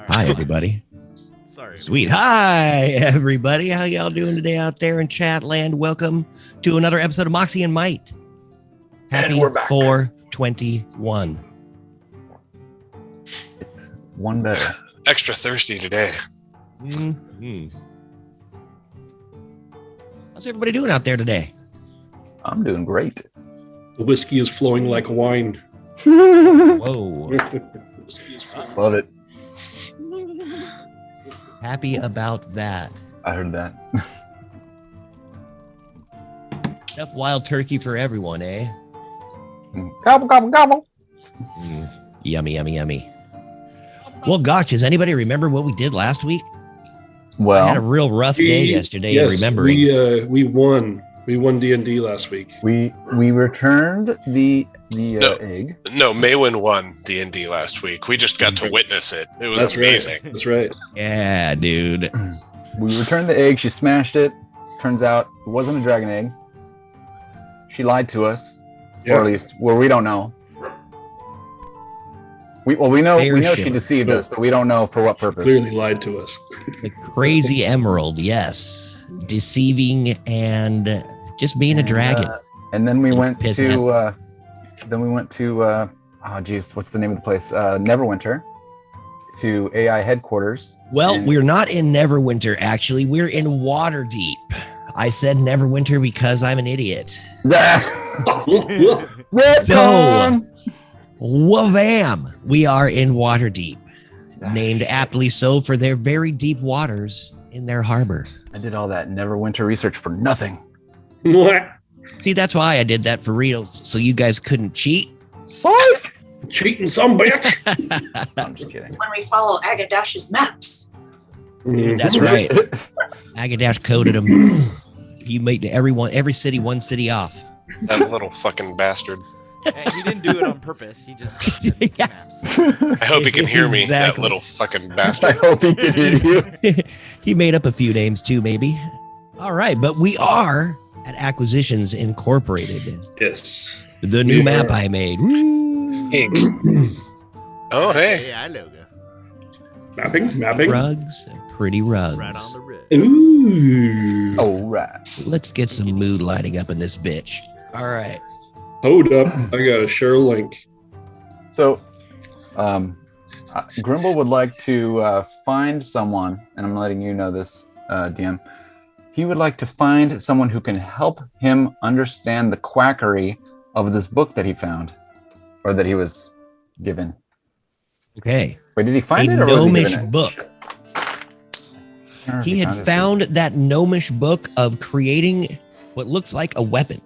Right. Hi, everybody. Sorry. Sweet. Hi, everybody. How y'all doing today out there in chat land? Welcome to another episode of Moxie and Might. Happy 421. It's one better. Extra thirsty today. Mm-hmm. How's everybody doing out there today? I'm doing great. The whiskey is flowing like wine. Whoa. Love it. Happy about that. I heard that. Enough wild turkey for everyone, eh? Gobble, gobble, gobble. Yummy, yummy, yummy. Well, gosh, does anybody remember what we did last week? I had a Well, real rough day yesterday. Yes, Remembering. we won. We won D&D last week. we returned the egg. No, Maywin won D&D last week. We just got to witness it. It was That's amazing. Right. That's right. Yeah, dude. We returned the egg. She smashed it. Turns out it wasn't a dragon egg. She lied to us, or at least, well, we don't know. We know she deceived us, but we don't know for what purpose. Clearly lied to us. The crazy emerald, yes. Deceiving and just being a dragon. And then we went Piss to oh geez, what's the name of the place? Neverwinter, to AI headquarters. Well, and- we're not in Neverwinter, actually. We're in Waterdeep. I said Neverwinter because I'm an idiot. Retcon! Wavam! We are in Waterdeep, named aptly so for their very deep waters in their harbor. I did all that Neverwinter research for nothing. See, that's why I did that for reals, so you guys couldn't cheat. Psych! Cheating some bitch. I'm just kidding. When we follow Agadash's maps. That's right. Agadash coded them. He made every city one city off. That little fucking bastard. Hey, he didn't do it on purpose. He just Yeah. maps. I hope he can hear me, that Exactly. little fucking I bastard. hope he can hear you. He made up a few names too, maybe. All right, but we are at Acquisitions Incorporated, Yes. the new We map are. I made. Woo! Oh, hey. Hey, I know. Mapping. Rugs, pretty rugs. Right on the wrist. Ooh. All right. Let's get some mood lighting up in this bitch. All right. Hold up. I gotta share a link. So, Grimble would like to find someone, and I'm letting you know this, DM. He would like to find someone who can help him understand the quackery of this book that he found, or that he was given. Okay. Wait, did he find A it, or was he gnomish given it? book. I don't know if He had it. found that gnomish book of creating what looks like a weapon.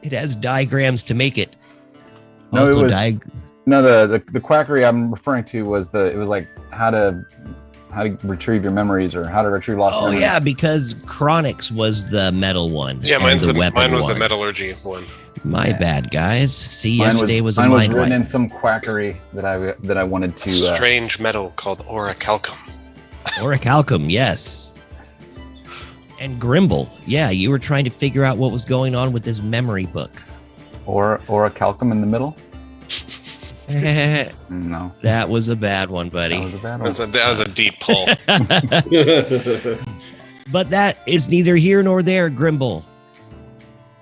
It has diagrams to make it. No, it was- No, the quackery I'm referring to was it was like how to retrieve your memories, or how to retrieve lost Oh memories. yeah, because Chronix was the metal one. Yeah, and mine weapon was the one. metallurgy one. My Yeah. bad, guys. See, Mine yesterday was a mine was mind written wipe. in some quackery that I wanted to. Strange metal called orichalcum. Orichalcum, yes. And Grimble, yeah, you were trying to figure out what was going on with this memory book. or a calcum in the middle. That No, was a bad one, that buddy. was a bad one. That was a deep pull. But that is neither here nor there, Grimble.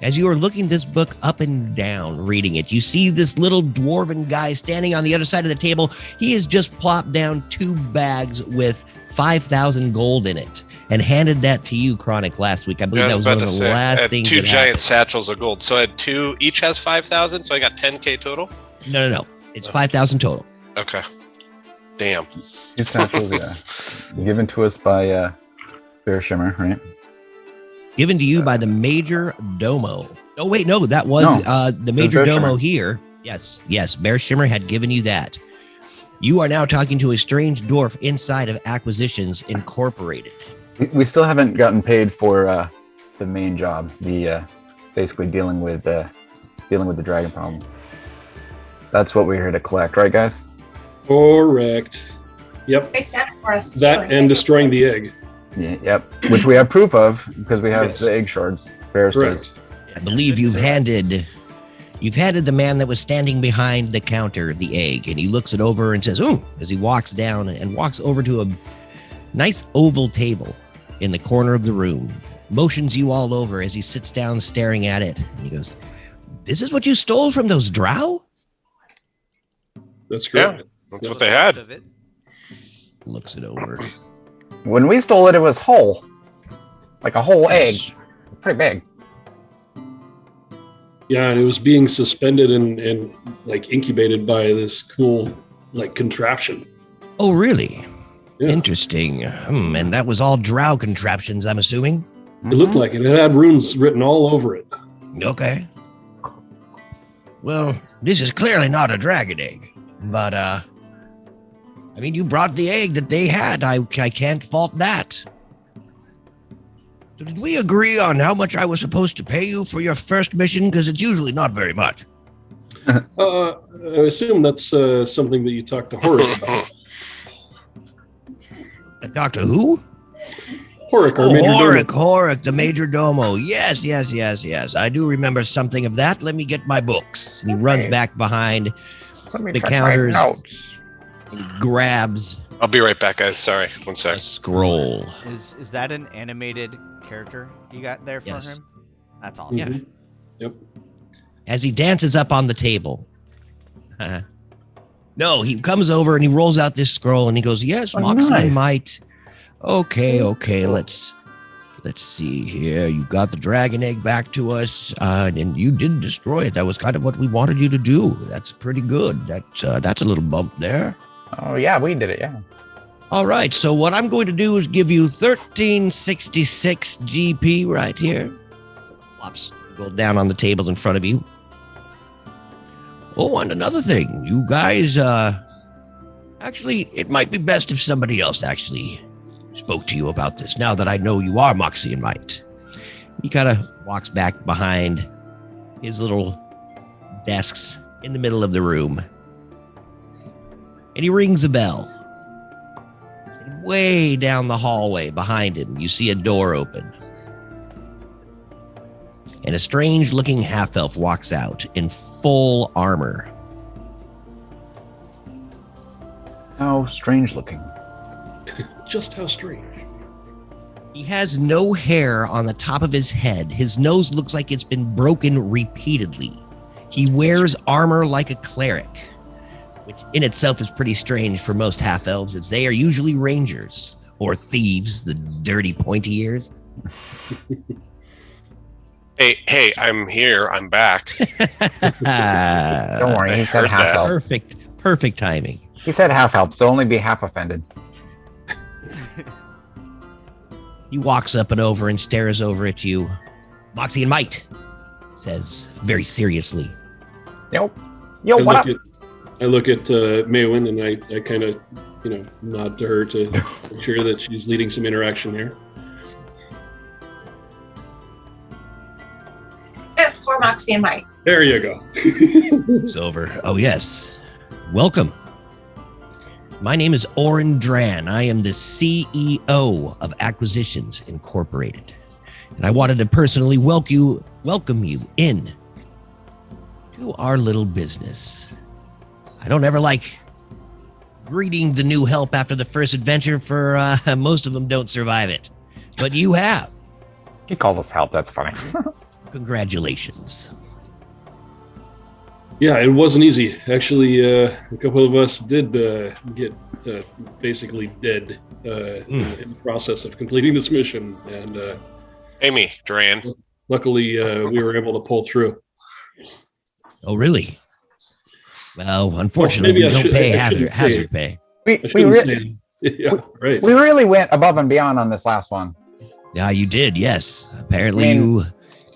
As you are looking this book up and down, reading it, you see this little dwarven guy standing on the other side of the table. He has just plopped down 2 bags with 5,000 gold in it and handed that to you, Chronic, last week. I believe I that was was about one to of the say, I last had things. 2 that giant happened. satchels of gold. So I had 2, each has 5,000, so I got 10k total. No. It's 5,000 total. Okay. Damn. 2 satchels, yeah. Given to us by Bear Shimmer, right? Given to you by the Major Domo. Oh, wait, no, that was the Major Bear Domo Shimmer. here. Yes, Bear Shimmer had given you that. You are now talking to a strange dwarf inside of Acquisitions Incorporated. We still haven't gotten paid for the main job, the basically dealing with the dragon problem. That's what we're here to collect, right, guys? Correct. Yep. They sent for us. That and destroying the egg. Yeah, yep. Which we have proof of because we have Yes. the egg shards. Bears Correct. does. I believe you've handed You've handed the man that was standing behind the counter the egg, and he looks it over and says, "Ooh," as he walks down and walks over to a nice oval table in the corner of the room, motions you all over as he sits down staring at it. And he goes, "This is what you stole from those drow?" That's great. Yeah, that's what they had. Of it. Looks it over. When we stole it, it was whole. Like a whole egg. Pretty big. Yeah, and it was being suspended and like incubated by this cool like contraption. Oh, really? Yeah. Interesting. And that was all drow contraptions, I'm assuming? It looked like it. It had runes written all over it. Okay. Well, this is clearly not a dragon egg, but, I mean, you brought the egg that they had. I can't fault that. So did we agree on how much I was supposed to pay you for your first mission? Because it's usually not very much. I assume that's something that you talked to Horik about. Doctor who? Horik, our major domo. Horik, the major domo. Yes. I do remember something of that. Let me get my books. And he runs back behind the counters. And he grabs I'll be right back, guys. Sorry, one a sec. scroll. Is that an animated character you got there for Yes. him? That's awesome. Yeah. Mhm. Yep. As he dances up on the table. No, he comes over and he rolls out this scroll and he goes, "Yes, Oh, Moxie nice. might." Okay. Let's see here. You got the dragon egg back to us, and you did destroy it. That was kind of what we wanted you to do. That's pretty good. That's a little bump there. Oh, yeah, we did it, yeah. All right, so what I'm going to do is give you 1366 GP right here. Flops go down on the table in front of you. Oh, and another thing, you guys, actually, it might be best if somebody else actually spoke to you about this, now that I know you are Moxie and Might. He kind of walks back behind his little desks in the middle of the room. And he rings a bell. And way down the hallway behind him, you see a door open. And a strange-looking half-elf walks out in full armor. How strange looking. Just how strange. He has no hair on the top of his head. His nose looks like it's been broken repeatedly. He wears armor like a cleric, which in itself is pretty strange for most half-elves, as they are usually rangers or thieves, the dirty pointy ears. Hey, I'm here. I'm back. Don't worry, he I said heard half that. help. Perfect timing. He said half help, so only be half offended. He walks up and over and stares over at you. "Moxie and Might," says very seriously. Yo, I what up? look at Maywin and I kind of, nod to her to make sure that she's leading some interaction here. Yes, we're Moxie and Mike. There you go. It's over. Oh, yes. Welcome. My name is Oren Dran. I am the CEO of Acquisitions Incorporated. And I wanted to personally welcome you in to our little business. I don't ever like greeting the new help after the first adventure, for most of them don't survive it. But you have. He called us help, that's funny. Congratulations. Yeah, it wasn't easy. Actually, a couple of us did get basically dead in the process of completing this mission, and Amy, Duran. luckily we were able to pull through. Oh, really? Well, unfortunately, maybe we I don't should- pay I shouldn't say hazard it. pay. We, I we, shouldn't re- say it. Yeah, right. we really went above and beyond on this last one. Yeah, you did. Yes. Apparently, I mean-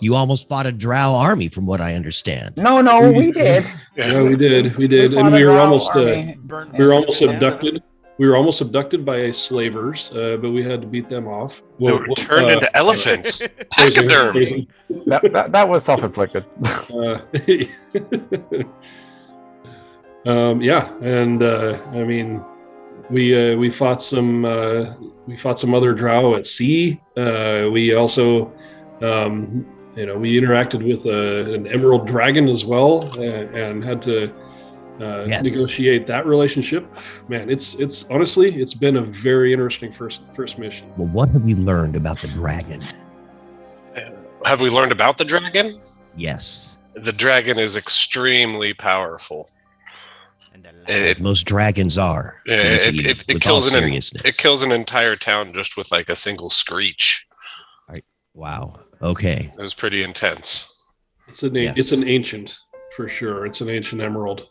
you almost fought a drow army, from what I understand. No, we did. Yeah, we did, We and fought we a were drow almost army. Burn we were almost down. abducted. We were almost abducted by slavers, but we had to beat them off. They were turned into elephants. Pachyderms. That was self-inflicted. Yeah, and I mean, we fought some other drow at sea. We also we interacted with an emerald dragon as well, and had to Yes. negotiate that relationship. Man, it's honestly, it's been a very interesting first mission. Well, what have you learned about the dragon? Have we learned about the dragon? Yes. The dragon is extremely powerful. Most dragons are. It kills an entire town just with like a single screech. Wow. Okay. It was pretty intense. It's an ancient for sure. It's an ancient emerald.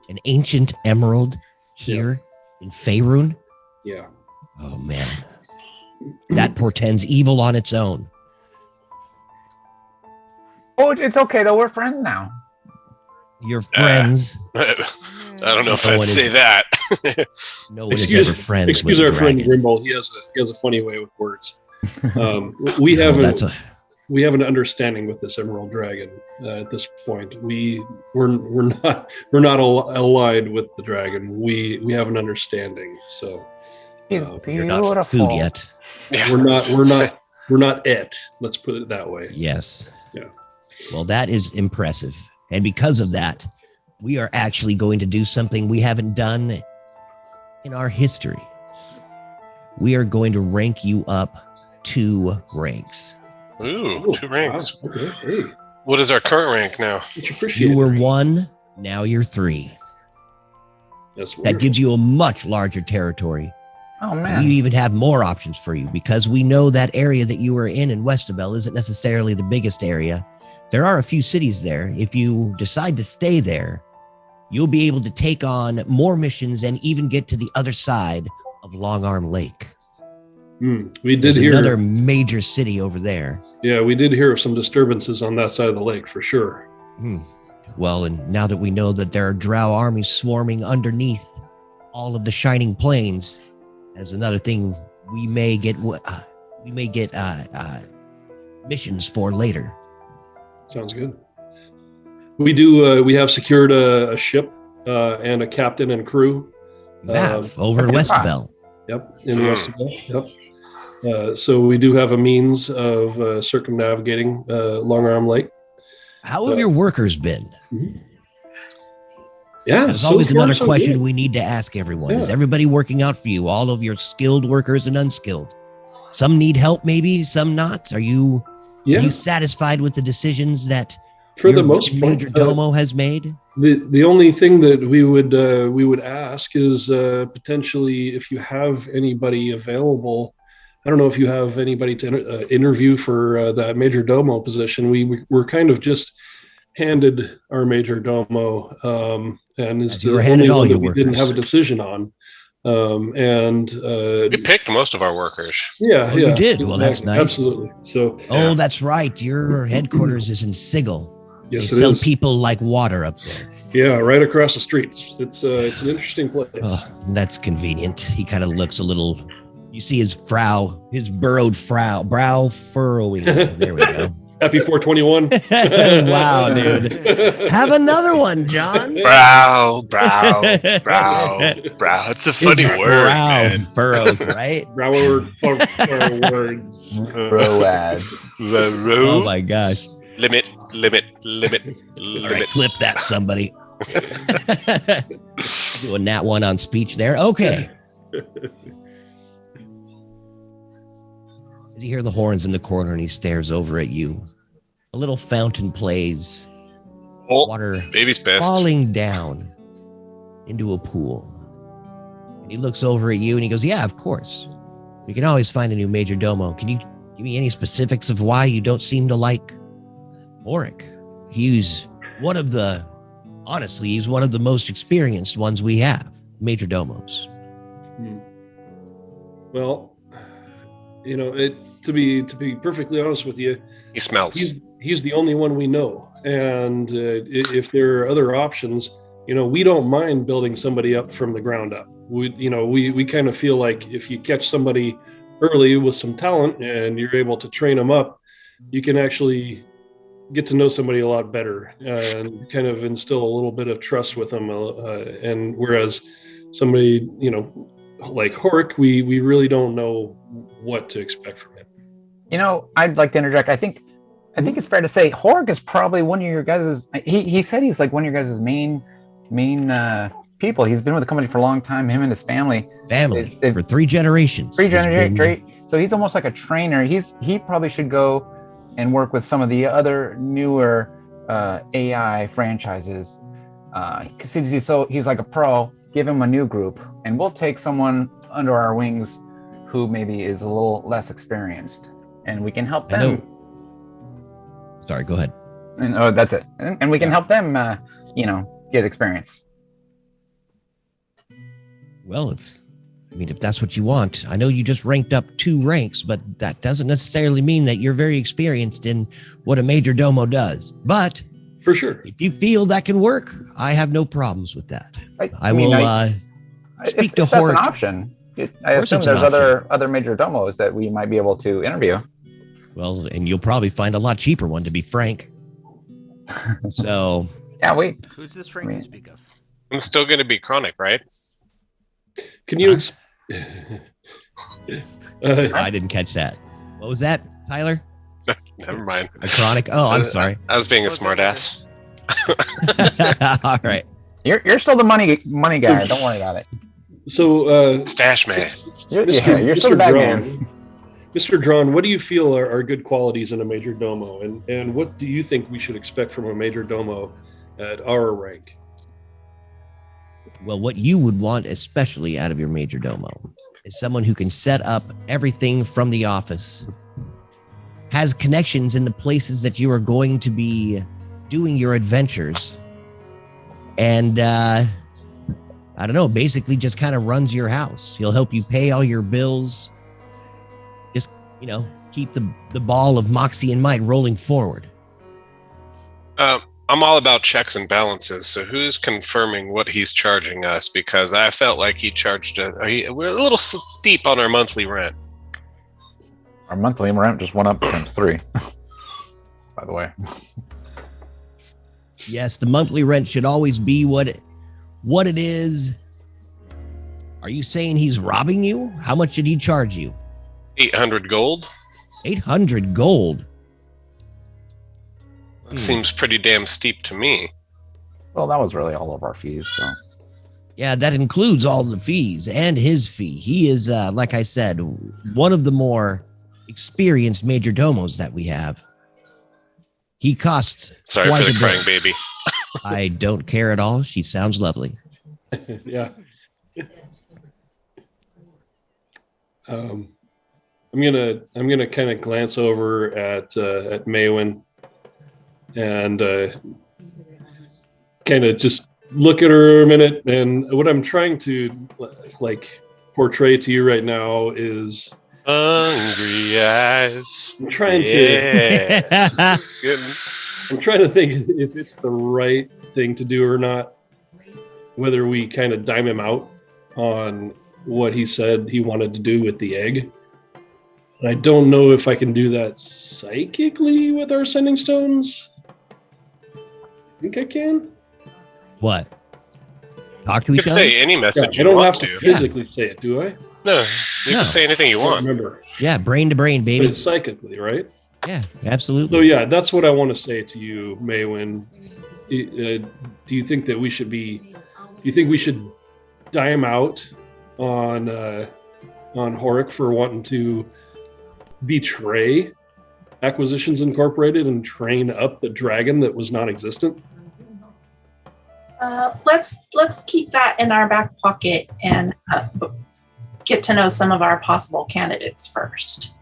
An ancient emerald here in Faerun? Yeah. Oh, man. That portends evil on its own. Oh, it's okay though. We're friends now. Your friends. I don't know if I'd say that. No one is ever friends with excuse a our friend dragon. Grimble. He has a funny way with words. We have an understanding with this emerald dragon at this point. We're not allied with the dragon. We have an understanding. So He's You're not food yet. Yeah. we're not it. Let's put it that way. Yes. Yeah. Well, that is impressive. And because of that, we are actually going to do something we haven't done in our history. We are going to rank you up 2 ranks. Ooh, 2 ranks. Wow. Okay. Hey, What is our current rank now? much appreciated. You were 1, now you're 3. That's That wonderful. gives you a much larger territory. Oh We man. even have more options for you because we know that area that you were in Westabel isn't necessarily the biggest area. There are a few cities there. If you decide to stay there, you'll be able to take on more missions and even get to the other side of Long Arm Lake. We did There's hear another major city over there. Yeah, we did hear of some disturbances on that side of the lake for sure. Well, and now that we know that there are drow armies swarming underneath all of the Shining Plains, as another thing we may get missions for later. Sounds good. We do. We have secured a ship and a captain and crew. You have over in Westabel. Yep, in Westabel. Yep. So we do have a means of circumnavigating Long Arm Lake. How have your workers been? Yeah, There's so always far, another so question good. we need to ask everyone. Yeah. Is everybody working out for you? All of your skilled workers and unskilled. Some need help, maybe, some not. Are you satisfied with the decisions that For the your most part, major domo has made? The only thing that we would ask is potentially if you have anybody available. I don't know if you have anybody to interview for that major domo position. We're kind of just handed our major domo, and is As you the were handed only all one that your we didn't workers. have a decision on. We picked most of our workers. Yeah, Oh, you did? Well, that's nice. Absolutely. So Oh, that's right. Your headquarters is in Sigil. yes, They it sell is. people like water up there. Yeah, right across the streets. It's an interesting place. Oh, that's convenient. He kind of looks a little. You see his burrowed brow furrowing. There we go. Happy 421. Wow, dude. Have another one, John. Brow. It's a funny His word, brow man. furrows, right? Broward words. Road. Oh my gosh. Limit. All right, clip that, somebody. Doing that one on speech there. Okay. As you hear the horns in the corner and he stares over at you, a little fountain plays, Oh, water baby's best. falling down into a pool. And he looks over at you and he goes, yeah, of course. We can always find a new major domo. Can you give me any specifics of why you don't seem to like Oric? He's one of the most experienced ones we have, major domos. Well, to be perfectly honest with you, He smells. he's the only one we know. And if there are other options, we don't mind building somebody up from the ground up. We kind of feel like if you catch somebody early with some talent and you're able to train them up, you can actually get to know somebody a lot better and kind of instill a little bit of trust with them. And whereas somebody, like Horik, we really don't know what to expect from him. I'd like to interject. I think I think it's fair to say Horg is probably one of your guys'. He said he's like one of your guys' main people. He's been with the company for a long time. Him and his family. They've For 3 generations. 3 generations. So he's almost like a trainer. He probably should go and work with some of the other newer AI franchises. Because he's like a pro. Give him a new group, and we'll take someone under our wings who maybe is a little less experienced, and we can help them. Sorry, go ahead. And that's it. And we can help them, get experience. Well, if that's what you want. I know you just ranked up 2 ranks, but that doesn't necessarily mean that you're very experienced in what a major domo does. But for sure, if you feel that can work, I have no problems with that. I will speak to Horg. Horg. That's an option. I assume there's other major domos that we might be able to interview. Well, and you'll probably find a lot cheaper one, to be frank. So yeah, wait. Who's this Frank you speak of? I'm still going to be Chronic, right? Can you? I didn't catch that. What was that, Tyler? Never mind. A Chronic? Oh, I'm sorry. I was being a smartass. All right. You're still the money guy. Don't worry about it. So, Stash man. You're still the bad man. Mr. Drawn, what do you feel are good qualities in a major domo, and what do you think we should expect from a major domo at our rank? Well, what you would want, especially out of your major domo, is someone who can set up everything from the office, has connections in the places that you are going to be doing your adventures, and I don't know, basically just kind of runs your house. He'll help you pay all your bills. Just, keep the ball of Moxie and Might rolling forward. I'm all about checks and balances. So who's confirming what he's charging us? Because I felt like he charged we're a little steep on our monthly rent. Our monthly rent just went up times 3. By the way. Yes, the monthly rent should always be what it is. Are you saying he's robbing you? How much did he charge you? 800 gold. 800 gold. That seems pretty damn steep to me. Well, that was really all of our fees. So. Yeah, that includes all the fees and his fee. He is, like I said, one of the more experienced major domos that we have. He costs. Sorry for the crying baby. I don't care at all. She sounds lovely. Yeah. I'm gonna kind of glance over at Maywin and kind of just look at her a minute. And what I'm trying to portray to you right now is hungry eyes. I'm trying to think if it's the right thing to do or not. Whether we kind of dime him out on what he said he wanted to do with the egg. And I don't know if I can do that psychically with our sending stones. I think I can. What? Talk to You each could other? say any message I you don't want have to to. physically say it, do I? No, you can say anything you I don't want. remember. Yeah, brain to brain, But baby. it's psychically, right? Yeah, absolutely. So yeah, that's what I want to say to you, Maywin. Do you think that we should be? Do you think we should dime out on Horik for wanting to betray Acquisitions Incorporated and train up the dragon that was non-existent? Let's keep that in our back pocket and get to know some of our possible candidates first.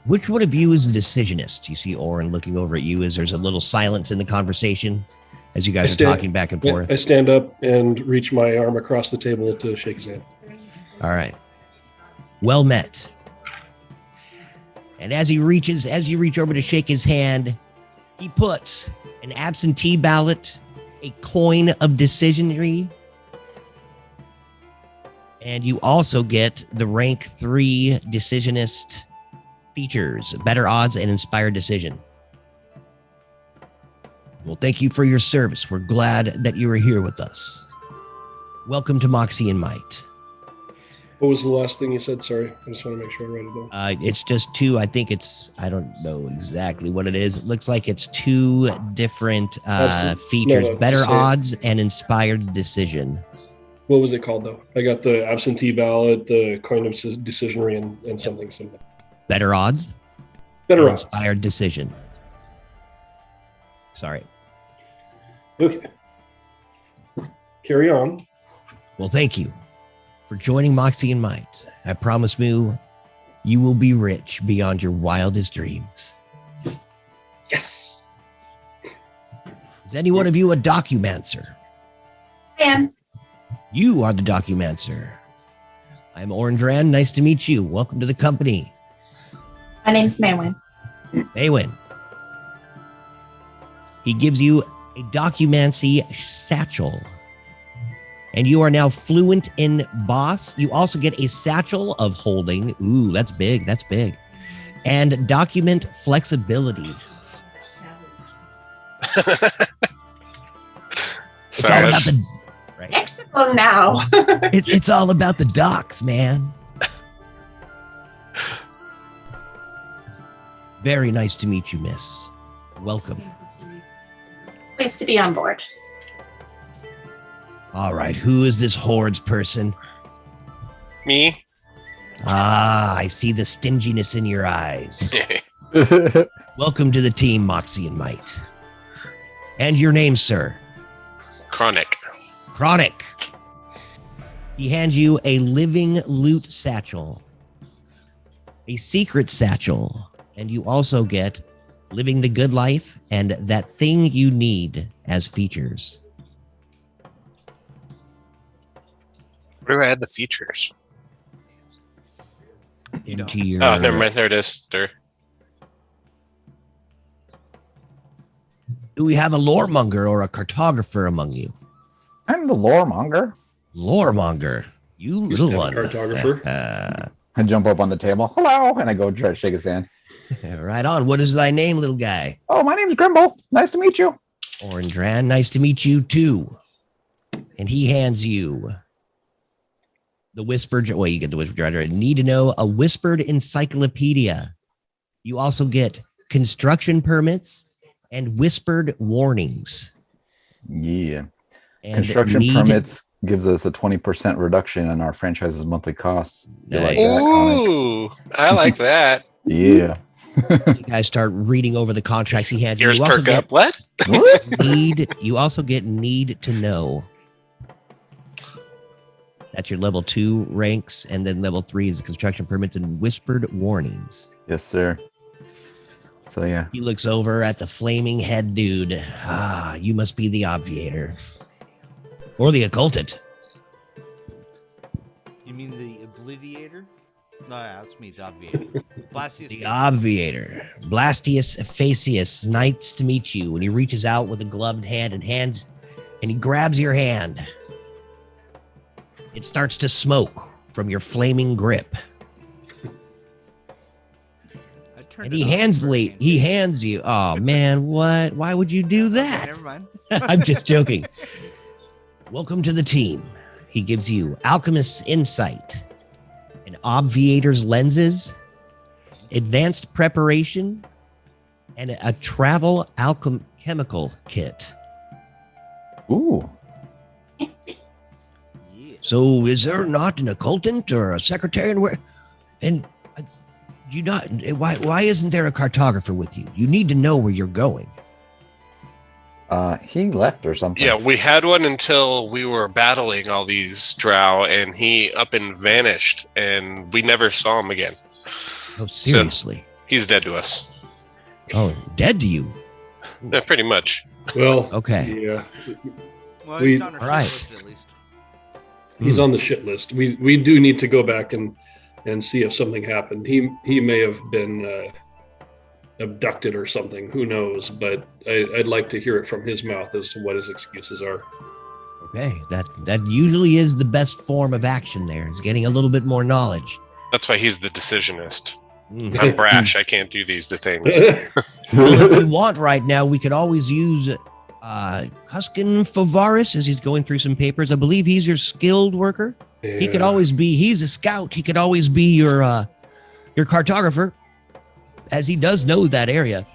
Which one of you is the decisionist? You see Oren looking over at you as there's a little silence in the conversation as you guys are talking back and forth. I stand up and reach my arm across the table to shake his hand. All right. Well met. And as you reach over to shake his hand, he puts an absentee ballot, a coin of decisionary, and you also get the rank 3 decisionist features, better odds and inspired decision. Well, thank you for your service. We're glad that you are here with us. Welcome to Moxie and Might. What was the last thing you said? Sorry, I just want to make sure I write it down. It's just two. I think I don't know exactly what it is. It looks like it's two different features: No, better just say it. odds and inspired decision. What was it called though? I got the absentee ballot, the coin of decisionary, and something. Better odds, Better and odds. inspired decision. Sorry. Okay. Carry on. Well, thank you for joining Moxie and Might. I promise you, you will be rich beyond your wildest dreams. Yes. Is any one of you a documancer? And You are the documancer. I'm Orange Rand. Nice to meet you. Welcome to the company. my name's Maywin. Maywin. He gives you a documancy satchel. And you are now fluent in boss. You also get a satchel of holding. Ooh, that's big. That's big. And document flexibility. It's all Sorry. about the right. Mexico now. It's all about the docs, man. Very nice to meet you, miss. Welcome. Pleased to be on board. All right, who is this Hordes person? Me? Ah, I see the stinginess in your eyes. Welcome to the team, Moxie and Might. And your name, sir? Chronic. Chronic. He hands you a living loot satchel, a secret satchel, and you also get living the good life and that thing you need as features. Where do I add the features? Into your, Oh, never mind. There it is. There. Do we have a loremonger or a cartographer among you? I'm the lore monger. Loremonger, you Used little to one. have a cartographer. I jump up on the table. Hello, and I go try to shake his hand. Right on. What is thy name, little guy? Oh, my name's Grimble. Nice to meet you. Orange Rand, nice to meet you too. And he hands you the whispered. Well, you get the whispered driver. Need to know a whispered encyclopedia. You also get construction permits and whispered warnings. Yeah. And Construction need- permits gives us a 20% reduction in our franchise's monthly costs. You like Nice. that, Chronic? Ooh, I like that. Yeah. So you guys start reading over the contracts he hands you. Yours You also perk get up. What? You also get need to know. That's your level 2 ranks, and then level 3 is construction permits and whispered warnings. Yes, sir. So yeah. He looks over at the flaming head dude. Ah, you must be the obviator. Or the occultant. You mean the obliterator? No, that's me, the obviator. Blastius. The obviator. Blastius Facius. Nice to meet you. And he reaches out with a gloved hand and he grabs your hand. It starts to smoke from your flaming grip. I turned And it he on. hands you. Oh man, what? Why would you do Okay, that? never mind. I'm just joking. Welcome to the team. He gives you Alchemist's Insight, an Obviator's Lenses, Advanced Preparation, and a Travel Alchemical Kit. Ooh. Fancy. Yeah. So, is there not an occultant or a secretary? And you not? Why isn't there a cartographer with you? You need to know where you're going. He left or something. Yeah, we had one until we were battling all these drow, and he up and vanished, and we never saw him again. Oh, seriously? He's dead to us. Oh, dead to you? Yeah, pretty much. Well, Okay. yeah, Well, We- he's on our all right. shit list at least. he's on the shit list. We do need to go back and see if something happened. He may have been abducted or something. Who knows? But I'd like to hear it from his mouth as to what his excuses are. Okay, that usually is the best form of action. There is getting a little bit more knowledge. That's why he's the decisionist. Mhm. I'm brash. I can't do these things. Well, if you want right now, we could always use Cuskin Favaris as he's going through some papers. I believe he's your skilled worker. He could always be. He's a scout. He could always be your cartographer, as he does know that area.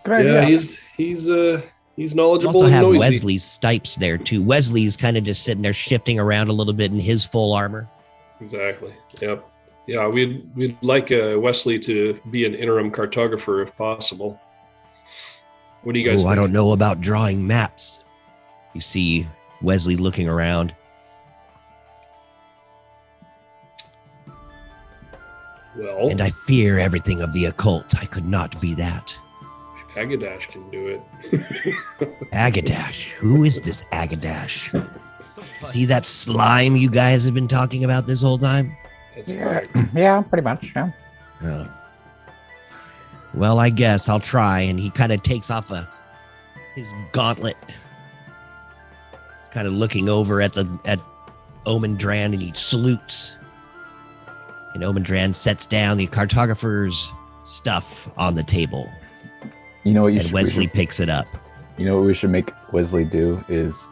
Good Yeah, idea. he's You knowledgeable also and have noisy. Wesley Stipes there too. Wesley's kind of just sitting there shifting around a little bit in his full armor. Exactly. Yep. Yeah, we'd like Wesley to be an interim cartographer if possible. What do you guys Oh, think? I don't know about drawing maps. You see Wesley looking around. Well, And I fear everything of the occult. I could not be that. Agadash can do it. Agadash. Who is this Agadash? Is he that slime you guys have been talking about this whole time? That's Yeah, right. yeah, pretty much. Yeah. Well, I guess I'll try. And he kind of takes off his gauntlet. Kind of looking over at Omendran, and he salutes. And Omendran sets down the cartographer's stuff on the table. You know what you And should, Wesley picks it up. You know what we should make Wesley do is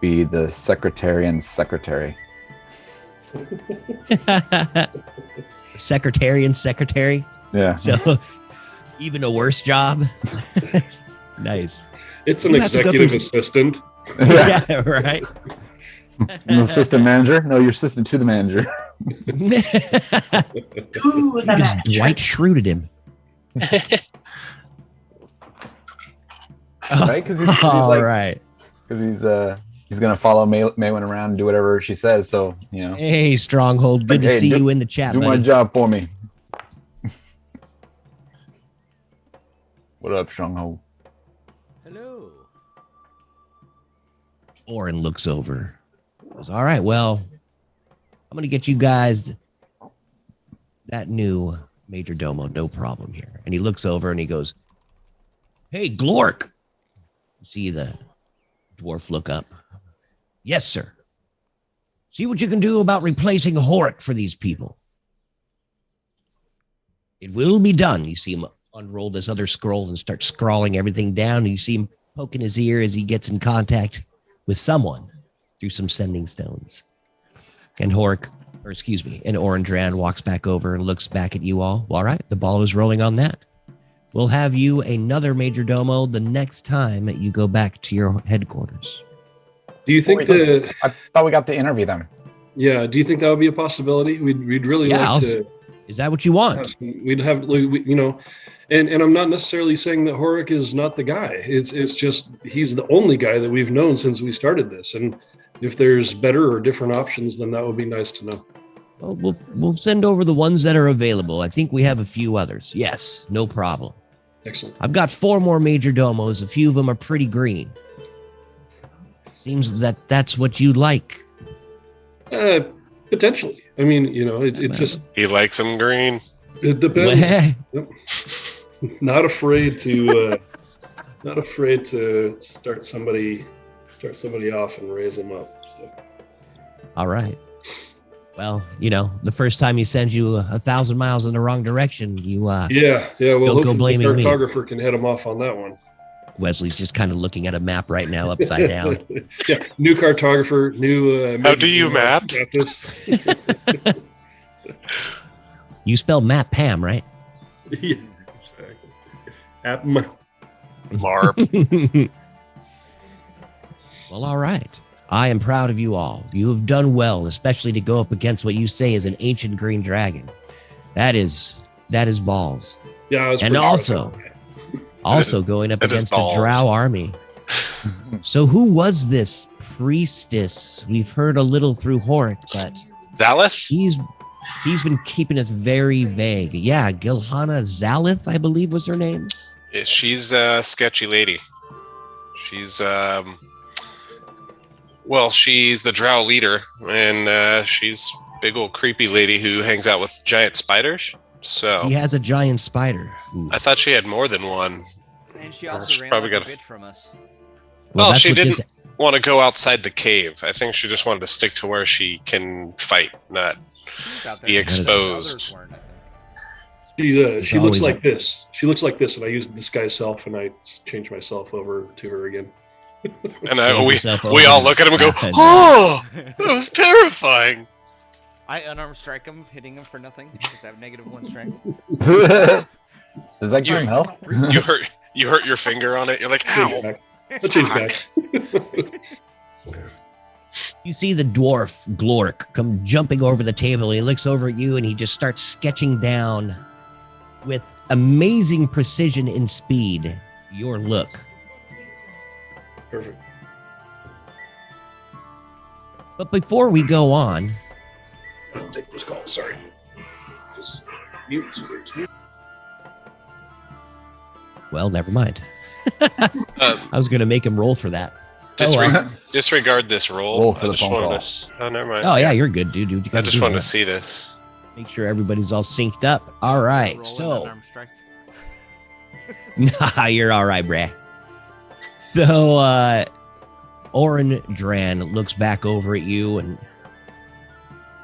be the secretarian's secretary. Secretary. Yeah. So even a worse job. Nice. It's an You have to go executive through- assistant. Yeah. Yeah, right. The assistant manager? No, you're assistant to the manager. Ooh, the Just match. Dwight Schruted him. Right? Because he's All like, right. because he's gonna follow Maywin around and do whatever she says. So you know, Hey, Stronghold. Good to Hey, see do- you in the chat, do my buddy. job for me. What up, Stronghold? Hello. Orin looks over. Goes, all right, well, I'm going to get you guys that new Major Domo, no problem here. And he looks over and he goes, hey, Glork. See the dwarf look up. Yes, sir. See what you can do about replacing Horik for these people. It will be done. You see him unroll this other scroll and start scrawling everything down. And you see him poking his ear as he gets in contact with someone through some sending stones. And and Orandran walks back over and looks back at you all. Well, all right, the ball is rolling on that. We'll have you another Major Domo the next time you go back to your headquarters. Do you think Wait, I thought we got to interview them. Yeah, do you think that would be a possibility? We'd really Yeah, like to. Is that what you want? We'd have, you know, and I'm not necessarily saying that Horik is not the guy. It's just he's the only guy that we've known since we started this. And if there's better or different options, then that would be nice to know. Well, we'll send over the ones that are available. I think we have a few others. Yes, no problem. Excellent. I've got 4 more Major Domos. A few of them are pretty green. Seems that that's what you like. Potentially. I mean, you know, it just He likes him green. it depends. Well, Not afraid to start somebody off and raise them up. So. all right. Well, you know, the first time he sends you 1,000 miles in the wrong direction, you Yeah. Well, Don't go hopefully blaming the me. cartographer can head him off on that one. Wesley's just kind of looking at a map right now, upside down. Yeah, new cartographer, new. How do you map? got this. You spell map Pam, right? Yeah, exactly. LARP. Well, all right. I am proud of you all. You have done well, especially to go up against what you say is an ancient green dragon. That is balls. Yeah, I was And pretty also- sure. Also going up That is against a balls. drow army. So who was this priestess? We've heard a little through Horik, but Zalith? he's been keeping us very vague. Yeah, Gilhana Zalith, I believe was her name. She's a sketchy lady. She's she's the drow leader, and she's big old creepy lady who hangs out with giant spiders. So He has a giant spider. Ooh. I thought she had more than one. And she Well, also she's ran probably like a got a- bitch from us. Well, that's she what didn't this- want to go outside the cave. I think she just wanted to stick to where she can fight, not She was out be there. exposed. Others weren't, I think. She looks always like this. She looks like this, and I use disguise self, and I change myself over to her again. And Hand we yourself we over all look at him and go, and- "Oh, that was terrifying." I unarmed strike him, hitting him for nothing because I have -1 strength. Does that give him health? You hurt your finger on it. You're like, Change "Ow!" back. Let's change back. You see the dwarf Glork come jumping over the table. He looks over at you and he just starts sketching down with amazing precision and speed your look. Perfect. But before we go on, I'll take this call. Sorry. Just mute. Where's mute? well, never mind. Um, I was going to make him roll for that. Disregard this roll. Roll for I the just phone wanted call. to. Oh, never mind. Oh, yeah, you're good, dude. You I gotta just do wanted to that. see this. Make sure everybody's all synced up. All right. Roll an So, unarmed strike. nah, you're all right, bruh. So, Oren Dran looks back over at you and,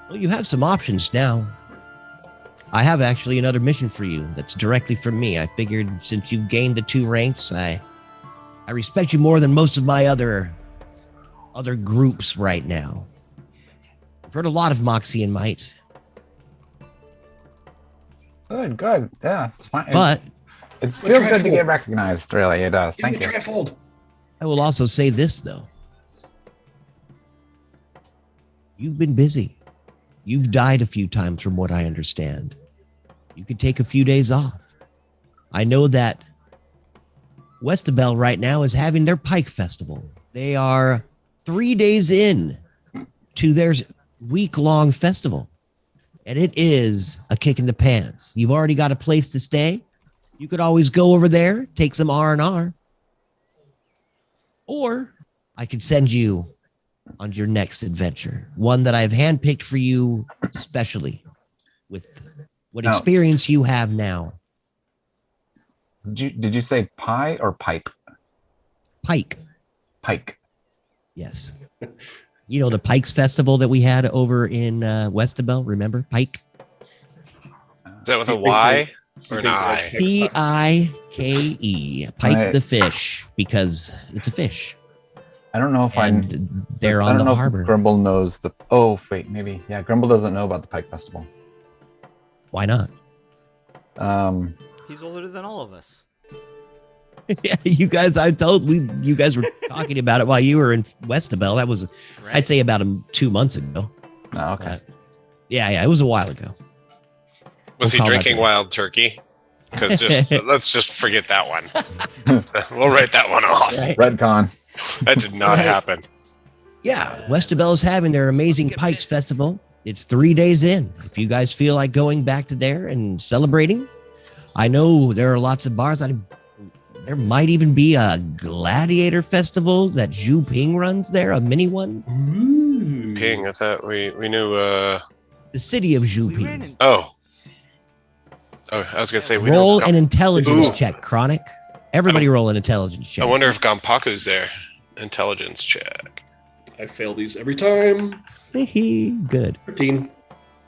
well, you have some options now. I have actually another mission for you that's directly from me. I figured since you gained the 2 ranks, I respect you more than most of my other groups right now. I've heard a lot of Moxie and Might, Good. Yeah, it's fine. but It feels good to trifold. get recognized, really. It does. Thank you. Trifold. I will also say this, though. You've been busy. You've died a few times from what I understand. You could take a few days off. I know that Westabel right now is having their Pike Festival. They are 3 days in to their week-long festival. And it is a kick in the pants. You've already got a place to stay. You could always go over there, take some R&R. Or I could send you on your next adventure, one that I've handpicked for you specially with what Now- experience you have now. Did you say pie or pipe? Pike, Pike. yes. You know the Pikes Festival that we had over in Westabel, remember? Pike? Is that with a Y or an I? P-I-K-E. Pike Right. the fish, because it's a fish. I don't know if And they're I on don't the know harbor. if Grimble knows the. Oh wait, maybe. Yeah, Grimble doesn't know about the Pike Festival. Why not? He's older than all of us. Yeah, you guys, you guys were talking about it while you were in Westabel. That was, Right? I'd say, about 2 months ago. Oh, okay. Yeah, it was a while ago. Was he We'll call that drinking day. wild turkey? Because let's just forget that one. We'll write that one off. Right. Redcon. That did not happen. Yeah, Westabel is having their amazing Let's get Pikes pissed. Festival. It's 3 days in. If you guys feel like going back to there and celebrating, I know there are lots of bars. There might even be a gladiator festival that Zhu Ping runs there, a mini one. Ooh. Ping. I thought we knew. The city of Zhu We ran Ping. in. Oh, I was gonna say we Roll don't. an intelligence Ooh. check, Chronic. Everybody roll an intelligence check. I wonder if Gompaku's there. Intelligence check. I fail these every time. Good. 13.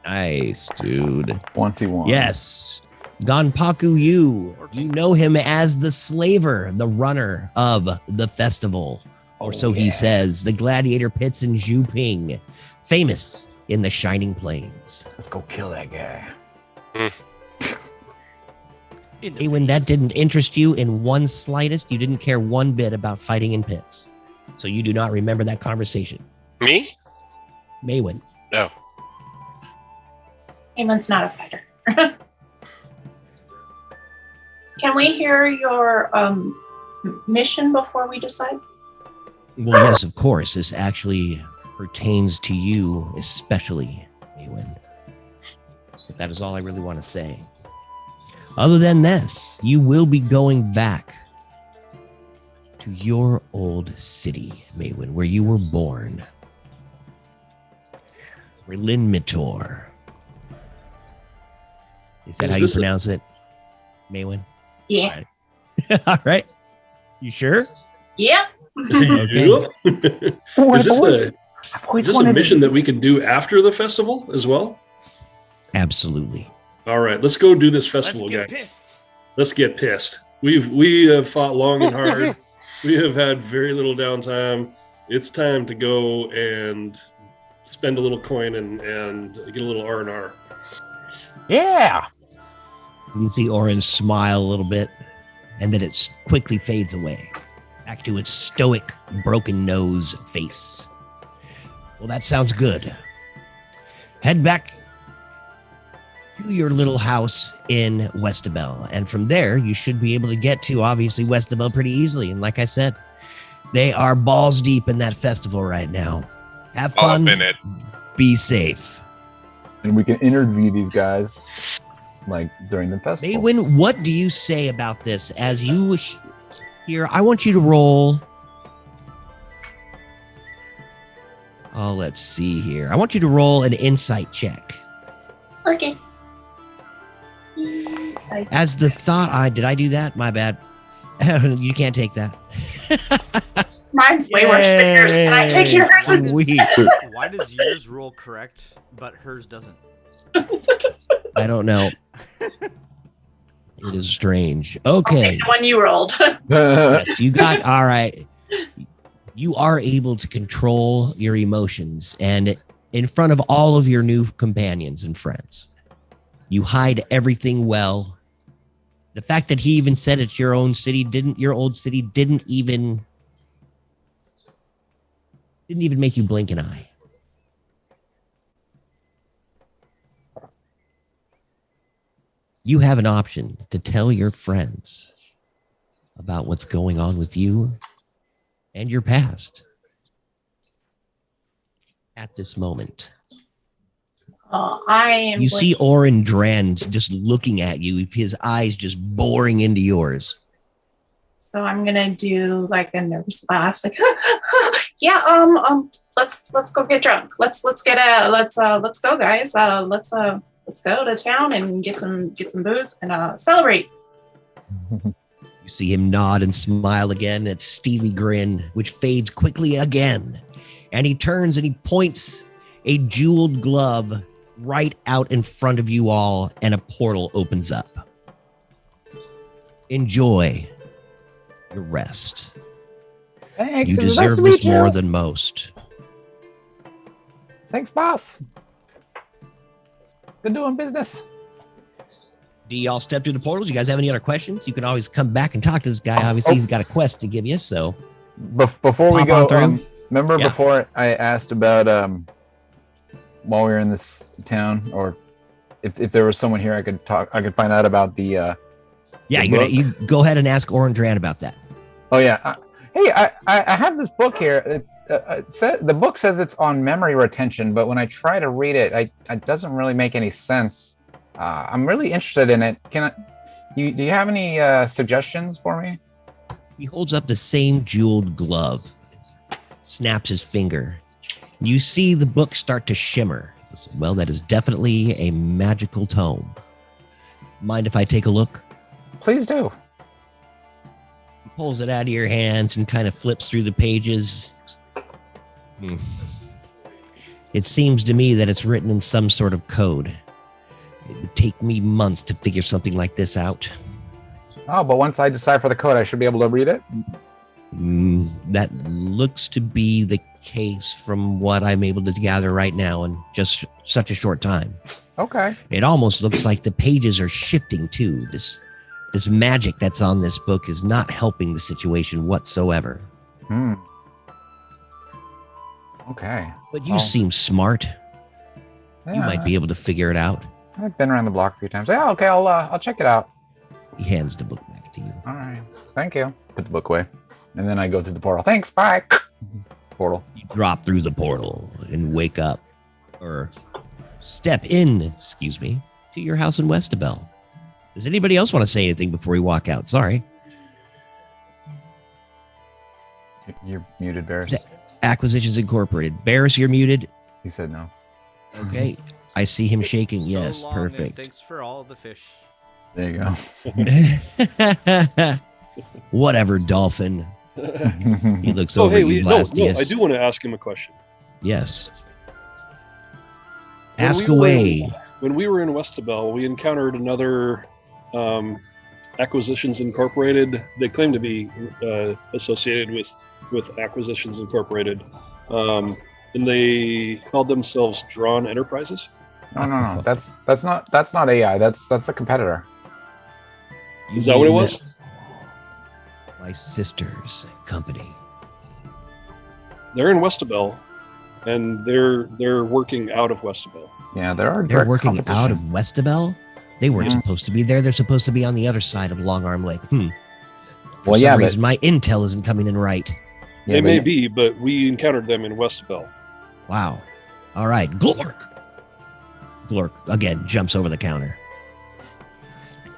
Nice, dude. 21. Yes. Ganpaku you know him as the slaver, the runner of the festival. Or so he says, the gladiator pits in Zhu Ping, famous in the Shining Plains. Let's go kill that guy. In the Hey, when face. that didn't interest you in one slightest, you didn't care one bit about fighting in pits. So you do not remember that conversation. Me? Maywin. No. Eamon's not a fighter. Can we hear your mission before we decide? Well, yes, of course. This actually pertains to you, especially, Maywin. But that is all I really want to say. Other than this, you will be going back to your old city, Maywin, where you were born. Relinmitor. Is that Is how you this a- pronounce it, Maywin? Yeah. All right. You sure? Yeah. Okay. Is this a mission that we could do after the festival as well? Absolutely. All right, let's go do this Let's festival, get guys. pissed. Let's get pissed. We have fought long and hard. We have had very little downtime. It's time to go and spend a little coin and get a little R&R. Yeah. You see Orin smile a little bit, and then it quickly fades away, back to its stoic, broken nose face. Well, that sounds good. Head back to your little house in Westabel, and from there, you should be able to get to, obviously, Westabel pretty easily. And like I said, they are balls deep in that festival right now. Have All fun. up in it. Be safe. And we can interview these guys like during the festival. Maywin, what do you say about this? As you hear, I want you to roll. Oh, let's see here. I want you to roll an insight check. Okay. As the thought, did I do that? My bad. You can't take that. Mine's way worse than yours. Can I take yours? Sweet. Why does yours roll correct, but hers doesn't? I don't know. It is strange. I'll Okay. take the one you rolled. Yes, you got all right. You are able to control your emotions, and in front of all of your new companions and friends, you hide everything well. The fact that he even said it's your own city your old city didn't even make you blink an eye. You have an option to tell your friends about what's going on with you and your past at this moment. I am. You see Orin Drand just looking at you, his eyes just boring into yours. So I'm gonna do like a nervous laugh, like, yeah. Let's go get drunk. Let's go, guys. Let's go to town and get some booze and celebrate. You see him nod and smile again, that steely grin, which fades quickly again. And he turns and he points a jeweled glove right out in front of you all, and a portal opens up. Enjoy your rest. Thanks. You it was deserve nice to this meet you. more than most. Thanks, boss. Good doing business. Do y'all step through the portals? You guys have any other questions? You can always come back and talk to this guy. Obviously, he's got a quest to give you, so. Before we Pop go, on through. remember Yeah. before I asked about while we were in this town, or if there was someone here I could find out about the Yeah, the you go ahead and ask Orin Drand about that. Oh yeah. Hey, I have this book here. The book says it's on memory retention, but when I try to read it, it doesn't really make any sense. I'm really interested in it. Do you have any suggestions for me? He holds up the same jeweled glove, snaps his finger. You see the book start to shimmer. Well, that is definitely a magical tome. Mind if I take a look? Please do. He pulls it out of your hands and kind of flips through the pages. It seems to me that it's written in some sort of code. It would take me months to figure something like this out. Oh, but once I decipher the code, I should be able to read it? That looks to be the case from what I'm able to gather right now in just such a short time. Okay. It almost looks like the pages are shifting too. This magic that's on this book is not helping the situation whatsoever. Okay. But you seem smart. Yeah, You might be able to figure it out. I've been around the block a few times. Yeah, okay, I'll check it out. He hands the book back to you. All right. Thank you. Put the book away. And then I go through the portal. Thanks, bye. Portal. You drop through the portal and wake up, or step in, to your house in Westabel. Does anybody else want to say anything before we walk out? Sorry. You're muted, Barris. Acquisitions Incorporated. Barris, you're muted. He said no. Okay. I see him shaking. So Yes, long, and perfect. thanks for all the fish. There you go. Whatever, Dolphin. He looks Oh, over hey, at you, no, Blastius. I do want to ask him a question. Yes. When Ask we were away. When we were in Westabel, we encountered another Acquisitions Incorporated. They claim to be associated with Acquisitions Incorporated, and they called themselves Drawn Enterprises. No. That's not AI. That's the competitor. Is that what it was? My sister's company. They're in Westabelle, and they're working out of Westabelle. Yeah, there are. They're direct working out of competition. Westabelle. They weren't Yeah. supposed to be there. They're supposed to be on the other side of Long Arm Lake. For Well, some yeah, but reason, my intel isn't coming in right. yeah, They but may be, but we encountered them in Westabelle. Wow. All right. Glork. Glork, again, jumps over the counter.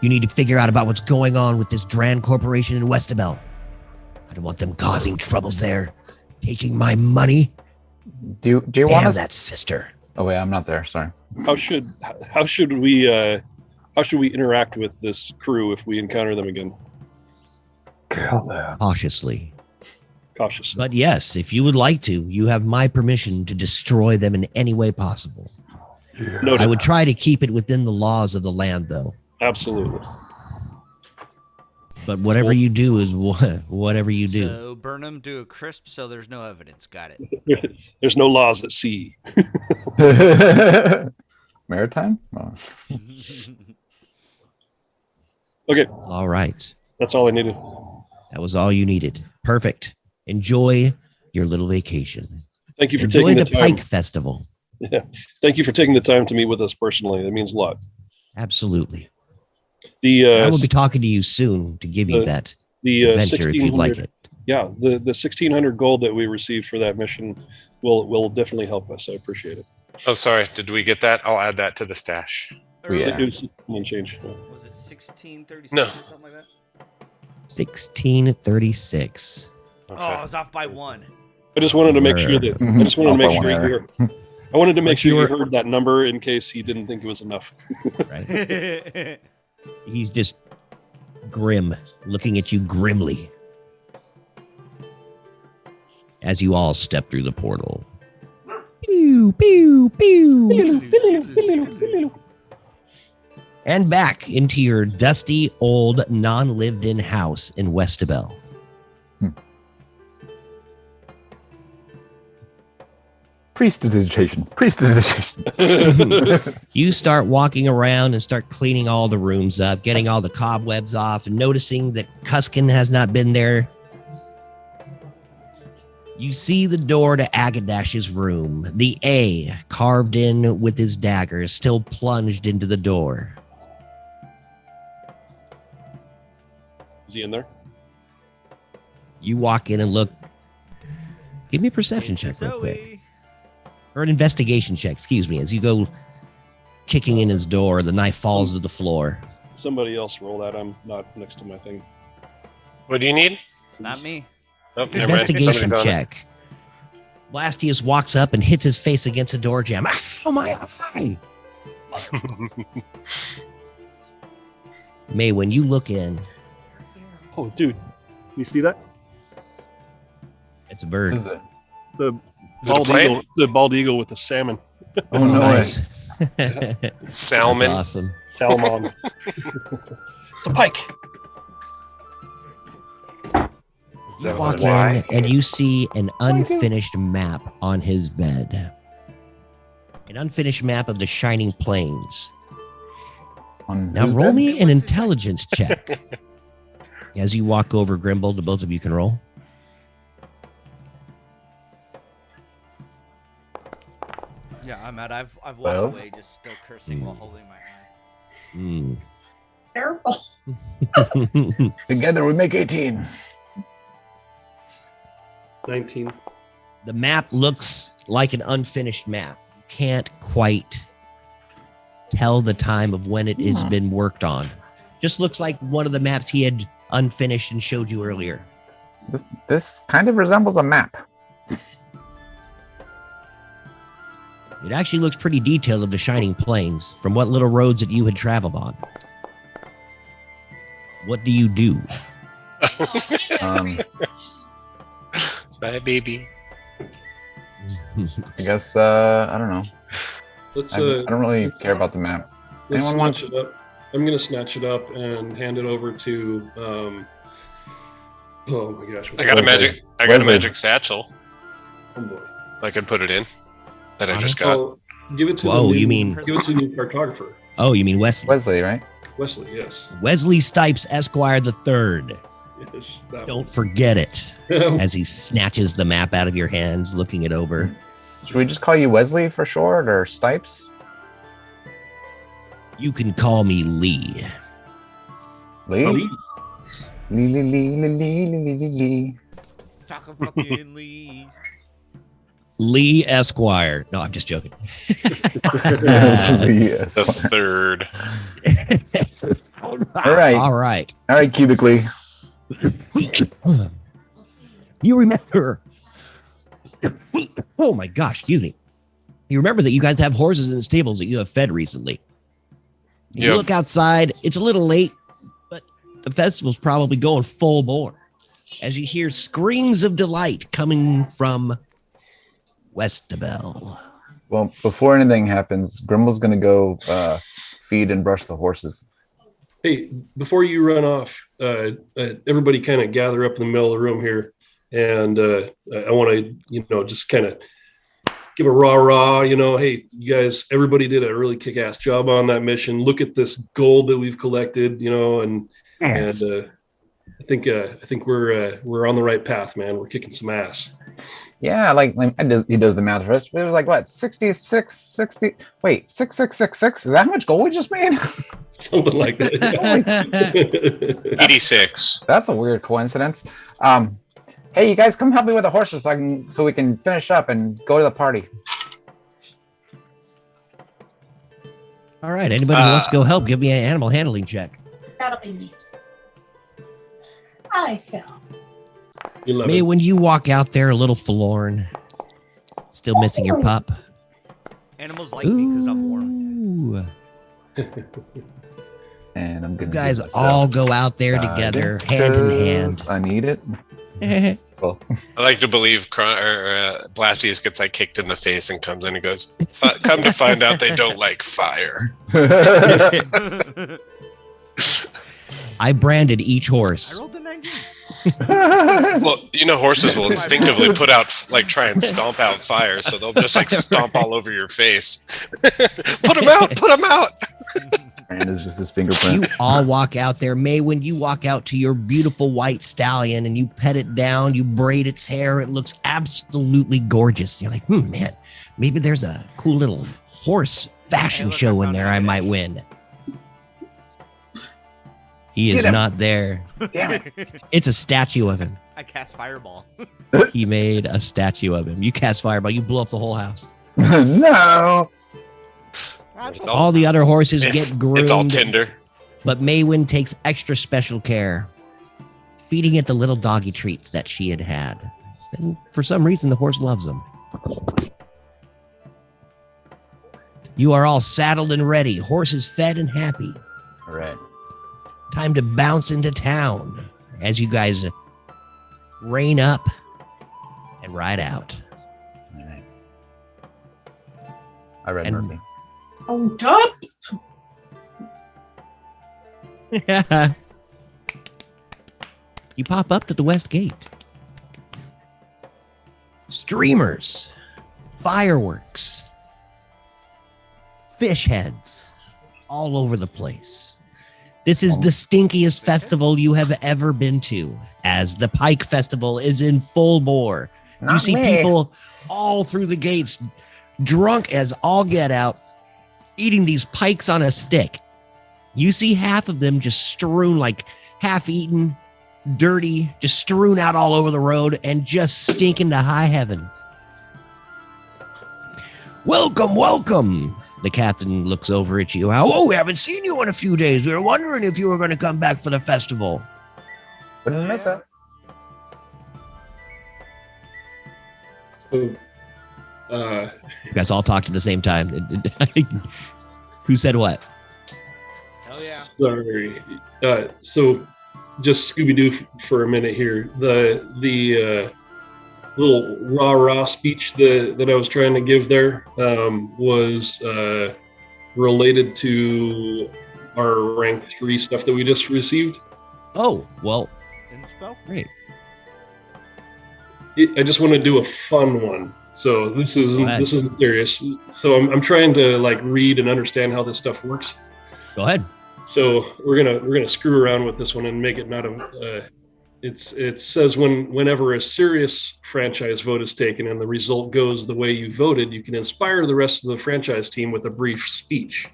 You need to figure out about what's going on with this Dran Corporation in Westabelle. I don't want them causing troubles there. Taking my money. do you want Damn us? that sister. Oh wait, I'm not there. Sorry. How should we interact with this crew if we encounter them again? Kill them. Cautiously. Cautiously. But yes, if you would like to, you have my permission to destroy them in any way possible. Noted. I would try to keep it within the laws of the land, though. Absolutely. But whatever you do is whatever you do. So burn them to a crisp so there's no evidence. Got it. There's no laws at sea. Maritime? Oh. Okay, All right. that's all I needed. That was all you needed. Perfect. Enjoy your little vacation. Thank you for Enjoy taking the the time. Pike Festival. Yeah. Thank you for taking the time to meet with us personally. It means a lot. Absolutely. The I will be talking to you soon to give you that adventure if you'd like it. Yeah, the 1,600 gold that we received for that mission will definitely help us. I appreciate it. Oh, sorry. Did we get that? I'll add that to the stash. Or Yeah. It was one change. Was it 1636 No. or something like that? 1636. Oh, I was off by one. I just wanted to make sure that I just wanted to make Alpha sure one you heard. I wanted to make But sure you you were- heard that number in case he didn't think it was enough. Right? He's just grim, looking at you grimly as you all step through the portal. Pew, pew, pew. And back into your dusty, old, non-lived-in house in Westabelle. Prestidigitation. Prestidigitation. You start walking around and start cleaning all the rooms up, getting all the cobwebs off, and noticing that Cuskin has not been there. You see the door to Agadash's room. The A, carved in with his dagger, is still plunged into the door. Is he in there? You walk in and look. Give me a perception check real quick. Or an investigation check, excuse me, as you go kicking in his door, the knife falls to the floor. Somebody else roll that. I'm not next to my thing. What do you need? Not me. Oh, never mind. Investigation Somebody's on it. check. Blastius walks up and hits his face against the door jamb. Oh my eye! May, when you look in, Oh, dude, you see that? it's a bird. Is it? The Is it a bald plane? eagle. The bald eagle with the salmon. Oh no! Nice. Salmon. That's awesome. Salmon. It's a pike. Is that Walk why? in and you see an unfinished map on his bed. An unfinished map of the Shining Plains. On Now whose roll bed? me an intelligence check. As you walk over Grimble, the both of you can roll. Yeah, I'm out. I've walked Well. away, just still cursing while holding my eye. Terrible. Together we make 18. 19. The map looks like an unfinished map. You can't quite tell the time of when it has been worked on. Just looks like one of the maps he had unfinished and showed you earlier. This kind of resembles a map. It actually looks pretty detailed of the Shining Plains from what little roads that you had traveled on. What do you do? Bye, baby. I guess I don't know. Let's I don't really care about the map. let's Anyone switch want- it up. I'm gonna snatch it up and hand it over to. Oh my gosh! I got a magic. I got a magic satchel. Oh boy! I could put it in. That I just got. Oh, give it to Whoa, the new, you mean- give it to the new cartographer, Oh, you mean Wesley? Wesley, right? Wesley. Yes. Wesley Stipes, Esquire the Third. Yes. That Don't forget it. one. As he snatches the map out of your hands, looking it over. Should we just call you Wesley for short, or Stipes? You can call me Lee. Lee? Lee. Lee, Lee, Lee, Lee, Lee, Lee, Lee, Lee. Talking fucking Lee. Lee Esquire. No, I'm just joking. Yes. The third. All right. All right. All right, Cubic Lee. You remember. Oh my gosh, excuse me. You remember that you guys have horses in the stables that you have fed recently. You Yep. look outside, it's a little late, but the festival's probably going full bore as you hear screams of delight coming from Westabel. Well, before anything happens, Grimble's going to go feed and brush the horses. Hey, before you run off, everybody kind of gather up in the middle of the room here, and I want to, just kind of give a rah. Hey, you guys, everybody did a really kick-ass job on that mission. Look at this gold that we've collected, and I think we're on the right path, man. We're kicking some ass. Yeah, he does the math for us. It was like, what, 60. Wait, 6666? Is that how much gold we just made? Something like that. 86. That's a weird coincidence. Hey, you guys, come help me with the horses so we can finish up and go to the party. All right. Anybody who wants to go help, give me an animal handling check. That'll be me. I fell. 11. May, when you walk out there a little forlorn, still missing your pup. Animals like me because I'm warm. Ooh. And I'm You gonna guys give myself all go out there together, hand in hand. I need it. Cool. I like to believe Blastius gets like kicked in the face and comes in and goes, come to find out they don't like fire. I branded each I horse. rolled a 19. Well, horses will instinctively try and stomp out fire, so they'll just stomp all over your face. Put them out! Put them out! And it's just his You fingerprint. all walk out there. May, when you walk out to your beautiful white stallion and you pet it down, you braid its hair, it looks absolutely gorgeous. You're like, man, maybe there's a cool little horse fashion Hey, look, show I in found there it I today. might win. He is Get him. not there. Damn it. It's a statue of him. I cast fireball. He made a statue of him. You cast fireball, you blow up the whole house. No. That's All the other horses get groomed. It's all tinder. But Maywin takes extra special care, feeding it the little doggy treats that she had had. And for some reason, the horse loves them. You are all saddled and ready, horses fed and happy. All right. Time to bounce into town as you guys rein up and ride out. All right. I read And- Murphy. On top. You pop up to the west gate. Streamers, fireworks, fish heads all over the place. This is the stinkiest festival you have ever been to, as the Pike Festival is in full bore. You Not see me. people all through the gates, drunk as all get out, eating these pikes on a stick. You see half of them just strewn, like half eaten, dirty, just strewn out all over the road and just stinking to high heaven. Welcome, welcome. The captain looks over at you. Oh, we haven't seen you in a few days. We were wondering if you were going to come back for the festival. Wouldn't miss it. So, You guys all talked at the same time. Who said what? Hell yeah. sorry. So, just Scooby Doo for a minute here. The little rah speech that I was trying to give there was related to our rank 3 stuff that we just received. Oh, well, Inspo? great. I just want to do a fun one. So this Go ahead. isn't serious. So I'm trying to like read and understand how this stuff works. Go ahead. So we're gonna screw around with this one and make it not a. It says whenever a serious franchise vote is taken and the result goes the way you voted, you can inspire the rest of the franchise team with a brief speech.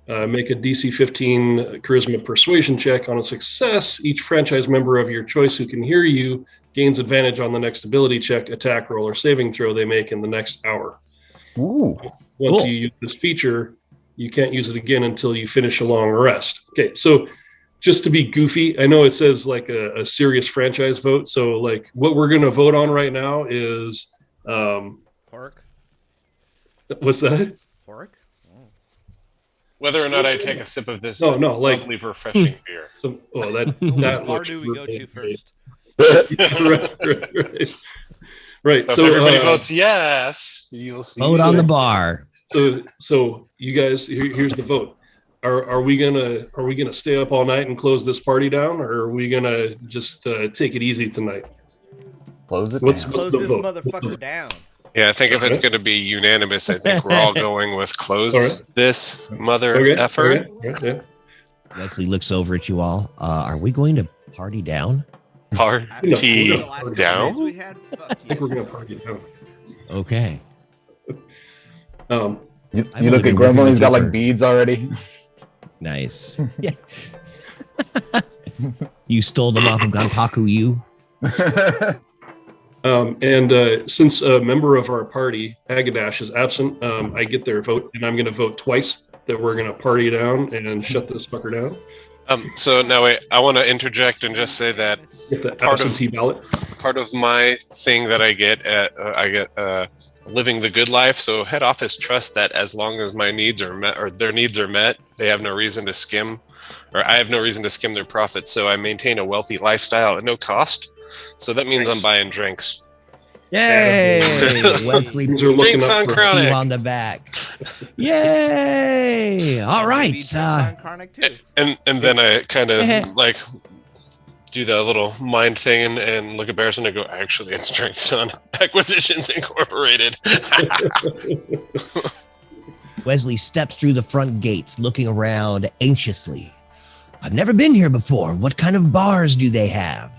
Make a DC 15 charisma persuasion check. On a success, each franchise member of your choice who can hear you gains advantage on the next ability check, attack roll, or saving throw they make in the next hour. Ooh. Once Cool. you use this feature, you can't use it again until you finish a long rest. Okay, so just to be goofy, I know it says like a serious franchise vote. So like what we're going to vote on right now is, Pork? what's that? Pork? Oh. Whether or not I take a sip of this No, like lovely, refreshing beer. so. Oh, that Which that bar looks do we go to really first? right. So if everybody votes yes, you'll see. Vote on the bar. So you guys, here's the vote. Are we gonna stay up all night and close this party down, or are we gonna just take it easy tonight? Close it What's- down. Close the this vote? motherfucker down. Yeah, I think if it's Okay. going to be unanimous, I think we're all going with close All right. this mother Okay. effer. Okay. Yeah. Wesley looks over at you all. Are we going to party down? Party No, The last couple down? days we had, fuck I think yes. we're gonna party down. Okay. You, I've you look only at been working Grumble, with he's you got like for- beads already. Nice. Yeah. You stole them off of Ganpaku you? And since a member of our party, Agadash, is absent, I get their vote, and I'm going to vote twice that we're going to party down and shut this fucker down. So now wait, I want to interject and just say that Get the Part of- absentee ballot. part of my thing that I get living the good life. So head office trusts that as long as my needs are met or their needs are met, they have no reason to skim, or I have no reason to skim their profits. So I maintain a wealthy lifestyle at no cost. So that means I'm buying drinks. Yay! Wesley Things are looking Drinks up on for- Chronic. you on the back. Yay! All And right. maybe drinks on Chronic too. And then I kind of like do the little mind thing and look at Barrison and go, actually, it's Drinks on Acquisitions Incorporated. Wesley steps through the front gates, looking around anxiously. I've never been here before. What kind of bars do they have?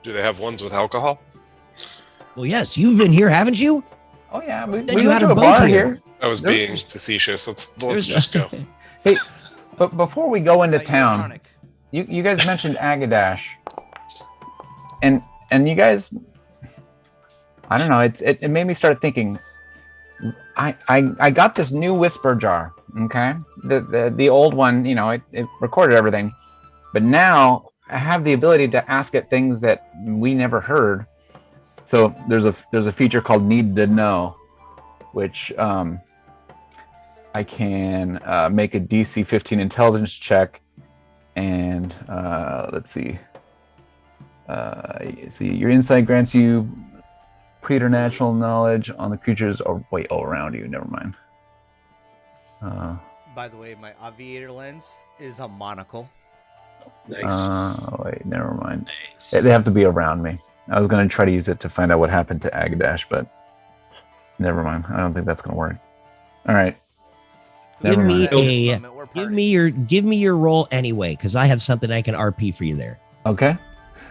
Do they have ones with alcohol? Well, yes, you've been here, haven't you? Oh yeah, we Said went you had to a a boat bar here. here. I was There's- being facetious. Let's There's- just go. Hey, but before we go into Thought you were town, Chronic. you guys mentioned Agadash, and you guys, I don't know. It made me start thinking. I got this new whisper jar. Okay, the old one, you know, it recorded everything, but now I have the ability to ask it things that we never heard. So there's a feature called Need to Know, which I can make a DC 15 intelligence check, and let's see. Your insight grants you preternatural knowledge on the creatures around you. Never mind. By the way, my aviator lens is a monocle. Nice. Never mind. They have to be around me. I was going to try to use it to find out what happened to Agadash, but never mind. I don't think that's going to work. All right. Give Never me mind. a give me your roll anyway, because I have something I can RP for you there. Okay.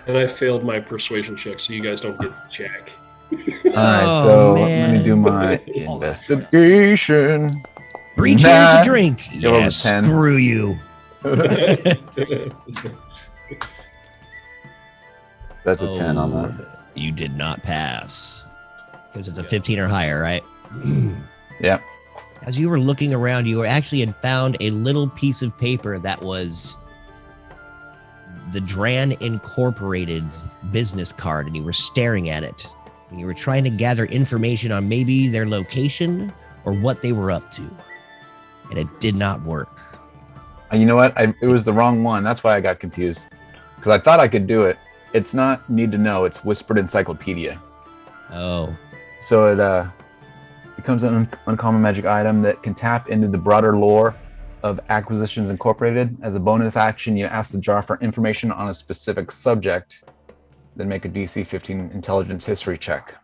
And I failed my persuasion check, so you guys don't get jack. All right. Oh, So let me man. do my Oh, investigation. Three cheers Nah. to drink. Give him a Yes, 10. screw you. That's a 10 on that. Oh, you did not pass. Because it's a 15 or higher, right? Yep. As you were looking around, you actually had found a little piece of paper that was the Dran Incorporated's business card, and you were staring at it. And you were trying to gather information on maybe their location or what they were up to. And it did not work. You know what? It was the wrong one. That's why I got confused. Because I thought I could do it. It's not Need to Know. It's Whispered Encyclopedia. Oh. So it becomes an uncommon magic item that can tap into the broader lore of Acquisitions Incorporated. As a bonus action, you ask the jar for information on a specific subject, then make a DC 15 intelligence history check.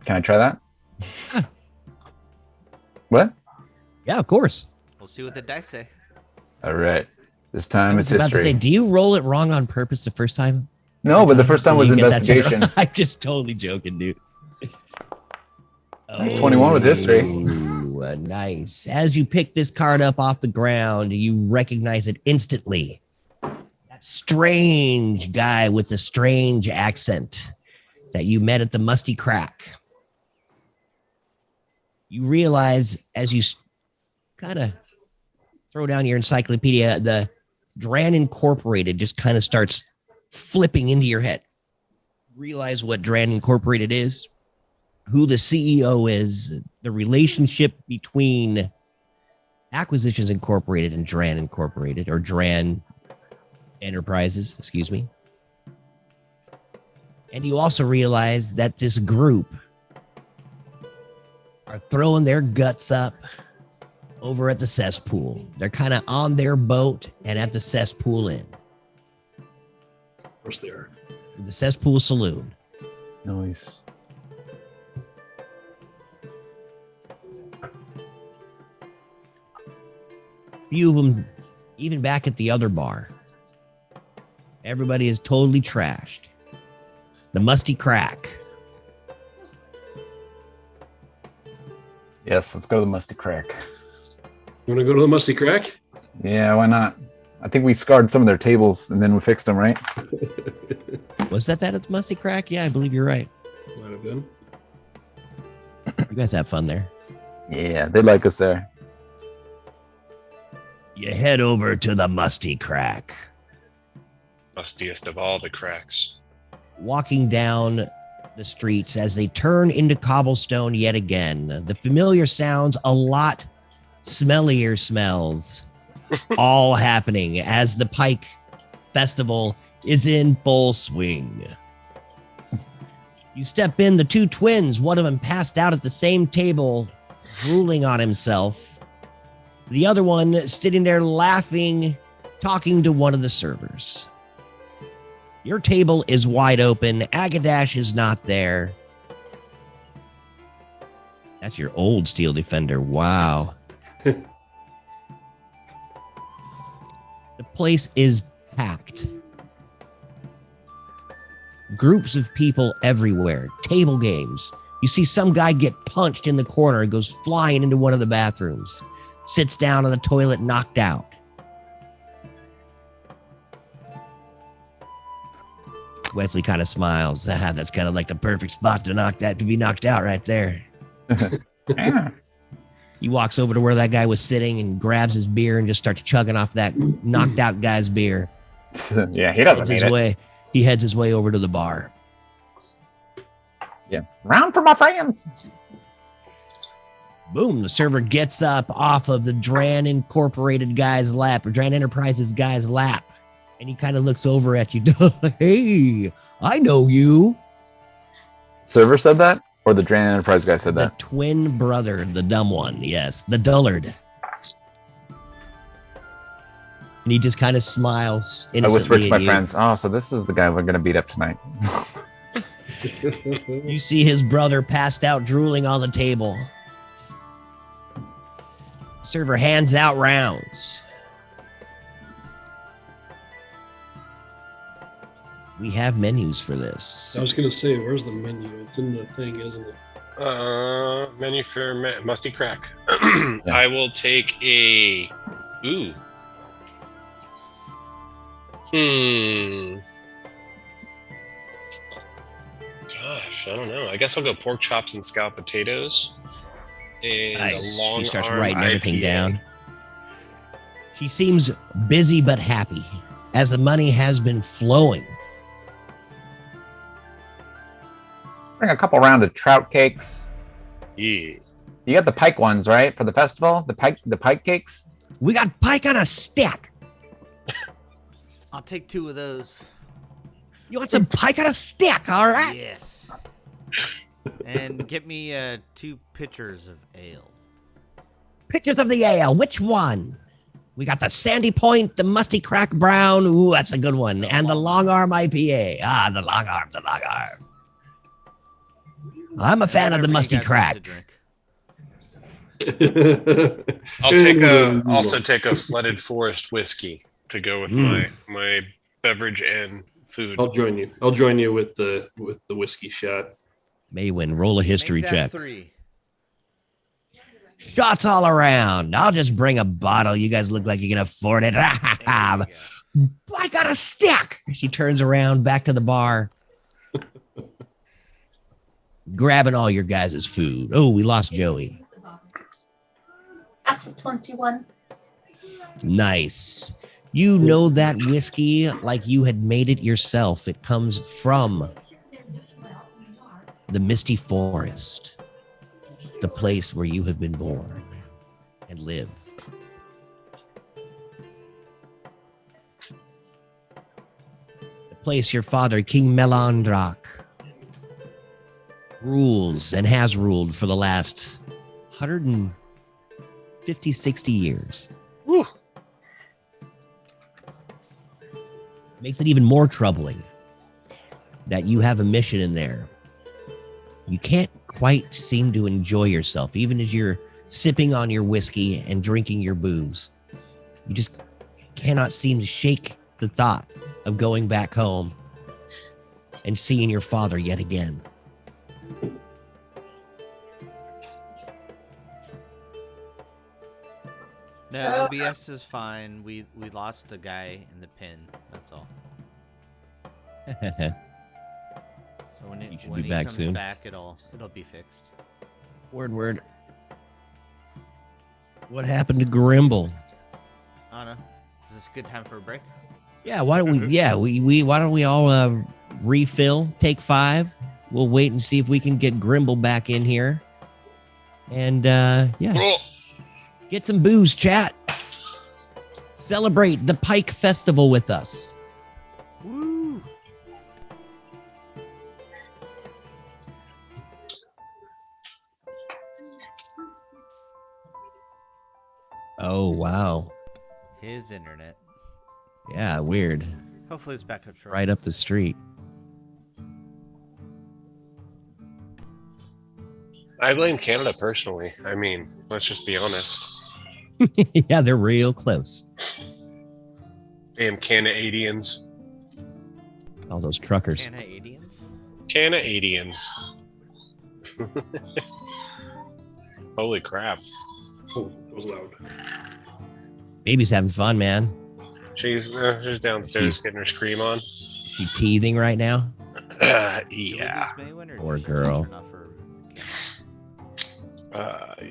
Can I try that? What? Yeah, of course. We'll see what the dice say. All right. This I time was it's about to say, history. do you roll it wrong on purpose the first time? No, but the first time So was you get that investigation. I'm just totally joking, dude. 21 with history. Ooh, nice. As you pick this card up off the ground, you recognize it instantly. That strange guy with the strange accent that you met at the Musty Crack. You realize as you kind of throw down your encyclopedia, the Dran Incorporated just kind of starts flipping into your head. Realize what Dran Incorporated is, who the CEO is, the relationship between Acquisitions Incorporated and Dran Incorporated, or Dran Enterprises, excuse me. And you also realize that this group are throwing their guts up over at the cesspool. They're kind of on their boat and at the cesspool inn, Of course they are. the cesspool saloon. Nice. Few of them, even back at the other bar. Everybody is totally trashed. The Musty Crack. Yes, let's go to the Musty Crack. You want to go to the Musty Crack? Yeah, why not? I think we scarred some of their tables and then we fixed them, right? Was that at the Musty Crack? Yeah, I believe you're right. Might have been. You guys have fun there. Yeah, they like us there. You head over to the Musty Crack. Mustiest of all the cracks. Walking down the streets as they turn into cobblestone yet again. The familiar sounds, a lot smellier smells, all happening as the Pike Festival is in full swing. You step in, the two twins, one of them passed out at the same table, drooling on himself. The other one sitting there laughing, talking to one of the servers. Your table is wide open. Agadash is not there. That's your old Steel Defender. Wow. The place is packed. Groups of people everywhere. Table games. You see some guy get punched in the corner and goes flying into one of the bathrooms. Sits down on the toilet, knocked out. Wesley kind of smiles. That's kind of like the perfect spot to be knocked out right there. Yeah. He walks over to where that guy was sitting and grabs his beer and just starts chugging off that knocked out guy's beer. Yeah, he doesn't need it. He heads his way over to the bar. Yeah. Round for my friends. Boom, the server gets up off of the Dran Incorporated guy's lap, or Dran Enterprises guy's lap, and he kind of looks over at you. Hey, I know you. Server said that? Or the Dran Enterprise guy said The that? twin brother, the dumb one. Yes, the dullard. And he just kind of smiles I whispered innocently to my at you. friends, oh, so this is the guy we're going to beat up tonight. You see his brother passed out, drooling on the table. Server hands out rounds. We have menus for this. I was going to say, where's the menu? It's in the thing, isn't it? Menu for Musty Crack. I will take a. Ooh. Gosh, I don't know. I guess I'll go pork chops and scalloped potatoes. And Nice. a long She starts arm writing everything IPA. down. She seems busy but happy as the money has been flowing. Bring a couple round of trout cakes. Yeah. You got the pike ones, right? For the festival? The pike cakes? We got pike on a stick. I'll take 2 of those. You want some pike on a stick, all right? Yes. And get me 2 pitchers of ale. Pictures of the ale. Which one? We got the Sandy Point, the Musty Crack Brown. Ooh, that's a good one. And the Long Arm IPA. Ah, the Long Arm, the Long Arm. I'm a fan of the Whatever you Musty guys want to Crack. drink. Also take a flooded forest whiskey to go with my beverage and food. I'll join you. I'll join you with the whiskey shot. Maywin, roll a history Make that check. 3. Shots all around. I'll just bring a bottle. You guys look like you can afford it. There you I go. got a stack. She turns around back to the bar, grabbing all your guys' food. Oh, we lost Joey. That's a 21. Nice. You know that whiskey like you had made it yourself. It comes from the Misty Forest, the place where you have been born and live. The place your father, King Melandrak, rules and has ruled for the last 150, 60 years. Woo. Makes it even more troubling that you have a mission in there. You can't quite seem to enjoy yourself, even as you're sipping on your whiskey and drinking your booze. You just cannot seem to shake the thought of going back home and seeing your father yet again. No, OBS is fine. We lost the guy in the pin. That's all. So when You it should when be he back comes soon. back, it'll be fixed. Word. What happened to Grimble? I don't know. Is this a good time for a break? Yeah, why don't we? Yeah, we why don't we all refill? Take 5. We'll wait and see if we can get Grimble back in here. And yeah, Oh, get some booze, chat. Celebrate the Pike Festival with us. Woo! Oh wow, His internet. yeah, weird. Hopefully it's back up short. Right up the street. I blame Canada personally. I mean, let's just be honest. Yeah, they're real close. Damn Canadians. All those truckers. Canadians? Canadians. Holy crap. Oh, that was loud. Baby's having fun, man. She's downstairs getting her scream on. She teething right now. Yeah. Poor girl. Yeah.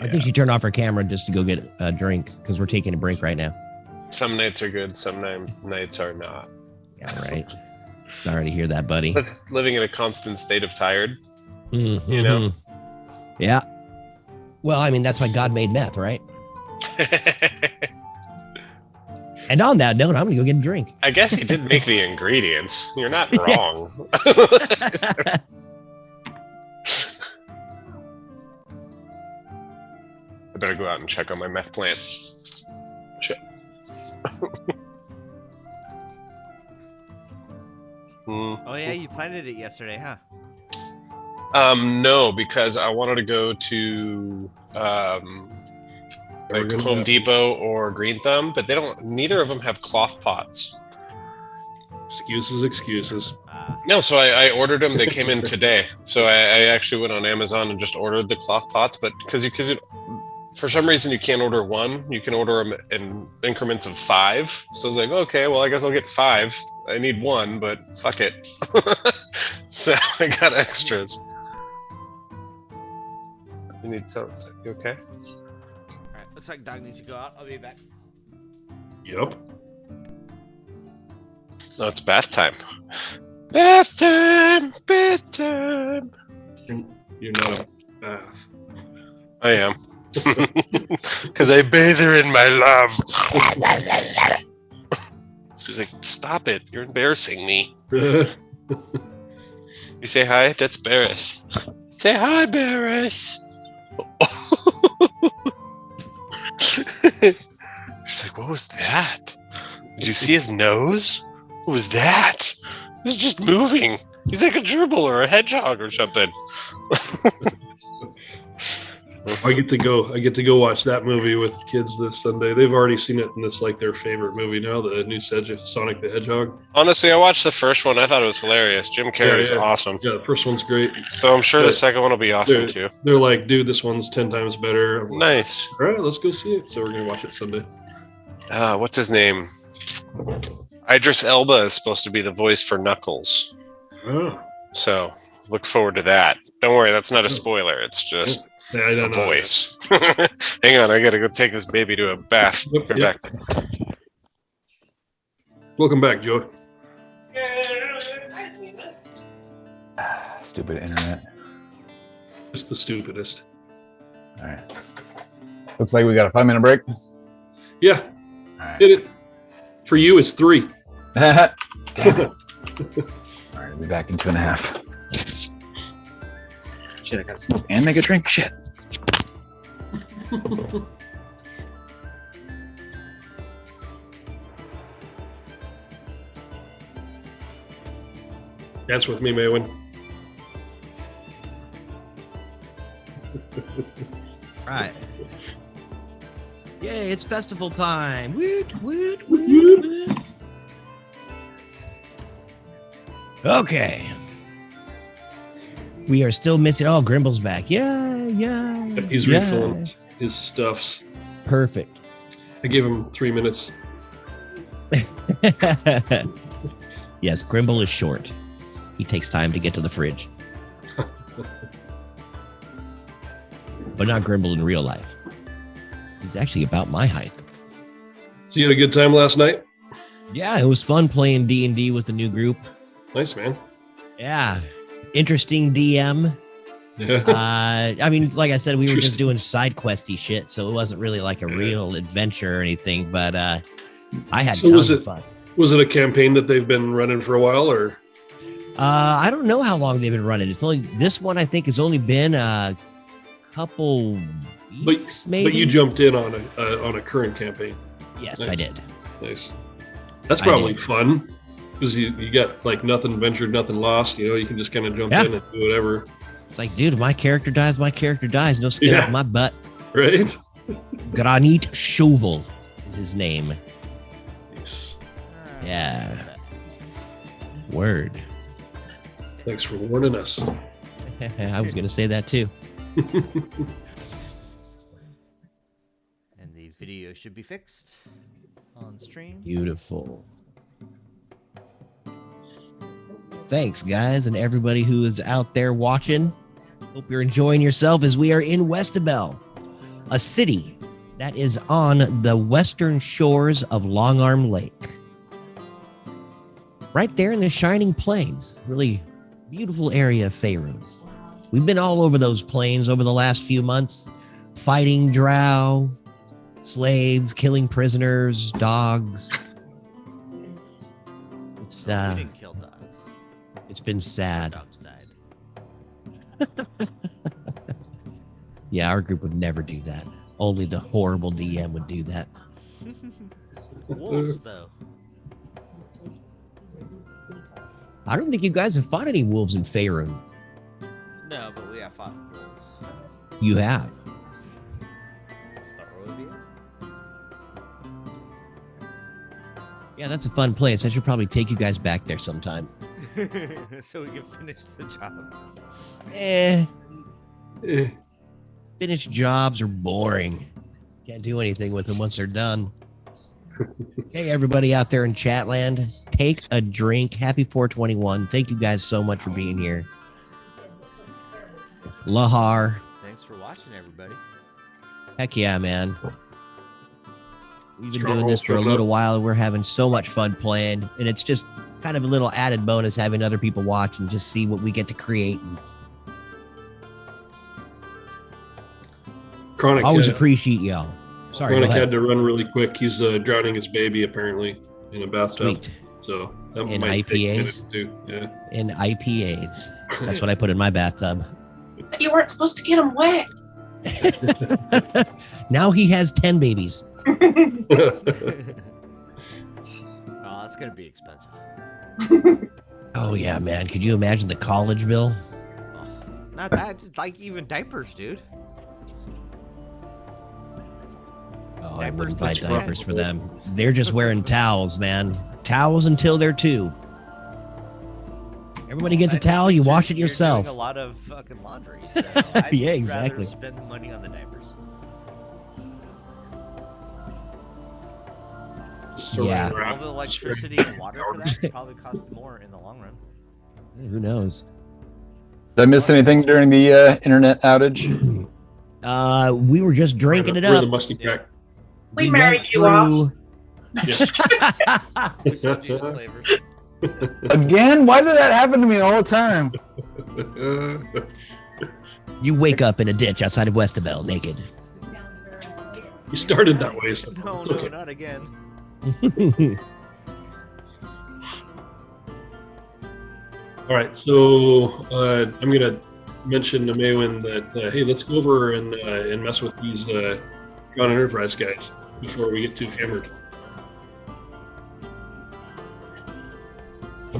I think she turned off her camera just to go get a drink because we're taking a break right now. Some nights are good, some nights are not. Yeah, right. Sorry to hear that, buddy. Living in a constant state of tired. Mhm. You know? Yeah. Well, I mean, that's why God made meth, right? And on that note, I'm going to go get a drink. I guess he did make the ingredients. You're not wrong. I better go out and check on my meth plant. Shit. Oh yeah, you planted it yesterday, huh? No, because I wanted to go to like Home Depot or Green Thumb, but neither of them have cloth pots. Excuses. No, so I ordered them. They came in today. So I actually went on Amazon and just ordered the cloth pots, but because for some reason you can't order one, you can order them in increments of 5. So I was like, okay, well I guess I'll get 5. I need 1, but fuck it. So I got extras. You need some? You okay? Alright, looks like dog needs to go out. I'll be back. Yep. No, it's bath time. Bath time. Bath time. You're not a bath. I am. Because I bathe her in my love. She's like, stop it. You're embarrassing me. You say hi? That's Barris. Say hi, Barris. She's like, what was that? Did you see his nose? What was that? He's just moving. He's like a gerbil or a hedgehog or something. I get to go watch that movie with kids this Sunday. They've already seen it, and it's like their favorite movie now. The new Sonic the Hedgehog. Honestly, I watched the first one. I thought it was hilarious. Jim Carrey is awesome. Yeah, the first one's great. So I'm sure the second one will be awesome too. They're like, dude, this one's 10 times better. I'm like, Nice. all right, let's go see it. So we're gonna watch it Sunday. What's his name? Idris Elba is supposed to be the voice for Knuckles. Oh, So look forward to that. Don't worry, that's not a spoiler. It's just yeah, I a don't know. voice. Hang on, I gotta go take this baby to a bath. Yep, Come yep. back. Welcome back, Joe. Stupid internet. It's the stupidest. All right. Looks like we got a 5-minute break. Yeah, All right. hit it. For you, it's 3. Damn it. All right, I'll be back in 2.5. Shit, I gotta smoke and make a drink. Shit. Dance with me, Maywin. Right. Yay, it's festival time. Woot, woot, woot, woot. Okay. We are still missing. Oh, Grimble's back. Yeah. He's refilling his stuffs. Perfect. I gave him 3 minutes. Yes, Grimble is short. He takes time to get to the fridge. But not Grimble in real life. He's actually about my height. So you had a good time last night? Yeah, it was fun playing D&D with a new group. Nice, man. Yeah. Interesting DM. Yeah. I mean, like I said, we were just doing side questy shit, so it wasn't really like a real adventure or anything, but I had tons of fun. Was it a campaign that they've been running for a while, or? I don't know how long they've been running. It's only this one. I think has only been a couple weeks, maybe. But you jumped in on a current campaign. Yes, Nice. I did. Nice. That's probably fun because you got like nothing ventured, nothing lost. You know, you can just kind of jump in and do whatever. It's like, dude, my character dies. My character dies. No skin up my butt. Right. Granit Chauvel is his name. Nice. Yeah. Word. Thanks for warning us. I was gonna say that too. And the video should be fixed on stream. Beautiful. Thanks, guys, and everybody who is out there watching. Hope you're enjoying yourself as we are in Westabelle, a city that is on the western shores of Longarm Lake. Right there in the Shining Plains. Really beautiful area of Faerun. We've been all over those plains over the last few months, fighting drow, slaves, killing prisoners, dogs. It's We didn't kill dogs. it's been sad. Dogs died. Yeah, our group would never do that. Only the horrible DM would do that. Wolves, though. I don't think you guys have fought any wolves in Faerun. No, but we have fought wolves. You have. Barovia? Yeah, that's a fun place. I should probably take you guys back there sometime. So we can finish the job. Finished jobs are boring. Can't do anything with them once they're done. Hey, everybody out there in Chatland, take a drink. Happy 421. Thank you guys so much for being here. Lahar. Thanks for watching, everybody. Heck yeah, man. We've been doing this for a little while. We're having so much fun playing, and it's just kind of a little added bonus having other people watch and just see what we get to create. Chronic Always appreciate y'all. Sorry, Chronic had to run really quick. He's drowning his baby apparently in a bathtub. Sweet. So that In might take a minute IPAs? to do. Yeah. In IPAs. That's what I put in my bathtub. But you weren't supposed to get him wet. Now he has 10 babies. Oh, that's gonna be expensive. Oh yeah, man. Could you imagine the college bill? Oh, not that, just like even diapers, dude. Oh, I Diapers wouldn't buy just for diapers that. for them. They're just wearing towels, man. Towels until they're 2. Everybody gets a That just towel, you means wash it you're yourself. doing a lot of fucking laundry. So I'd Yeah, rather exactly. spend the money on the diapers. Yeah. All the electricity and water for that would probably cost more in the long run. Who knows? Did I miss anything during the internet outage? We were just drinking it We're up. the musty crack. We went married you off. through- We sold you to slavers. Again? Why did that happen to me all the time? You wake up in a ditch outside of Westabelle naked. You started that way. So No, it's no, okay. not again. All right, so I'm gonna mention to Maywin that hey, let's go over and mess with these Crown Enterprise guys before we get too hammered.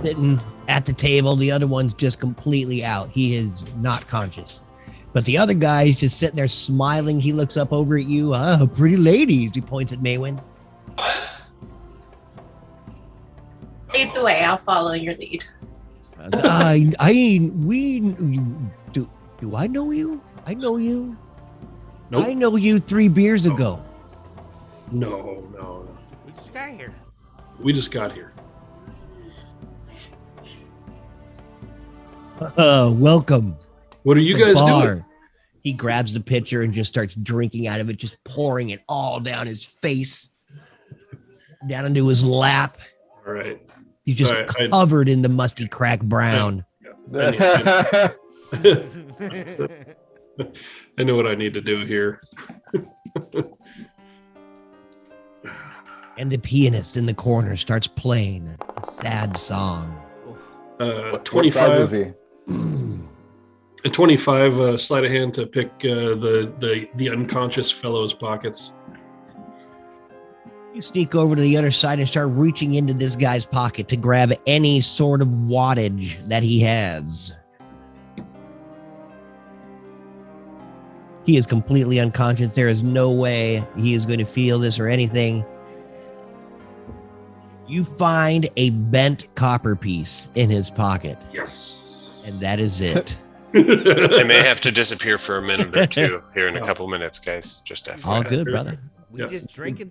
Sitting at the table, the other one's just completely out. He is not conscious. But the other guy is just sitting there smiling. He looks up over at you. Pretty ladies. He points at Maywin. Lead the way. I'll follow your lead. Do I know you? I know you. Nope. I know you 3 beers ago. No. We just got here. We just got here. Welcome. What are you to guys bar. doing? He grabs the pitcher and just starts drinking out of it, just pouring it all down his face, down into his lap. All right. He's just All right, covered in the musty crack brown. I know what I need to do here. And the pianist in the corner starts playing a sad song. What size is 25. he? A 25 sleight of hand to pick the unconscious fellow's pockets. You sneak over to the other side and start reaching into this guy's pocket to grab any sort of wattage that he has. He is completely unconscious. There is no way he is going to feel this or anything. You find a bent copper piece in his pocket, Yes. and that is it. I may have to disappear for a minute or two here in a couple minutes, guys. Just FYI. All good, brother. We Yeah. just drinking.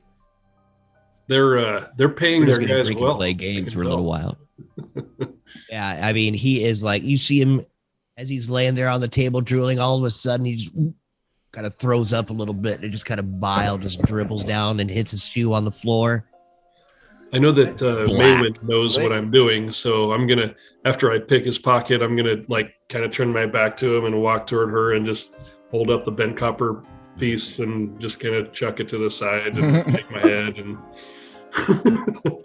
They're paying We're just their going to guys drink well. and play games for a I can little while. Yeah, I mean, he is like, you see him as he's laying there on the table drooling, all of a sudden he just kind of throws up a little bit and just kind of bile just dribbles down and hits his shoe on the floor. I know that Maywin knows what I'm doing, so I'm gonna, after I pick his pocket, I'm gonna like kind of turn my back to him and walk toward her and just hold up the bent copper piece and just kind of chuck it to the side and shake my head and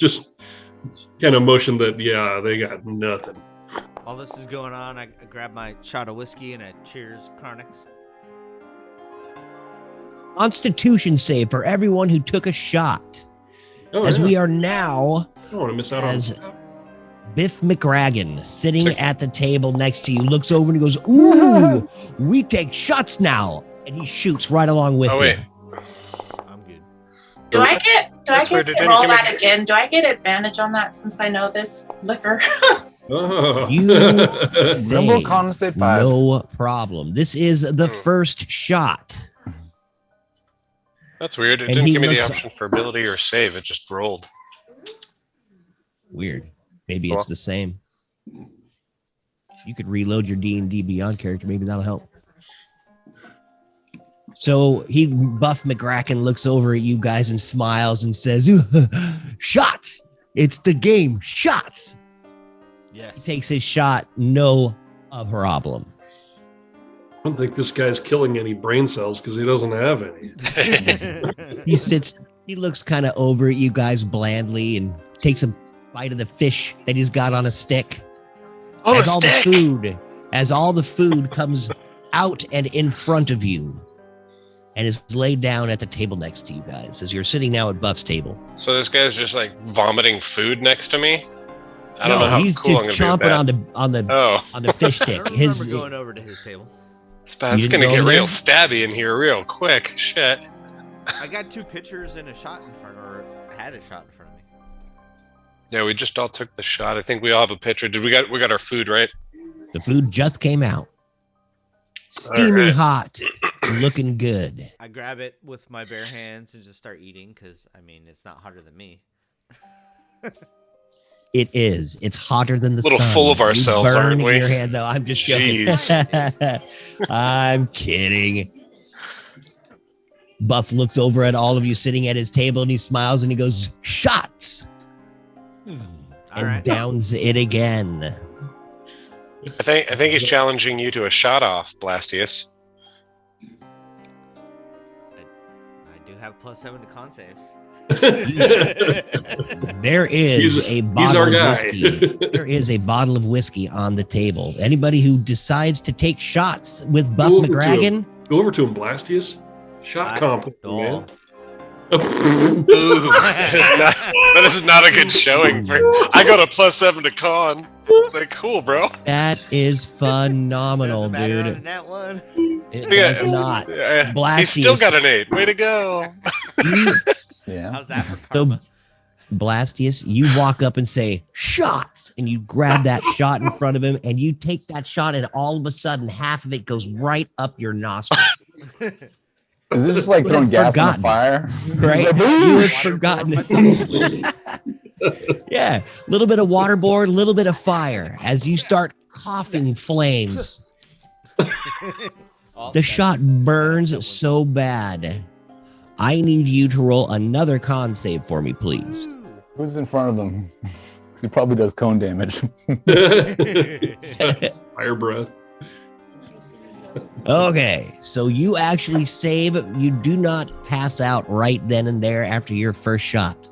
just kind of motion that they got nothing. While this is going on, I grab my shot of whiskey and a cheers, Carnix. Constitution save for everyone who took a shot. Oh, As yeah. we are now I don't want to miss out as on. Biff McRagan sitting Sick. at the table next to you, looks over and he goes, "Ooh, we take shots now." And he shoots right along with Oh, you. wait. I'm good. Do I get That's weird. to It didn't roll give me- that again? Do I get advantage on that since I know this liquor? Oh. You Grimble save. Condensate 5. No problem. This is the first shot. That's weird. It And didn't he give me the looks- option for ability or save. It just rolled. Weird. Maybe it's Well. the same. You could reload your D&D Beyond character. Maybe that'll help. So Buff McRacken looks over at you guys and smiles and says, "Shots! It's the game. Shots!" Yes. He takes his shot. No problem. I don't think this guy's killing any brain cells because he doesn't have any. He sits, he looks kind of over at you guys blandly and takes a bite of the fish that he's got on a stick. Oh, As all the food comes out and in front of you and is laid down at the table next to you guys as you're sitting now at Buff's table. So this guy's just like vomiting food next to me. I don't know how he's cool I'm just gonna be with chomping that. on the fish I stick. don't His remember going over to his table. It's You gonna didn't get go real there? stabby in here real quick. Shit. I got 2 pitchers and a shot in front, or had a shot in front of me. Yeah, we just all took the shot. I think we all have a pitcher. We got our food, right? the food just came out. Steaming right. hot, looking good. I grab it with my bare hands and just start eating because, I mean, it's not hotter than me. It is. It's hotter than the Little sun. full of You ourselves, burn aren't in we? Your hand, though. I'm just joking. I'm kidding. Buff looks over at all of you sitting at his table and he smiles and he goes, shots! All And right. downs it again. I think he's challenging you to a shot off, Blastius. I do have +7 to con saves. There is He's a our bottle of guy. whiskey. There is a bottle of whiskey on the table. Anybody who decides to take shots with Buff Go over to McGragan, Go over to him, Blastius. Shot compliment, man. Ooh, that is not a good showing for. I got a +7 to con. It's like cool, bro. that is phenomenal, Doesn't matter on a dude. nat 1. It does not. He's still Blastius. got an 8. Way to go. You, Yeah. How's that for so, karma? Blastius, you walk up and say, shots! And you grab that shot in front of him and you take that shot and all of a sudden half of it goes right up your nostrils. Is it just like You throwing had gas on forgotten. the fire? Right? Like, You had Waterboard forgotten. myself. Yeah, a little bit of waterboard, a little bit of fire as you start coughing flames. Oh, The that's- shot burns so bad. I need you to roll another con save for me, please. Who's in front of them? He probably does cone damage. Fire breath. Okay, so you actually save. You do not pass out right then and there after your first shot,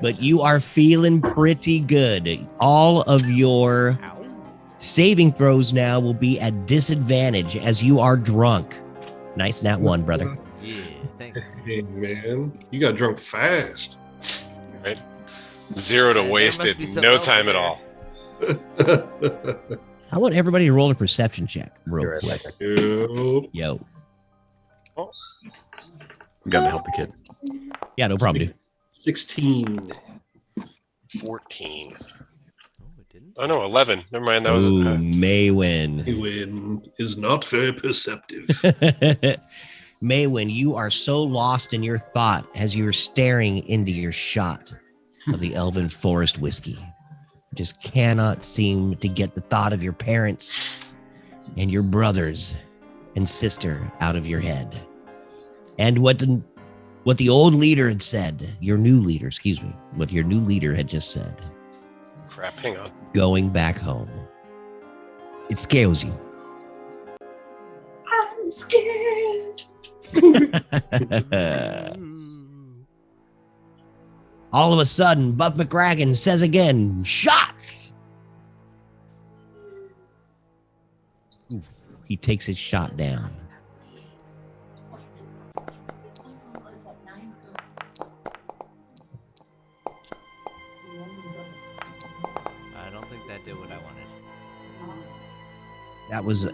but you are feeling pretty good. All of your Ow. saving throws now will be at disadvantage as you are drunk. Nice nat 1, brother. Yeah, thanks. Hey, man. You got drunk fast. Right? 0 to Yeah, there wasted. must be something No else time in at there. all. I want everybody to roll a perception check real You're right, quick. Becca. Yo. Yo. Gotta help the kid. Yeah, no problem, dude. 16. 14. Oh, it didn't. Oh no, 11. Never mind. That was Ooh, Maywin. Win is not very perceptive. Maywin, you are so lost in your thought as you're staring into your shot of the Elven Forest whiskey. You just cannot seem to get the thought of your parents and your brothers and sister out of your head. And what the old leader had said, your new leader, excuse me, what your new leader had just said, crap. Hang on. going back home. It scares you. I'm scared. All of a sudden, Buff McGragan says again, shots! Oof, he takes his shot down. I don't think that did what I wanted. That was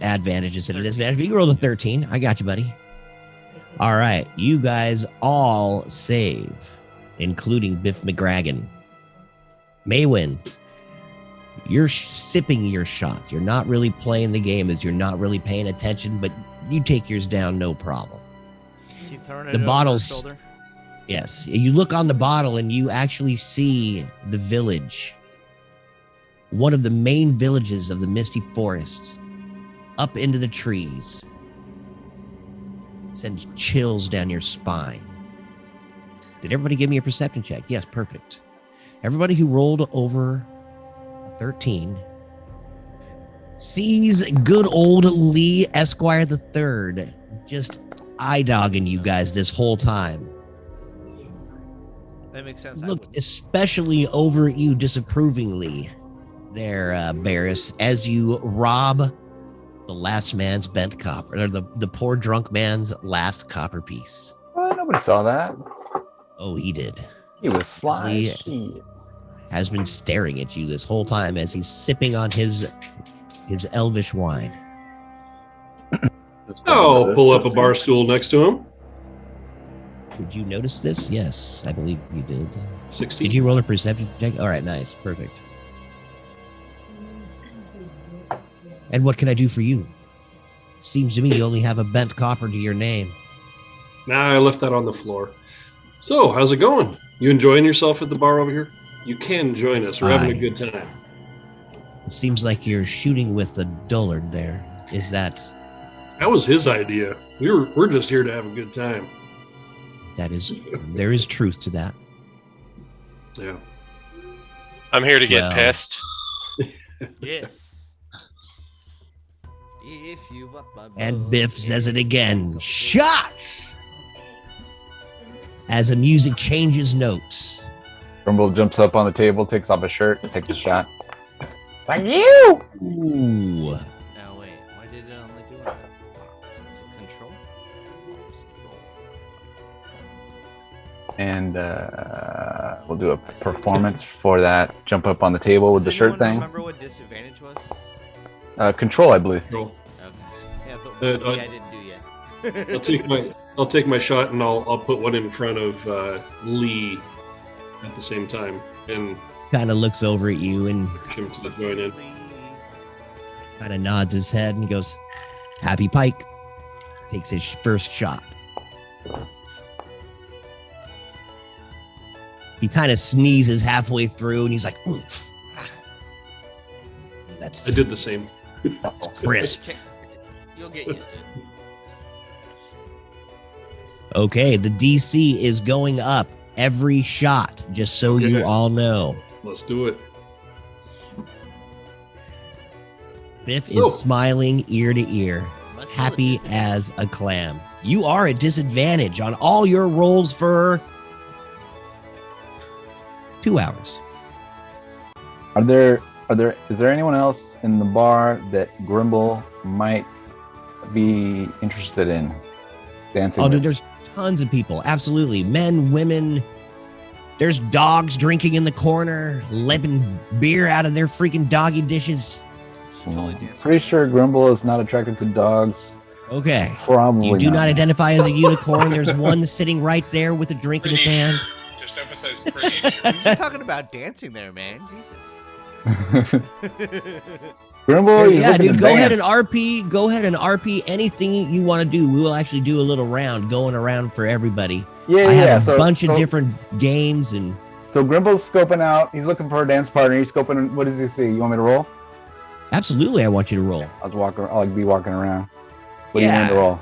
advantage instead of disadvantage. But you rolled a 13. I got you, buddy. All right. You guys all save, including Biff McGragan. Maywin, you're sipping your shot. You're not really playing the game as you're not really paying attention, but you take yours down no problem. She throwing it The over her bottles- shoulder. Yes. You look on the bottle and you actually see the village, one of the main villages of the Misty Forests, up into the trees. Sends chills down your spine. Did everybody give me a perception check? Yes, perfect. Everybody who rolled over a 13 sees good old Lee Esquire the Third just eye-dogging you guys this whole time. That makes sense. I Look wouldn't. especially over at you disapprovingly there, Barris, as you rob The last man's bent copper, or the poor drunk man's last copper piece. Well, nobody saw that. Oh, he did. He was sly. He as shit. has been staring at you this whole time as he's sipping on his elvish wine. Oh, pull up a bar stool next to him. Did you notice this? Yes, I believe you did. 16. Did you roll a perception check? All right, nice. Perfect. And what can I do for you? Seems to me you only have a bent copper to your name. Nah, I left that on the floor. So, how's it going? You enjoying yourself at the bar over here? You can join us. We're having a good time. It seems like you're shooting with the dullard there. Is that That was his idea. We're just here to have a good time. there is truth to that. Yeah. I'm here to get Well. pissed. Yes. If you want my And Biff says it again. Shots! As the music changes notes. Grimble jumps up on the table, takes off his shirt, takes a shot. Thank you! Ooh. Now wait, why did it only do that? Is it control? And we'll do a performance for that. Jump up on the table with the Does shirt anyone thing. Remember what disadvantage was? Control, I believe. Roll. Okay. Yeah, but I I didn't do yet. I'll take my shot and I'll put one in front of Lee at the same time and Kind of looks over at you and push him to join in. kind of nods his head and goes, Happy Pike. Takes his first shot. He kind of sneezes halfway through and he's like, "Ooh." That's I did the same. crisp. You'll get used to it. Okay, the DC is going up every shot, just so Okay. you all know. Let's do it. Biff So- is smiling ear to ear, Let's do happy it. as a clam. You are at disadvantage on all your rolls for 2 hours. Is there anyone else in the bar that Grimble might be interested in dancing Oh, dude, with? there's tons of people. Absolutely. Men, women. There's dogs drinking in the corner, lipping beer out of their freaking doggy dishes. Should totally dance. Pretty sure Grimble is not attracted to dogs. Okay. Probably You do not identify as a unicorn. There's one sitting right there with a drink in its Pretty. hand. Just emphasize pretty. You're talking about dancing there, man. Jesus. Grimble, he's Yeah, looking dude, to go ahead dance. and RP. Go ahead and RP anything you want to do. We will actually do a little round going around for everybody. Yeah, I yeah. have a So, bunch of so, different games and So Grimble's scoping out. He's looking for a dance partner. He's scoping. What does he see? You want me to roll? absolutely I want you to roll. I'll be walking around. What do you want me to Yeah. roll?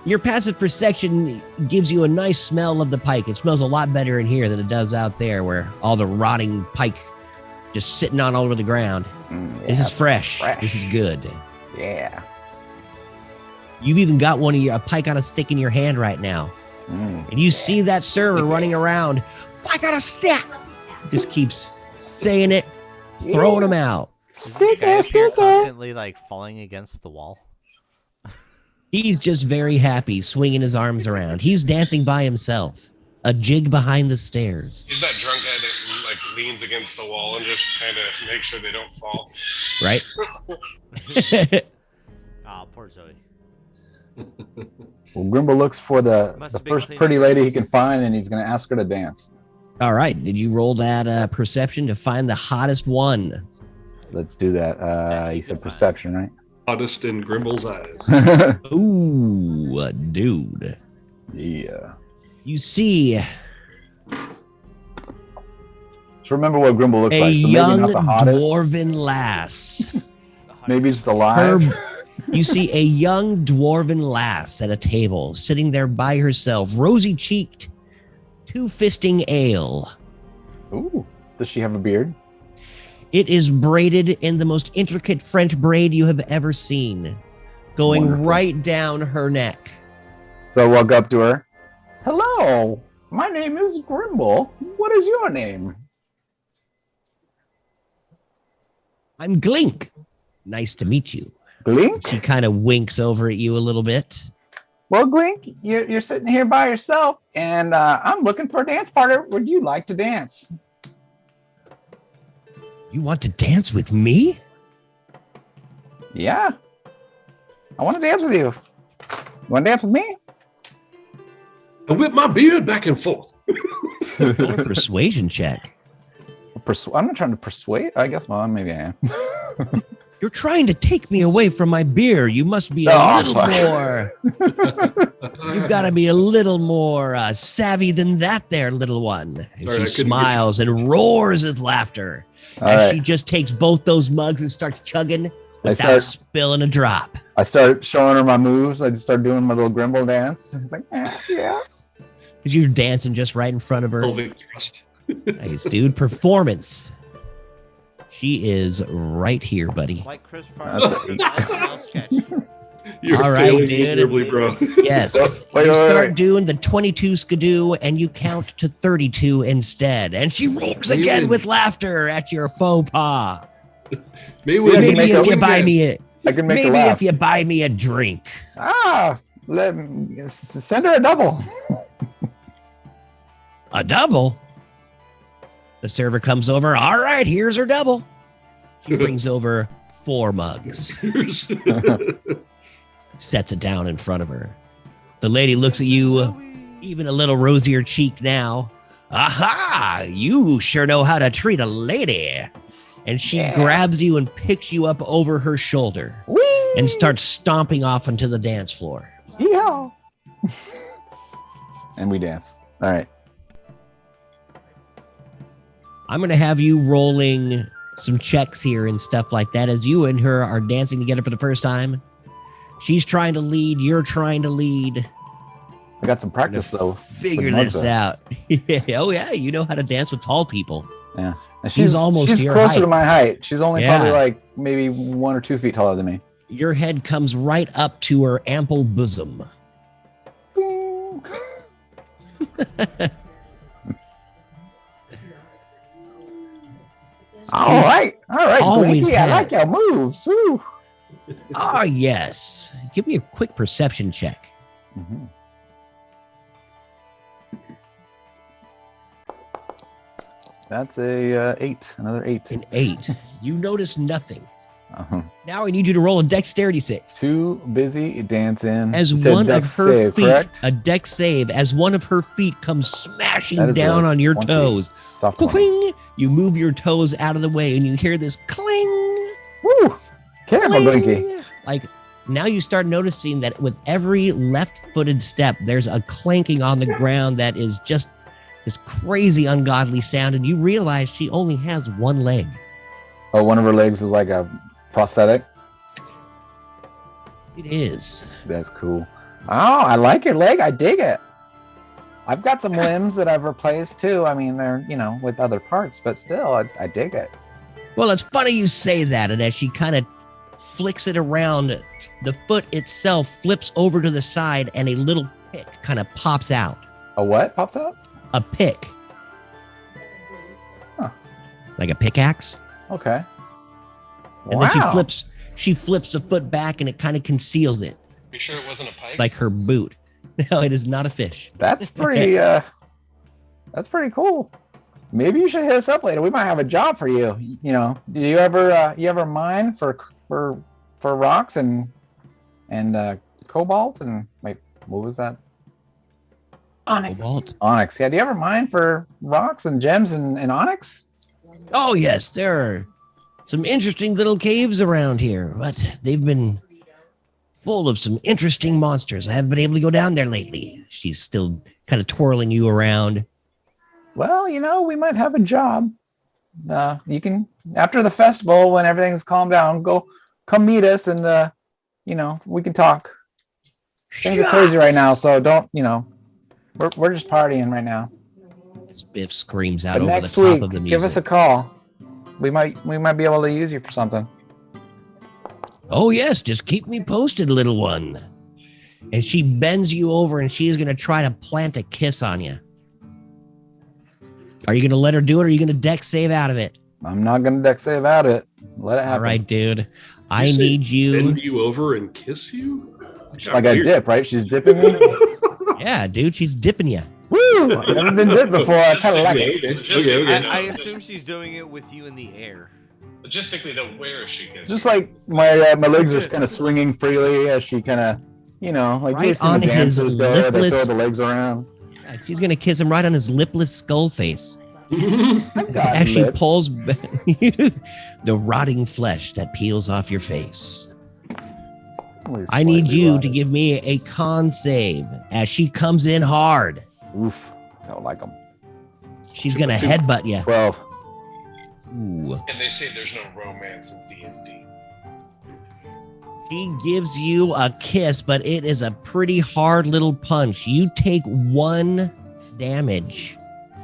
Your passive perception gives you a nice smell of the pike. It smells a lot better in here than it does out there where all the rotting pike just sitting on all over the ground. This is fresh. fresh. This is good. Yeah. You've even got a pike on a stick in your hand right now. And you see that server running around. Pike on a stick. Just keeps saying it, throwing them out. Is this guy up here constantly like falling against the wall? He's just very happy, swinging his arms around. He's dancing by himself. A jig behind the stairs. He's that drunk guy that like leans against the wall and just kind of make sure they don't fall. Right? Oh, poor Zoe. Well, Grimble looks for the Must have been first cleaning pretty up lady he his- can find, and he's going to ask her to dance. All right. Did you roll that perception to find the hottest one? Let's do that. you You can said find. perception, right? Hottest in Grimble's eyes. Ooh, dude. Yeah. You see Just remember what Grimble looks a like. So maybe young not the hottest. dwarven lass. Maybe just alive. You see a young dwarven lass at a table, sitting there by herself, rosy-cheeked, two-fisting ale. Ooh. Does she have a beard? It is braided in the most intricate French braid you have ever seen, going Wonderful. right down her neck. So I walk up to her. Hello, my name is Grimble. What is your name? I'm Glink. Nice to meet you. Glink? She kind of winks over at you a little bit. Well, Glink, you're sitting here by yourself, and I'm looking for a dance partner. Would you like to dance? You want to dance with me? Yeah. I want to dance with you. You want to dance with me? I whip my beard back and forth. Roll a persuasion check. I'm not trying to persuade. I guess, well, maybe I am. You're trying to take me away from my beer. You must be a Oh, little fuck. more. You've got to be a little more savvy than that there, little one. And Sorry, I she couldn't smiles and roars with laughter All as right. she just takes both those mugs and starts chugging I without start- spilling a drop. I start showing her my moves. I just start doing my little Grimble dance. It's like, yeah. Because you're dancing just right in front of her. Pelvic thrust. Nice, dude. Performance. She is right here, buddy. Like Chris That's Farley, SNL sketch. You're All right, failing dude. miserably, bro. Yes. Wait, You wait, start wait. doing the 22 skidoo and you count to 32 instead. And she roars again Amazing. with laughter at your faux pas. Maybe Yeah, I can Maybe make if a- you buy me a I can make her maybe laugh. if you buy me a drink. Send her a double. A double? The server comes over. All right, here's her double. She brings over 4 mugs, sets it down in front of her. The lady looks at you, even a little rosier cheeked now. Aha! You sure know how to treat a lady. And she Yeah. grabs you and picks you up over her shoulder Whee! and starts stomping off onto the dance floor. Yeah. And we dance. All right. I'm going to have you rolling some checks here and stuff like that as you and her are dancing together for the first time. She's trying to lead. You're trying to lead. I got some practice though. Figure With this Mugza. out. Oh, yeah. You know how to dance with tall people. And He's almost she's your closer height. to my height. She's only Yeah. probably like maybe 1 or 2 feet taller than me. Your head comes right up to her ample bosom. All right. Always Blinky, I have. like your moves. Woo. Ah, yes. Give me a quick perception check. Mhm. That's a 8. Another 8. An 8. You notice nothing. Uh-huh. Now I need you to roll a dexterity save. Too busy dancing. As You said one of dex her save, feet, correct? a dex save, as one of her feet comes That smashing is down a on your 20. toes. Soft one. Quing! You move your toes out of the way and you hear this cling. Woo! Careful, cling. Blinky. Like now you start noticing that with every left-footed step, there's a clanking on the ground that is just this crazy, ungodly sound, and you realize she only has one leg. Oh, one of her legs is like a prosthetic. It is. That's cool. Oh, I like your leg. I dig it. I've got some limbs that I've replaced too. I mean, they're, with other parts, but still, I dig it. Well, it's funny you say that, and as she kind of flicks it around, the foot itself flips over to the side, and a little pick kind of pops out. A what pops out? A pick. Huh. Like a pickaxe. Okay. And then she flips the foot back, and it kind of conceals it, You sure it wasn't a pike? like her boot. No, it is not a fish. That's pretty. That's pretty cool. Maybe you should hit us up later. We might have a job for you. Do you ever mine for rocks and cobalt and wait, what was that? Onyx. Cobalt. Onyx. Yeah. Do you ever mine for rocks and gems and onyx? Oh, yes, there are some interesting little caves around here, but they've been full of some interesting monsters. I haven't been able to go down there lately. She's still kind of twirling you around. Well, we might have a job. You can after the festival when everything's calmed down, come meet us and we can talk. Things are crazy right now, so don't we're just partying right now. Biff screams out But over the next top week, of the give us music. a call. We might be able to use you for something. Oh, yes, just keep me posted, little one. And she bends you over and she is going to try to plant a kiss on you. Are you going to let her do it or are you going to deck save out of it? I'm not gonna deck save out it. Let it happen. All right, dude. I say need you. Bend you over and kiss you? Like a dip, right? She's dipping me. Yeah, dude, she's dipping you. Woo! I've never been dipped before. I kind of like it. Logistically, Okay. though, I assume she's doing it with you in the air. Logistically, though, where is she? Just like my legs are kind of swinging freely as she kind of, like Right you've seen on the his dancers go, they lipless- throw the legs around. Yeah, she's gonna kiss him right on his lipless skull face I've got as she lips. pulls the rotting flesh that peels off your face. Only I need slightly you to rotted. give me a con save as she comes in hard. Oof. Sound like them. She's gonna headbutt you. 12. Ooh. And they say there's no romance in D&D. She gives you a kiss, but it is a pretty hard little punch. You take 1 damage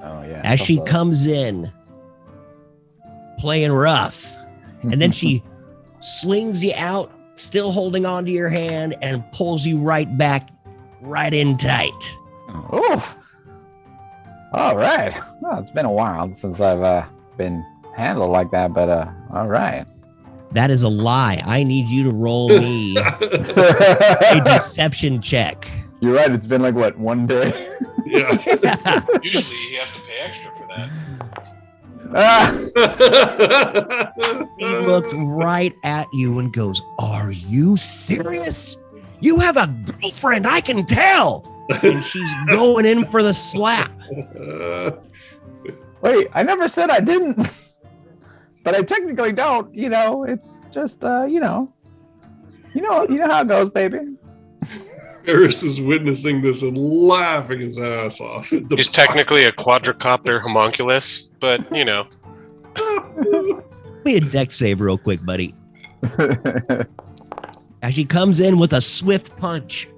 Oh yeah. as she tough luck. comes in, playing rough. And then she slings you out, still holding onto your hand, and pulls you right back, right in tight. Oh. All right. Well, it's been a while since I've been handled like that, but all right. That is a lie. I need you to roll me a deception check. You're right. It's been like what, 1 day? Yeah. Usually he has to pay extra for that. He looked right at you and goes, "Are you serious? You have a girlfriend, I can tell." And she's going in for the slap. Wait, I never said I didn't. But I technically don't. It's just you know how it goes, baby. Harris is witnessing this and laughing his ass off. He's technically a quadricopter homunculus, but Give me a deck save real quick, buddy. As she comes in with a swift punch.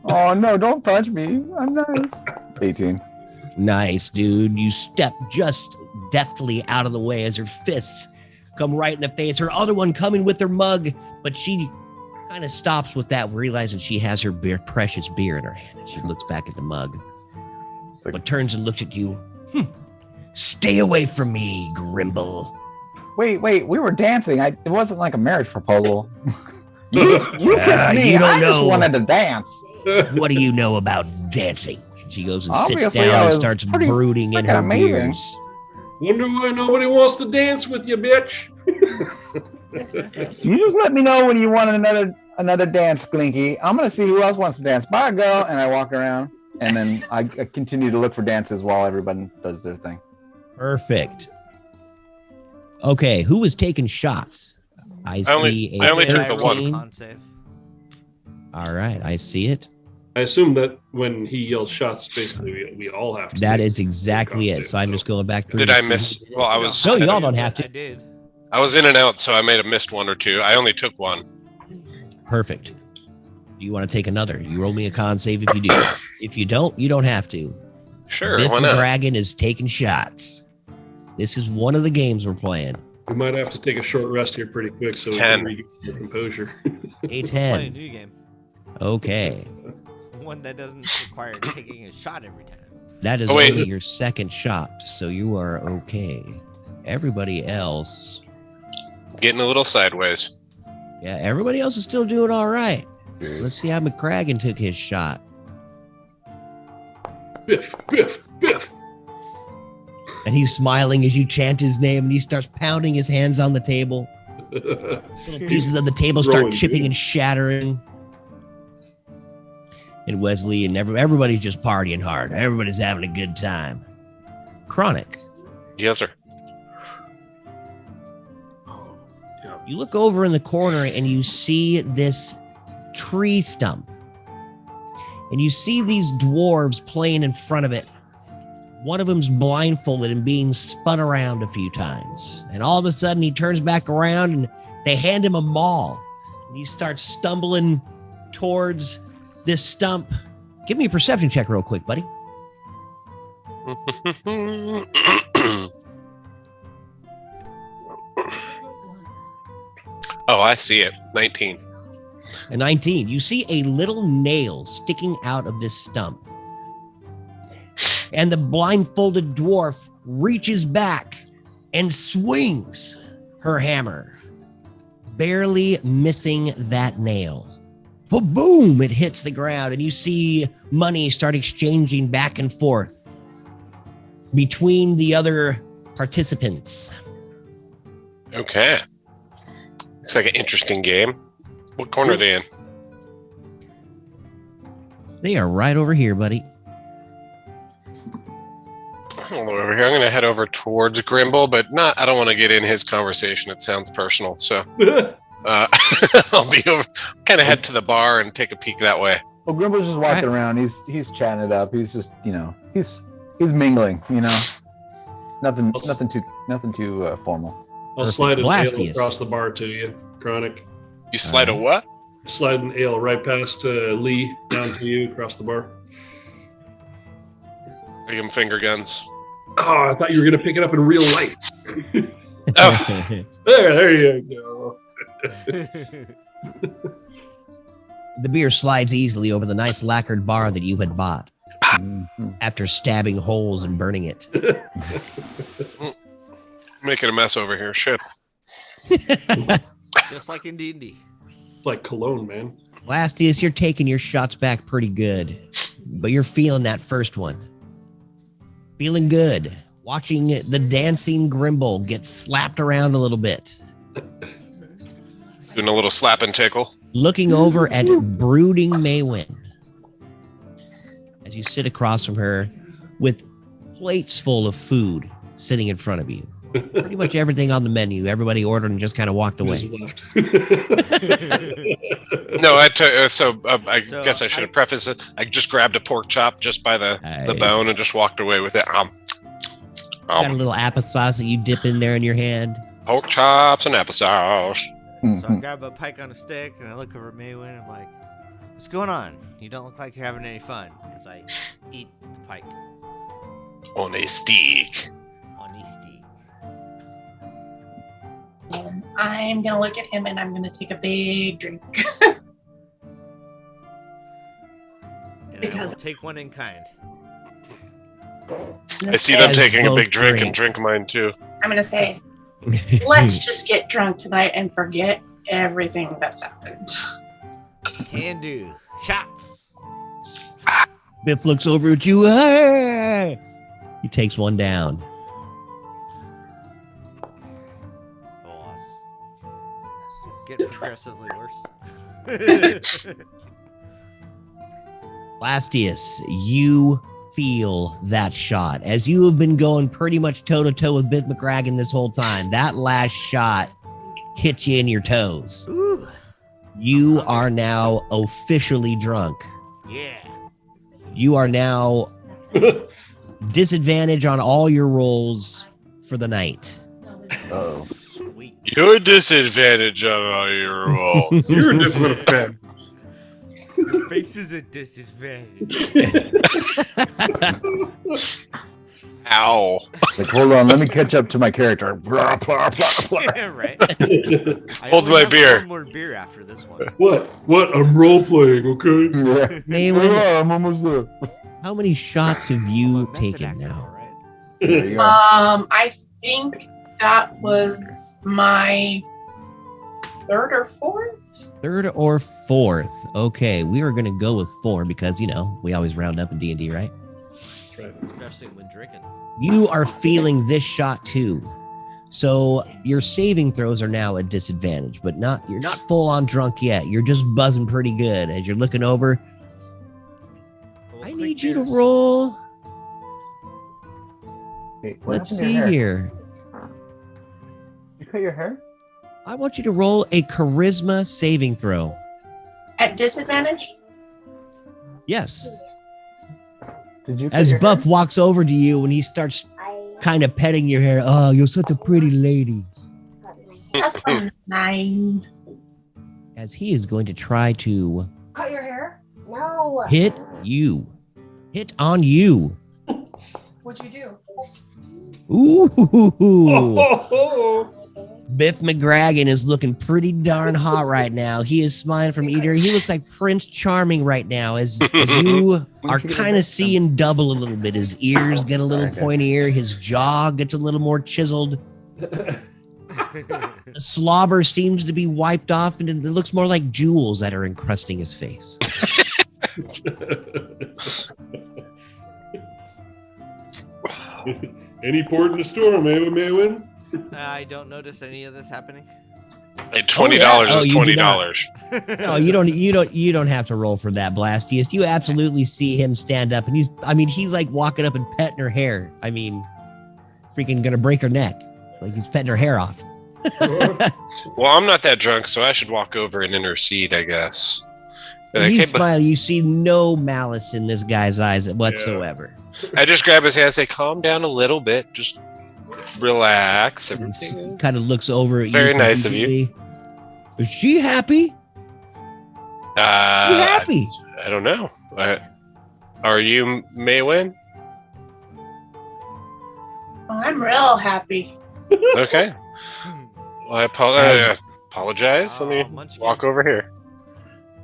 Oh no, don't punch me. I'm nice. 18. Nice, dude. You step just deftly out of the way as her fists come right in the face. Her other one coming with her mug, but she kind of stops with that, realizing she has her precious beer in her hand, and she looks back at the mug, but turns and looks at you. Stay away from me, Grimble. Wait, we were dancing. It wasn't like a marriage proposal. you kissed me. you don't I just know. wanted to dance. What do you know about dancing? She goes and sits Obviously, I down and was starts pretty brooding in freaking her amazing. beers. Wonder why nobody wants to dance with you, bitch. You just let me know when you want another dance, Glinky. I'm gonna see who else wants to dance. Bye, girl. And I walk around, and then I continue to look for dances while everybody does their thing. Perfect. Okay, who was taking shots? I see I only took Did the I roll a one. con save? All right, I see it. I assume that when he yells shots, basically we all have to. That do is exactly it. So I'm just going back through. Did to I see- miss? Well, I was. No, kind y'all of- don't have to. I did. I was in and out, so I may have missed one or two. I only took one. Perfect. Do you want to take another? You roll me a con save if you do. If you don't, you don't have to. Sure, Biff why the not? Dragon is taking shots. This is one of the games we're playing. We might have to take a short rest here pretty quick so we 10. can regain our composure. Play a A10. new game. Okay. One that doesn't require taking a shot every time. That is Oh, wait. only your second shot, so you are okay. Everybody else, Getting a little sideways. yeah, everybody else is still doing all right. Let's see how McCracken took his shot. Biff, Biff, Biff. And he's smiling as you chant his name, and he starts pounding his hands on the table. Little pieces of the table start Rolling chipping good. and shattering. And Wesley and everybody's just partying hard. Everybody's having a good time. Chronic. Yes, sir. You look over in the corner and you see this tree stump. And you see these dwarves playing in front of it. One of them's blindfolded and being spun around a few times. And all of a sudden he turns back around and they hand him a maul. And he starts stumbling towards this stump. Give me a perception check real quick, buddy. Oh, I see it. 19. A 19. You see a little nail sticking out of this stump. And the blindfolded dwarf reaches back and swings her hammer barely missing that nail. But boom, it hits the ground, and you see money start exchanging back and forth between the other participants. Okay. Looks like an interesting game. What corner are they in? They are right over here, buddy. Over here. I'm going to head over towards Grimble, but not. I don't want to get in his conversation. It sounds personal. So I'll be over. Kind of head to the bar and take a peek that way. Well, Grimble's just walking around. He's chatting it up. He's just, he's mingling. Nothing too formal. I'll slide an ale Blastius. across the bar to you, Chronic. You slide a what? Slide an ale right past Lee down to you across the bar. I give him finger guns. Oh, I thought you were going to pick it up in real life. Oh, There you go. The beer slides easily over the nice lacquered bar that you had bought after stabbing holes and burning it. making a mess over here. Shit. Just like in D&D. It's like cologne, man. Blastius, you're taking your shots back pretty good, but you're feeling that first one. Feeling good. Watching the dancing Grimble get slapped around a little bit. Doing a little slap and tickle. Looking over at brooding Maywin as you sit across from her with plates full of food sitting in front of you. Pretty much everything on the menu. Everybody ordered and just kind of walked away. No, I guess I should have prefaced it. I just grabbed a pork chop just by the bone and just walked away with it. Got a little applesauce that you dip in there in your hand. Pork chops and applesauce. So I grab a pike on a stick and I look over at Maywin and I'm like, what's going on? You don't look like you're having any fun. As I eat the pike On a stick. on a stick. And I'm gonna look at him and I'm gonna take a big drink. And I Because- will take one in kind. I see them As taking a both big drink drink. and drink mine too. I'm gonna say, let's just get drunk tonight and forget everything that's happened. Can do. Shots. Biff looks over at you. Hey! He takes one down. Oh, it's getting progressively worse. Blastius, you feel that shot as you have been going pretty much toe to toe with Biff McCracken this whole time. That last shot hit you in your toes. Ooh. You are now officially drunk. Yeah. You are now disadvantage on all your rolls for the night. Oh. Sweet. Your disadvantage on all your rolls. You're a different fan. Your face is a disadvantage. Ow. Like, hold on, let me catch up to my character. Blah, blah, blah, blah. Yeah, right. I Hold only my have beer. One more beer after this one. What? I'm role playing, okay? Yeah. Maywin, Oh, I'm almost there. how many shots have I'm you a method taken actor, now? all right? There you go. I think that was my third or fourth. Third or fourth? Okay, we are going to go with 4 because, we always round up in D&D, right? Especially when drinking. You are feeling this shot too. So your saving throws are now at disadvantage, but you're not full on drunk yet. You're just buzzing pretty good as you're looking over. We'll I click need you to beers. roll. Hey, what Let's happened to see your hair? here. You cut your hair? I want you to roll a charisma saving throw. At disadvantage? Yes. Did you cut As your Buff hair? walks over to you and he starts kind of petting your hair. Oh, you're such a pretty lady. That's a 9. As he is going to try to Cut your hair? No. hit you. Hit on you. What'd you do? Ooh. Oh, Biff McGragan is looking pretty darn hot right now. He is smiling from ear. He looks like Prince Charming right now as you are kind of seeing double a little bit. His ears get a little Okay. pointier. His jaw gets a little more chiseled. The slobber seems to be wiped off, and it looks more like jewels that are encrusting his face. Any port in the storm, may win. I don't notice any of this happening. Hey, $20 Oh, is you do $20. No, you don't have to roll for that, Blastius. You absolutely see him stand up, and he's like walking up and petting her hair. I mean, freaking gonna break her neck. Like he's petting her hair off. Well, I'm not that drunk, so I should walk over and intercede, I guess. When you smile, you see no malice in this guy's eyes whatsoever. I just grab his hand and say, calm down a little bit. Just relax. Everything kind of looks over at it's you. very nice of you. Is she happy? You happy? I don't know. Are you, Maywin? I'm real happy. Okay. Well, I apologize. Let me walk over here.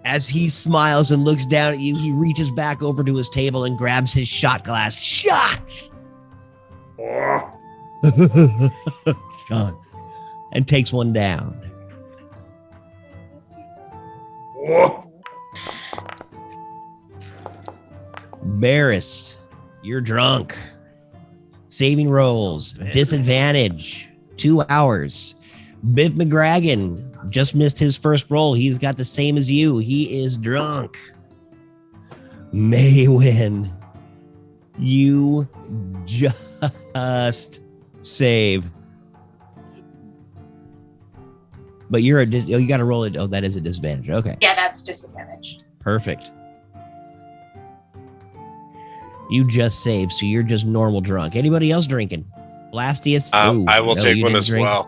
As he smiles and looks down at you, he reaches back over to his table and grabs his shot glass. Shots! Shots. And takes one down. Barris, you're drunk. Saving rolls. Disadvantage. 2 hours. Biff McGragan just missed his first roll. He's got the same as you. He is drunk. Maywin, you just save. But you got to roll it. Oh, that is a disadvantage. Okay. Yeah, that's disadvantage. Perfect. You just saved, so you're just normal drunk. Anybody else drinking? Blastius? I will take one as well.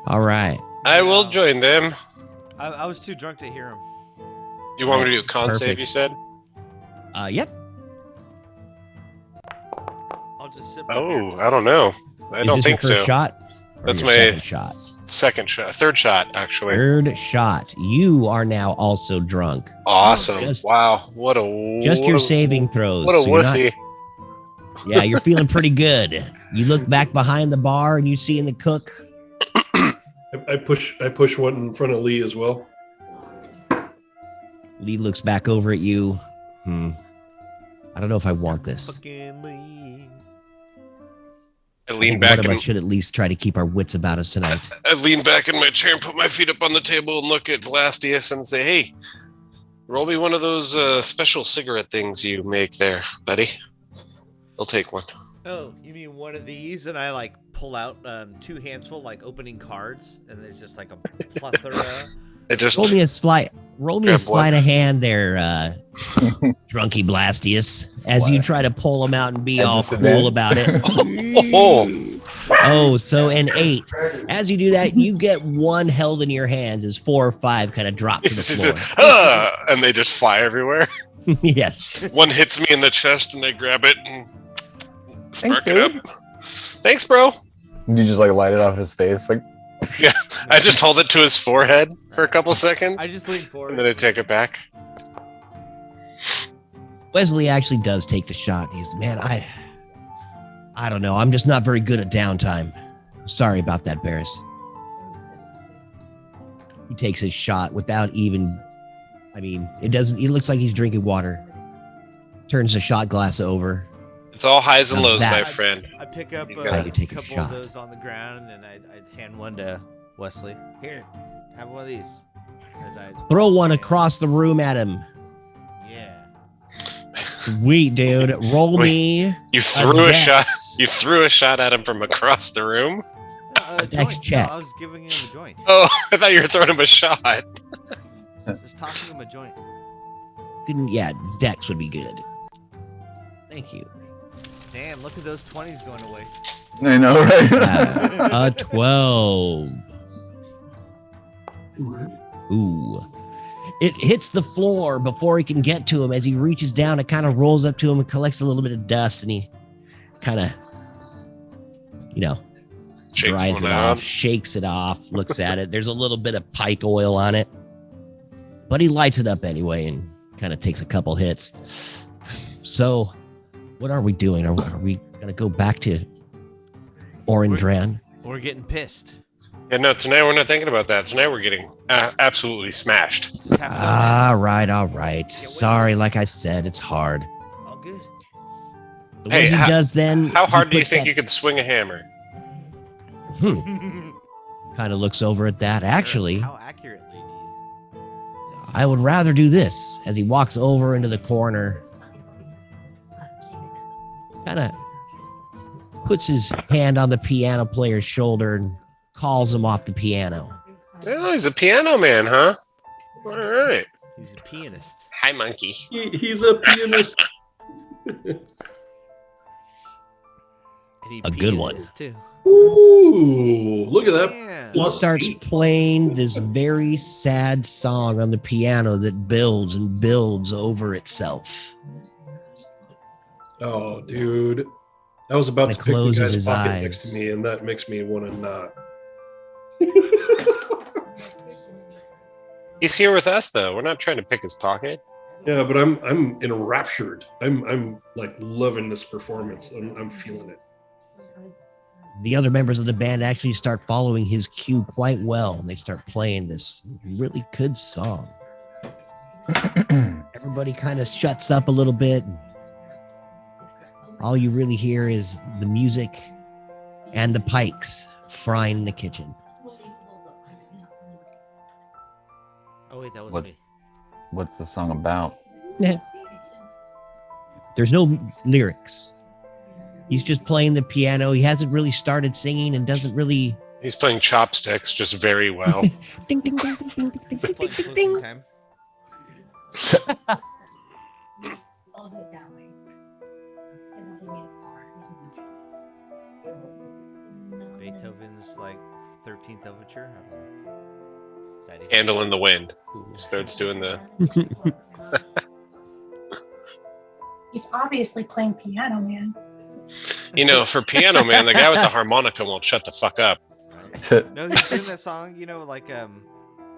All right. I will join them. I was too drunk to hear him. You want me to do a con save, Perfect. you said? Yep. I'll just sit. Oh, I don't know. I Is don't this think your first so. shot? Or That's your my second shot. second shot. Third shot, actually. Third shot. You are now also drunk. Awesome. Just- wow. What a Just your saving throws. What a So you're not- wussy. Yeah, you're feeling pretty good. You look back behind the bar and you see in the cook. I push one in front of Lee as well. Lee looks back over at you. I don't know if I want this. Fucking Lee. I I lean think back one of in, us should at least try to keep our wits about us tonight. I lean back in my chair and put my feet up on the table and look at Blastius and say, "Hey, roll me one of those special cigarette things you make there, buddy. I'll take one." Oh, you mean one of these? And I like pull out 2 handsful, like opening cards, and there's just like a plethora. It just Roll me a slight Grab sleight of hand there, drunky Blastius, as you try to pull him out and be At all disadvantage? cool about it. Oh, So an 8. As you do that, you get one held in your hands as 4 or 5 kind of drop to the it's floor. just, and they just fly everywhere. Yes. One hits me in the chest and they grab it and spark it up. dude. Thanks, bro. You just like light it off his face, like Yeah, I just hold it to his forehead for a couple seconds, I just lean forward. and then I take it back. Wesley actually does take the shot. He's, man, I don't know. I'm just not very good at downtime. Sorry about that, Barris. He takes his shot without even, it looks like he's drinking water. Turns the shot glass over. It's all highs and Now lows, my that's- friend. I pick up You a gotta take a couple shot. of those on the ground, and I hand one to Wesley. Here, have one of these. As I Throw one across the room at him. Yeah. Sweet, dude. Roll me. You threw a dex. shot. You threw a shot at him from across the room. A Dex joint. check. No, I was giving him a joint. Oh, I thought you were throwing him a shot. Just tossing him a joint. Yeah, Dex would be good. Thank you. Damn, look at those 20s going away. I know, right? A 12. Ooh. It hits the floor before he can get to him. As he reaches down, it kind of rolls up to him and collects a little bit of dust, and he kind of, Shakes dries one it out. off, shakes it off, looks at it. There's a little bit of pike oil on it, but he lights it up anyway and kind of takes a couple hits. So, what are we doing? Are we going to go back to Orange Ran? We're getting pissed. Yeah, no, tonight we're not thinking about that. Tonight we're getting absolutely smashed. Just have fun, man. All right. Sorry, like I said, it's hard. All good. What Hey, he does then? How he hard do you puts think that- you could swing a hammer? Kind of looks over at that. Actually, How accurately do you? I would rather do this as he walks over into the corner. Kind of puts his hand on the piano player's shoulder and calls him off the piano. Oh, he's a piano man, huh? All right. He's a pianist. Hi, monkey. He's a pianist. And he A good one. pianist, too. Ooh, look at that. Yeah. He starts playing this very sad song on the piano that builds and builds over itself. Oh, dude. I was about And to pick the closes guy's his pocket eyes. next to me, and that makes me want to not. He's here with us, though. We're not trying to pick his pocket. Yeah, but I'm enraptured. I'm like loving this performance. I'm feeling it. The other members of the band actually start following his cue quite well. They start playing this really good song. Everybody kind of shuts up a little bit. All you really hear is the music and the pikes frying in the kitchen. Oh, wait, that was What's- me. What's the song about? There's no lyrics. He's just playing the piano. He hasn't really started singing and doesn't really. He's playing chopsticks just very well. Ding, ding, ding, ding, ding, ding, It's ding, playing ding, closing ding. time. Beethoven's like 13th overture. I don't know. Is that it? Candle in the wind. He starts doing the. He's obviously playing piano, man. You know, for Piano Man, the guy with the harmonica won't shut the fuck up. Right? No, he's doing that song, you know, like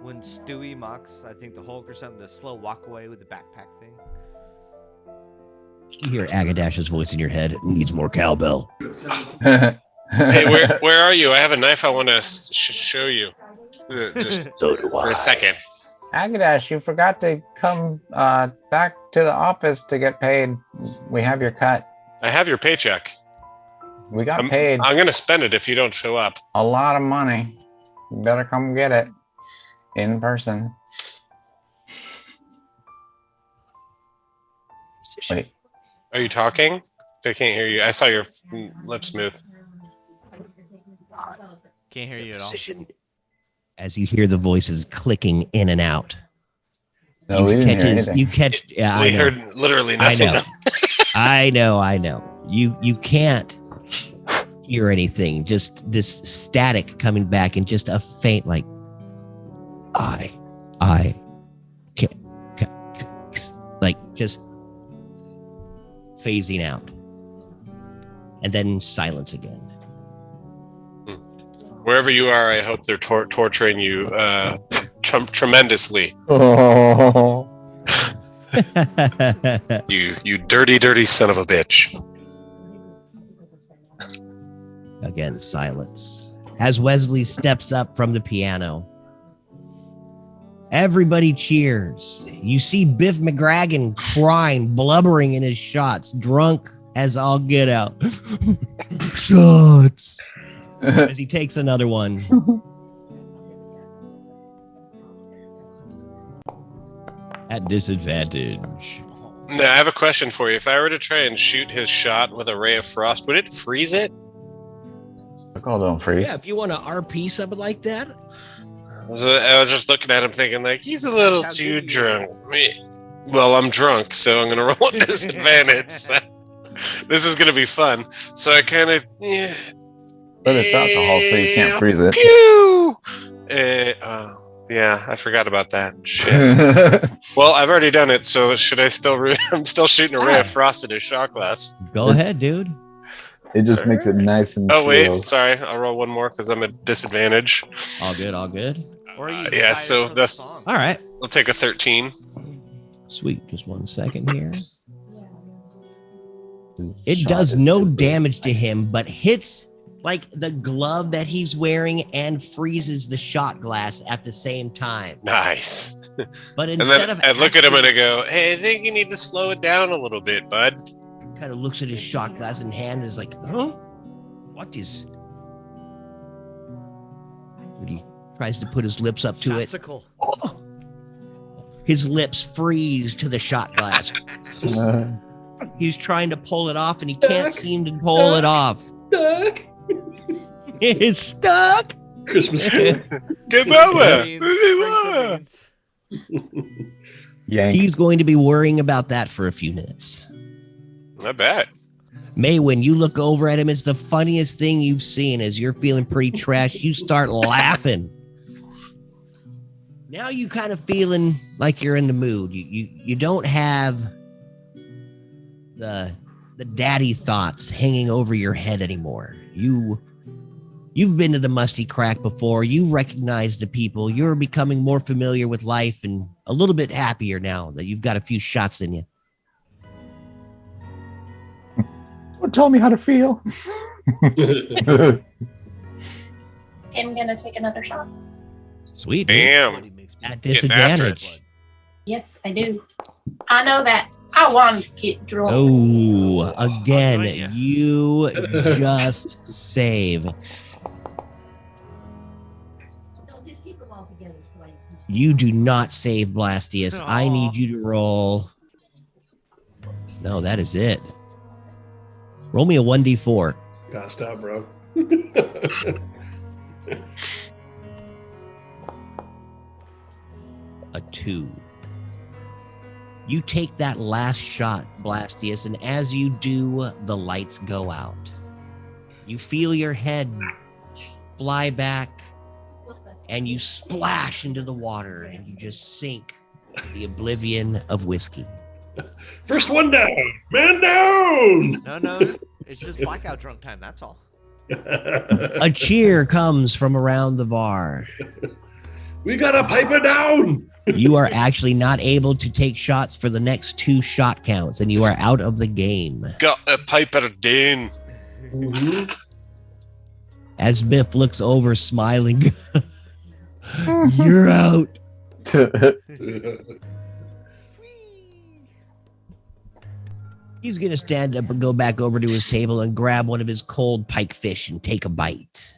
when Stewie mocks, I think the Hulk or something, the slow walk away with the backpack thing. You hear Agadash's voice in your head. It needs more cowbell. Hey, where are you? I have a knife I want to show you. Just So do for I. a second. Agadash, you forgot to come back to the office to get paid. We have your cut. I have your paycheck. We got paid I'm going to spend it if you don't show up. a lot of money. You better come get it in person. Wait, Are you talking? I can't hear you. I saw your lips move. Can't hear you at all. Position. As you hear the voices clicking in and out. no, we didn't hear catches, anything. you catch. Yeah, We I know. heard literally I nothing. know. I know. You can't hear anything. Just this static coming back and just a faint like I can't, like just phasing out. And then silence again. Wherever you are, I hope they're torturing you tremendously. Oh. You dirty, dirty son of a bitch. Again, silence. As Wesley steps up from the piano, everybody cheers. You see Biff McGragan crying, blubbering in his shots, drunk as all get out. Shots. As he takes another one. At disadvantage. Now, I have a question for you. If I were to try and shoot his shot with a ray of frost, would it freeze it? Alcohol don't freeze. Yeah, if you want to RP something like that, So I was just looking at him thinking, like, he's a little How too good are you? drunk. Well, I'm drunk, so I'm going to roll at disadvantage. This is going to be fun. So I kind of... Yeah. But it's alcohol, so you can't freeze it. Pew! Yeah, I forgot about that. Shit. Well, I've already done it, so should I still... I'm still shooting a ray of frost at his shot glass. go ahead, dude. It just makes it nice and Oh, wait. chilled. Sorry. I'll roll one more because I'm at disadvantage. All good, all good. Or you Yeah, hire so for the that's... song. All right. I'll take a 13. Sweet. Just 1 second here. His It shot does is no super- damage to him, but hits like the glove that he's wearing and freezes the shot glass at the same time. Nice. But And instead then of I look at him and I actually- go, "Hey, I think you need to slow it down a little bit, bud." kind of looks at his shot glass in hand and is like, huh? What is? And he tries to put his lips up to it. Shopsicle. Oh! His lips freeze to the shot glass. He's trying to pull it off and he can't Duck. seem to pull it off. Duck. It's stuck. Christmas tree. Get Beans, Yank. He's going to be worrying about that for a few minutes. I bet. May, when you look over at him, it's the funniest thing you've seen. As you're feeling pretty trash, you start laughing. Now you kind of feeling like you're in the mood. You don't have the daddy thoughts hanging over your head anymore. You've been to the Musty Crack before. You recognize the people. You're becoming more familiar with life and a little bit happier now that you've got a few shots in you. Don't tell me how to feel. I'm gonna take another shot. Sweet. dude. Damn. Bloody makes me- At Getting after it. disadvantage. Yes, I do. I know that. I want to get drunk. Oh, again, I'll join ya. you just save. You do not save Blastius. I Aw. need you to roll. No, that is it. Roll me a 1d4. Gotta stop, bro. A 2. You take that last shot, Blastius, and as you do, the lights go out. You feel your head fly back, and you splash into the water, and you just sink in the oblivion of whiskey. First one down. Man down. No, it's just blackout drunk time. That's all. A cheer comes from around the bar. We gotta pipe it down. You are actually not able to take shots for the next 2 shot counts, and you are out of the game. Got a piper down. Mhm. As Biff looks over, smiling, you're out. He's going to stand up and go back over to his table and grab one of his cold pike fish and take a bite.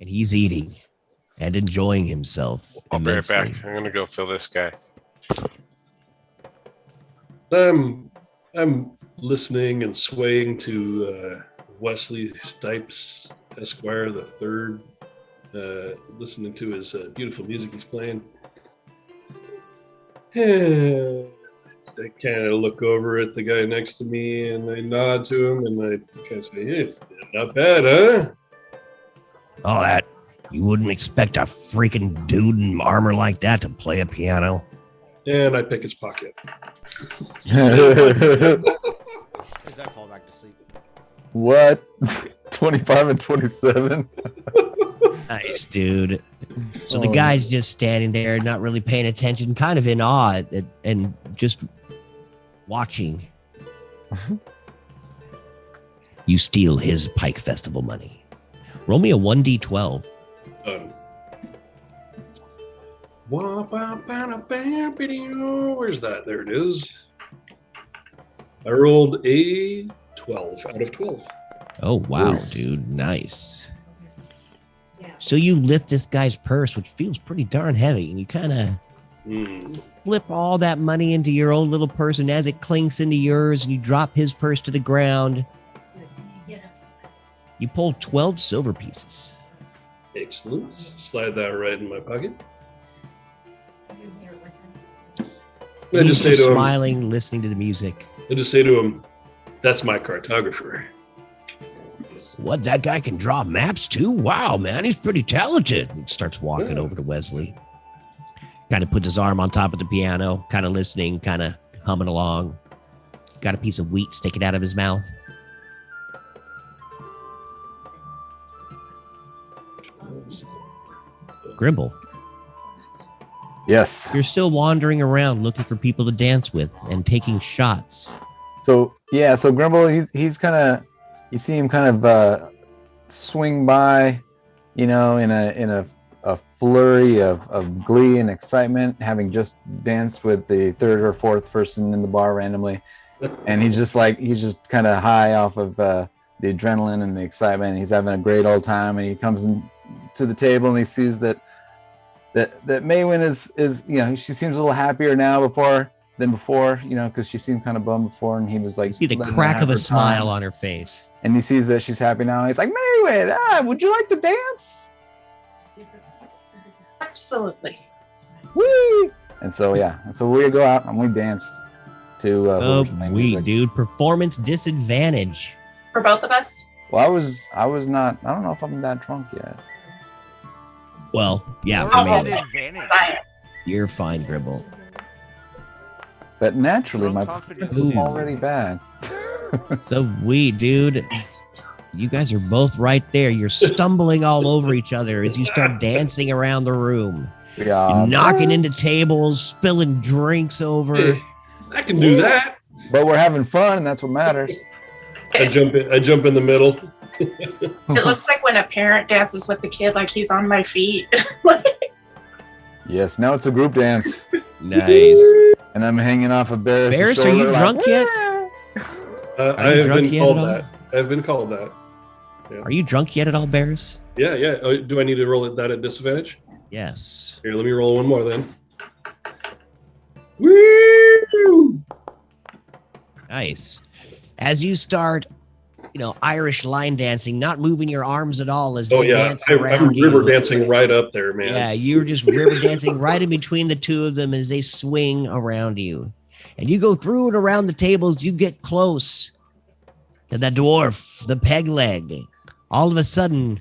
And he's eating and enjoying himself I'll be right immensely. back. I'm gonna go fill this guy. I'm listening and swaying to Wesley Stipes Esquire the Third, listening to his beautiful music he's playing. I kind of look over at the guy next to me and I nod to him and I kind of say, "Hey, not bad, huh?" All that. You wouldn't expect a freaking dude in armor like that to play a piano. And I pick his pocket. As I fall back to sleep. What? 25 and 27? Nice, dude. So the Oh. guy's just standing there, not really paying attention, kind of in awe and just watching. You steal his Pike Festival money. Roll me a 1d12. Where's that? There it is. I rolled a 12 out of 12. Oh, wow, Nice. dude. Nice. So you lift this guy's purse, which feels pretty darn heavy, and you kind of flip all that money into your own little purse, and as it clinks into yours, and you drop his purse to the ground, you pull 12 silver pieces. Excellent. Slide that right in my pocket. I He's just say just to him, smiling, listening to the music. "That's my cartographer." What, that guy can draw maps too? Wow, man, he's pretty talented. He starts walking Yeah. over to Wesley. Kind of puts his arm on top of the piano, kind of listening, kind of humming along. Got a piece of wheat sticking out of his mouth. Grimble. Yes. You're still wandering around looking for people to dance with and taking shots. So yeah, so Grimble, he's kind of, you see him kind of swing by, in a flurry of glee and excitement, having just danced with the third or fourth person in the bar randomly, and he's just kind of high off of the adrenaline and the excitement. He's having a great old time, and he comes in to the table and he sees that Maywin is she seems a little happier now than before, because she seemed kind of bummed before, and he was like, You see the crack of a smile on her face. and he sees that she's happy now. And he's like, Maywin, would you like to dance? Absolutely. Whee! And so we go out and we dance to Oh, Version we, dude. Performance disadvantage. For both of us? Well, I was not, I don't know if I'm that drunk yet. Well, yeah, Or for is me, it advantage? you're fine, Gribble. But naturally, my Drunk performance confidence. is already bad. So we, dude. You guys are both right there. You're stumbling all over each other as you start dancing around the room. Yeah. You're knocking into tables, spilling drinks over. Hey, I can do that. But we're having fun, and that's what matters. I jump in the middle. It looks like when a parent dances with the kid, like he's on my feet. Yes, now it's a group dance. Nice. And I'm hanging off of Barris. Barris, are you drunk yet? I you have drunk been yet called at all? that. I've been called that. Are you drunk yet at all, Barris? Yeah. Do I need to roll that at disadvantage? Yes. Here, let me roll one more then. Woo! Nice. As you start, Irish line dancing, not moving your arms at all as Oh they yeah, dance I'm around river you. dancing right up there, man. Yeah, you're just river dancing right in between the two of them as they swing around you. And you go through and around the tables, you get close to the dwarf, the peg leg. All of a sudden,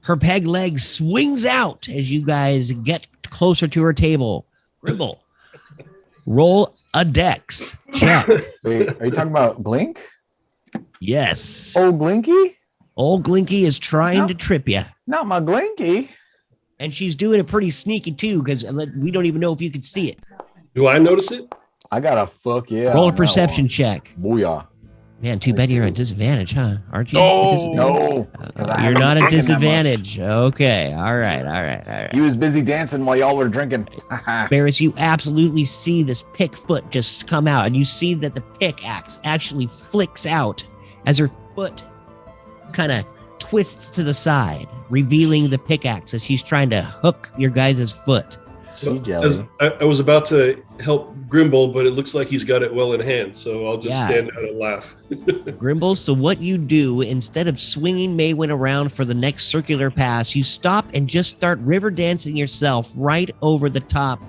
her peg leg swings out as you guys get closer to her table. Grimble, roll a dex check. Wait, are you talking about Blink? Yes. Old Blinky? Old Glinky is trying to trip you. Not my Blinky. And she's doing it pretty sneaky, too, because we don't even know if you can see it. Do I notice it? I got a fuck yeah. Roll a on that perception one. check. Booyah. Man, too bad you're at disadvantage, huh? Aren't you? No. You're not at disadvantage. Okay. All right. He was busy dancing while y'all were drinking. Barris, you absolutely see this pick foot just come out, and you see that the pickaxe actually flicks out as her foot kind of twists to the side, revealing the pickaxe as she's trying to hook your guys' foot. She jelly. I was about to help Grimble, but it looks like he's got it well in hand, so I'll just Yeah. stand out and laugh. Grimble, so what you do, instead of swinging Maywin around for the next circular pass, you stop and just start river dancing yourself right over the top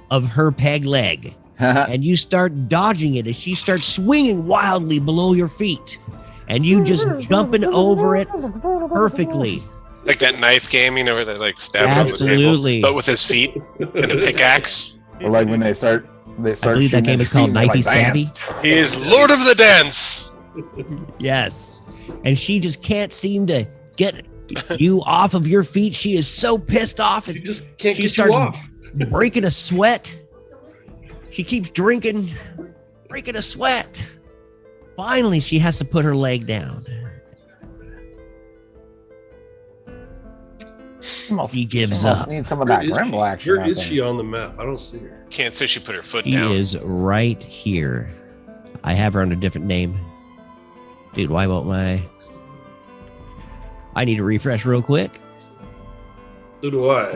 of her peg leg. And you start dodging it as she starts swinging wildly below your feet. And you just jumping over it perfectly. Like that knife game, where they like stab it on the Absolutely. table, but with his feet and a pickaxe. Or like when they start I believe that shooting game his is called feet, they're Knifey like, Stabby. He is Lord of the Dance. Yes. And she just can't seem to get you off of your feet. She is so pissed off. You And just can't she get starts you off. breaking a sweat. She keeps drinking, breaking a sweat. Finally, she has to put her leg down. Almost- She gives almost up. Need some of that Grimble action. Where I is think. she on the map? I don't see her. Can't say she put her foot She down. is right here. I have her under a different name. Dude, why won't I need to refresh real quick. So do I.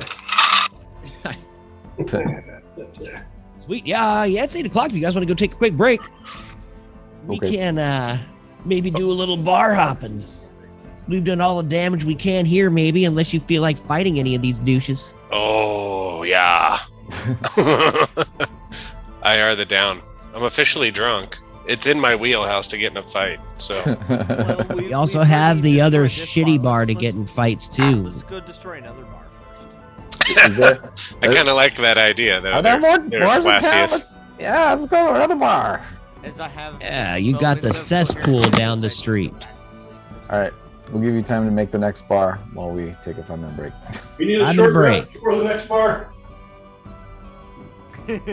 Sweet. Yeah, it's 8 o'clock. If you guys want to go take a quick break, we Okay. can maybe do a little bar hopping. We've done all the damage we can here, maybe, unless you feel like fighting any of these douches. Oh yeah. I are the down. I'm officially drunk. It's in my wheelhouse to get in a fight. So Well, We also have the other shitty bar to get in fights, too. Let's go destroy another bar Is there- I kind of like that idea, though. Are there more They're bars in town? classiest. Yeah, let's go to another bar. first. As I have. Yeah, you got the cesspool down the street. All right, we'll give you time to make the next bar while we take a 5-minute break. We need a I'm short gonna break. rest before the next bar.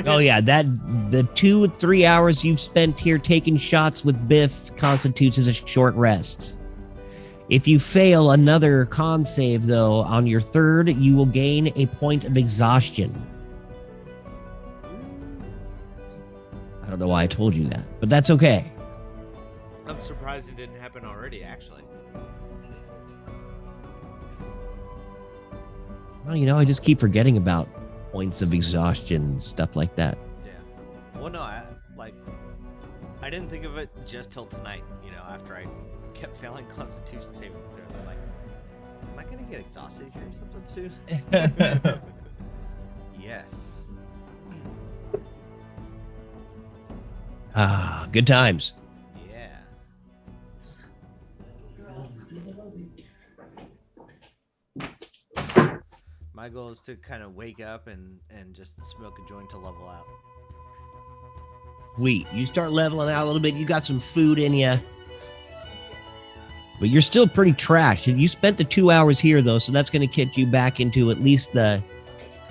Oh yeah, the 2-3 hours you've spent here taking shots with Biff constitutes as a short rest. If you fail another con save, though, on your third, you will gain a point of exhaustion. I don't know why I told you that, but that's okay. I'm surprised it didn't happen already, actually. Well, I just keep forgetting about points of exhaustion and stuff like that. Yeah. Well, no, I didn't think of it just till tonight, after I kept failing Constitution saving throws. I'm like, am I going to get exhausted here or something soon? Yes. Ah, good times. Yeah. My goal is to kind of wake up and just smoke a joint to level out. Sweet. You start leveling out a little bit. You got some food in you. But you're still pretty trashed. And you spent the 2 hours here, though, so that's going to get you back into at least the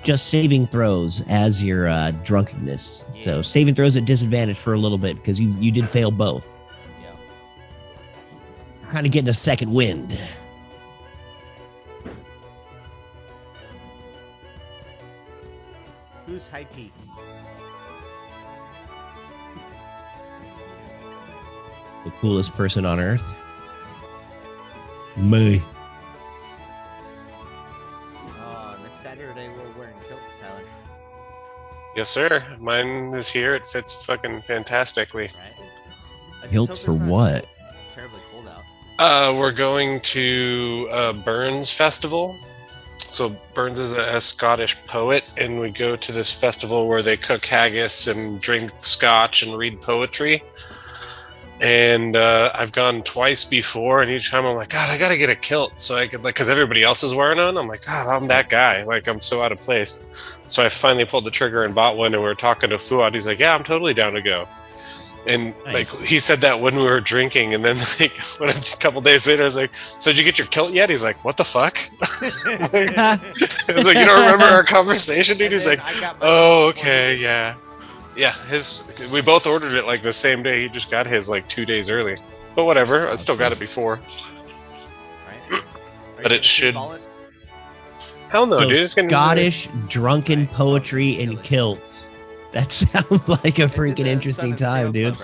just saving throws as your drunkenness. Yeah. So saving throws at disadvantage for a little bit because you did fail both. Yeah. You're kind of getting a second wind. Who's High Pete? The coolest person on earth. Me. Next Saturday we're wearing kilts, Tyler. Yes, sir. Mine is here. It fits fucking fantastically. Right? I just Kilts hope for it's not what? Terribly cold out. We're going to Burns Festival. So Burns is a Scottish poet, and we go to this festival where they cook haggis and drink scotch and read poetry. And I've gone twice before, and each time I'm like, God, I gotta get a kilt so I could, because everybody else is wearing one. I'm like, God, I'm that guy. I'm so out of place. So I finally pulled the trigger and bought one, and we were talking to Fuad. He's like, yeah, I'm totally down to go. And Nice. he said that when we were drinking, and then a couple days later, I was like, "So did you get your kilt yet?" He's like, "What the fuck?" I was like, "You don't remember our conversation, dude?" He's like, "Oh, okay, yeah." We both ordered it the same day. He just got his 2 days early, but whatever. I still got it before. Right? But it should. Hell no, So dude! It's gonna be Scottish drunken poetry in kilts. That sounds like a freaking interesting time, dude.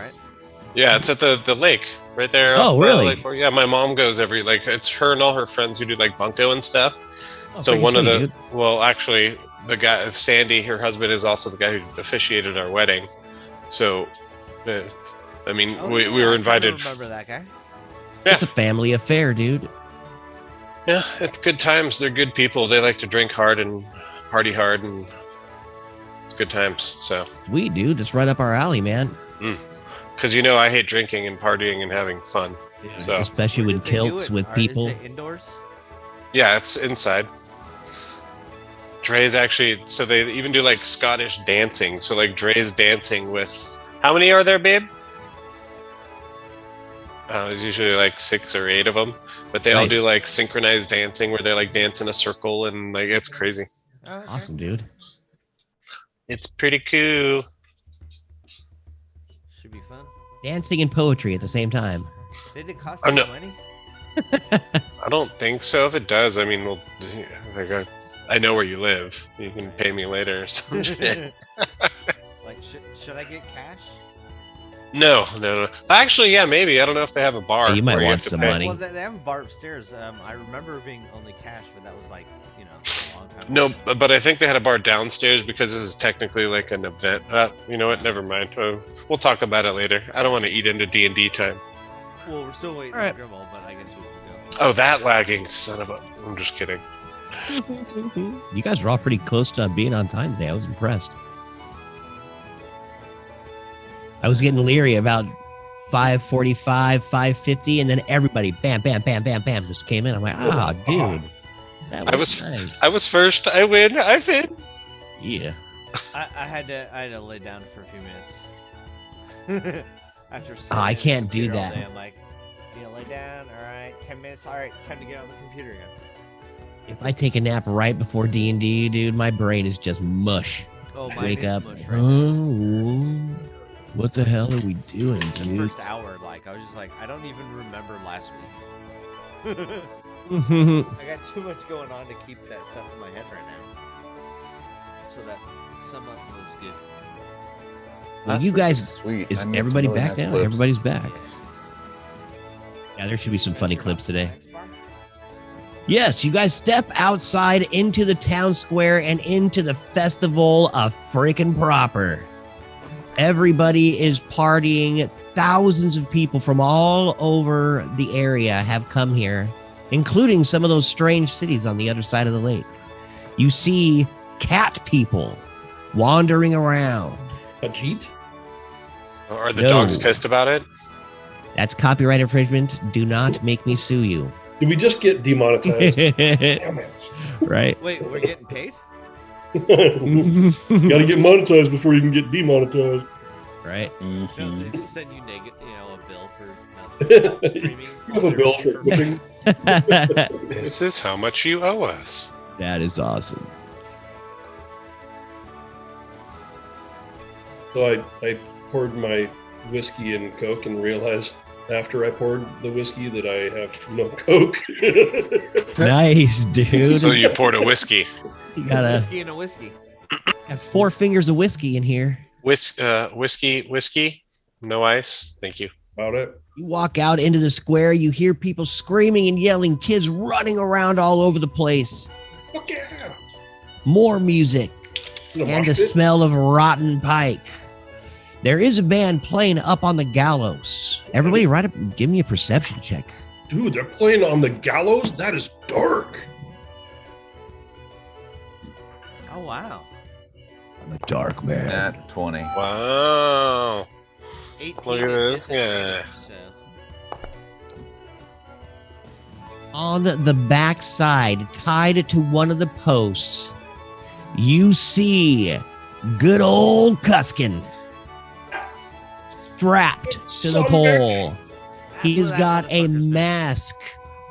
Yeah, it's at the lake right there. Oh, off, really? Lake Fork. Yeah, my mom goes every it's her and all her friends who do bunko and stuff. Oh, So freaking one of sweet, the dude. well, actually, the guy Sandy, her husband, is also the guy who officiated our wedding. So, I mean, we were invited. I remember that guy. Yeah. It's a family affair, dude. Yeah, it's good times. They're good people. They like to drink hard and party hard, and it's good times. So, Sweet, dude. It's right up our alley, man. because I hate drinking and partying and having fun. So, Especially Where with did they do kilts it? with Is people. it indoors? yeah, it's inside. Dre's actually, so they even do Scottish dancing. So Dre's dancing with, how many are there, babe? There's usually 6 or 8 of them, but they all do Nice. synchronized dancing where they dance in a circle, and it's crazy. Oh, okay. Awesome, dude. It's pretty cool. Should be fun. Dancing and poetry at the same time. Did it cost Oh, no. money? I don't think so. If it does, I mean, I know where you live. You can pay me later or some shit. Should I get cash? No. Actually, yeah, maybe. I don't know if they have a bar. Hey, you might where want have to some pay. money. Well, they have a bar upstairs. I remember being only cash, but that was a long time No, ago. but I think they had a bar downstairs because this is technically an event. You know what? Never mind. We'll talk about it later. I don't want to eat into D&D time. Well, we're still waiting All right. for Grimmel, but I guess we can go. Oh, that lagging son of a... I'm just kidding. You guys were all pretty close to being on time today. I was impressed. I was getting leery about 5:45, 5:50, and then everybody, bam, bam, bam, bam, bam, just came in. I'm like, dude. That was nice. I was first. I win. I win. Yeah. I had to lay down for a few minutes. After I sitting at the can't do computer all that. day, I'm like, lay down. All right, 10 minutes. All right, time to get on the computer again. If I take a nap right before D&D, dude, my brain is just mush. Oh, mine Wake is up. mush right now. Oh, what the hell are we doing, The dude? first hour, like, I was just like, I don't even remember last week. I got too much going on to keep that stuff in my head right now. So that sum up was good. Well, That's you really guys, sweet. is I made some everybody really back nice now? clips. Everybody's back. Yeah, there should be some funny clips today. Yes, you guys step outside into the town square and into the festival of freaking proper. Everybody is partying. Thousands of people from all over the area have come here, including some of those strange cities on the other side of the lake. You see cat people wandering around. Ajit? Are the No. dogs pissed about it? That's copyright infringement. Do not make me sue you. Did we just get demonetized? Damn it. Right? Wait, we're getting paid? You gotta get monetized before you can get demonetized. Right? No, they just send you a bill for nothing. Streaming. You have a bill for pushing. This is how much you owe us. That is awesome. So I poured my whiskey and Coke and realized after I poured the whiskey that I have no Coke. Nice, dude. So you poured a whiskey. You got Whiskey and a whiskey. 4 fingers of whiskey in here. Whiskey, no ice. Thank you. About it. You walk out into the square, you hear people screaming and yelling, kids running around all over the place. Fuck yeah. More music In a and the mosh pit? smell of rotten pike. There is a band playing up on the gallows. Everybody, right up, give me a perception check. Dude, they're playing on the gallows? That is dark. Oh, wow. I'm a dark man. At 20. Wow. 18 Look at in this disadvantage, guy. so. On the back side, tied to one of the posts, you see good old Cuskin strapped to the Son of a pole. That's He's what that got a motherfucker's been. mask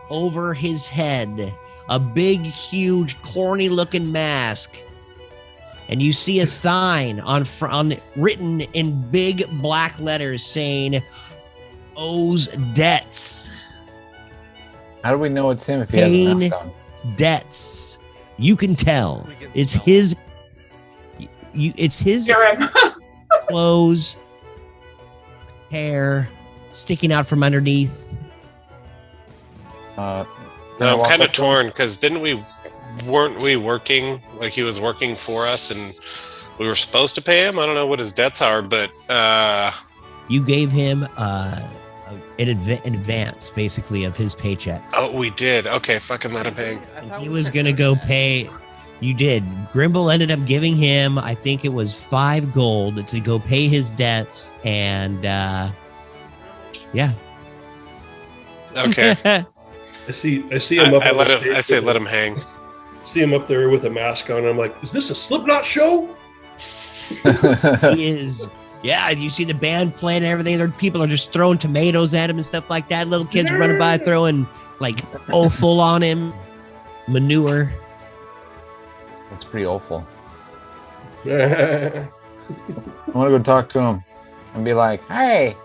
over his head, a big, huge, corny looking mask. And you see a sign written in big black letters saying, owes debts. How do we know it's him if he has a mask on? Debts. You can tell. We can It's smell his. It's his You're in. clothes, hair sticking out from underneath. Can I No, I'm walk kind of up to him? torn because weren't we working like he was working for us and we were supposed to pay him? I don't know what his debts are, but You gave him an advance, basically, of his paychecks. oh, we did. Okay, fucking let him hang. I And thought he we was had gonna heard go that. pay. You did. Grimble ended up giving him, I think it was 5 gold to go pay his debts, and yeah. Okay, I see him up. I on let the him. stage I say with let a- him hang. See him up there with a mask on. I'm like, is this a Slipknot show? He is. Yeah, you see the band playing and everything. There, people are just throwing tomatoes at him and stuff like that. Little kids running by throwing like offal on him, manure. That's pretty awful. Yeah. I want to go talk to him and be like, hey,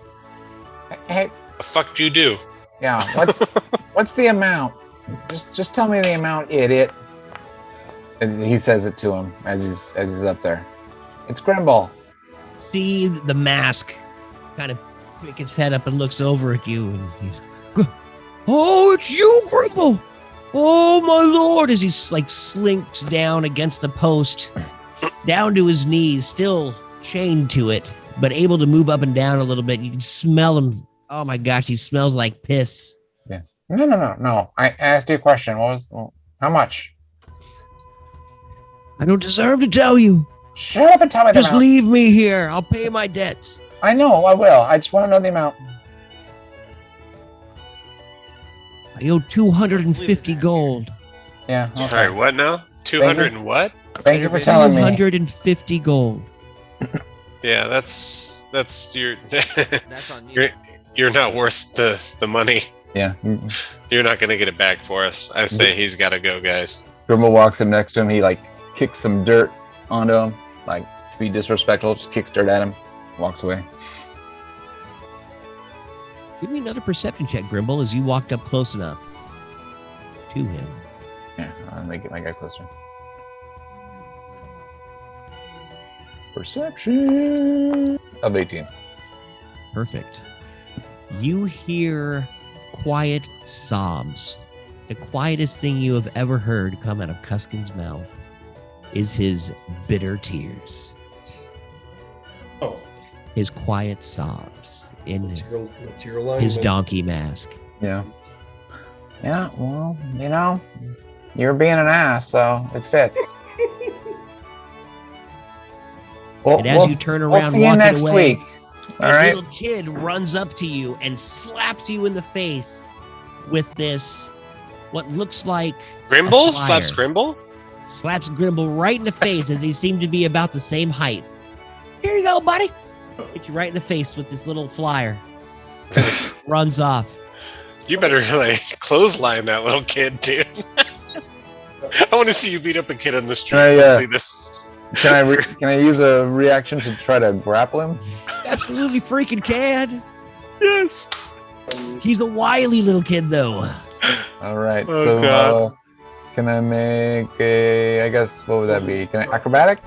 The fuck do you do? yeah, what's the amount? Just tell me the amount, idiot. And he says it to him as he's up there. It's Grimble. See the mask kind of pick its head up and looks over at you. And he's, oh, it's you, Grimble. Oh, my Lord. As he like slinks down against the post, down to his knees, still chained to it, but able to move up and down a little bit. You can smell him. Oh, my gosh. He smells like piss. No. I asked you a question. How much? I don't deserve to tell you. Shut up and tell me the Just amount. leave me here. I'll pay my debts. I know, I will. I just want to know the amount. I owe 250 gold. Yeah. Okay. Sorry, what now? 200 and what? Thank you for telling me. 250 gold. Yeah, that's your. That's on you. You're not worth the money. Yeah. You're not gonna get it back for us. I say he's got to go, guys. Grimble walks him next to him. He like kicks some dirt onto him. like to be disrespectful, just kicks dirt at him, walks away. Give me another perception check, Grimble, as you walked up close enough to him. Yeah, I'll make it my guy closer. Perception of 18. Perfect. You hear quiet sobs. The quietest thing you have ever heard come out of Cuskin's mouth is his bitter tears. Oh, His quiet sobs in what's your line? his man? donkey mask. Yeah. Yeah, well, you know, you're being an ass, so it fits. Well, And as you turn we'll around see you walking next away, week. All a right. little kid runs up to you and slaps you in the face with this, what looks like Grimble a slaps flyer. Grimble. Slaps Grimble right in the face as they seem to be about the same height. Here you go, buddy. Hit you right in the face with this little flyer. Runs off. You better like clothesline that little kid, dude. I want to see you beat up a kid on the street. Can I, Let's see this. Can I use a reaction to try to grapple him? Absolutely freaking can. Yes. He's a wily little kid, though. All right. Oh, so God. can I make a? I guess what would that be? Can I acrobatic?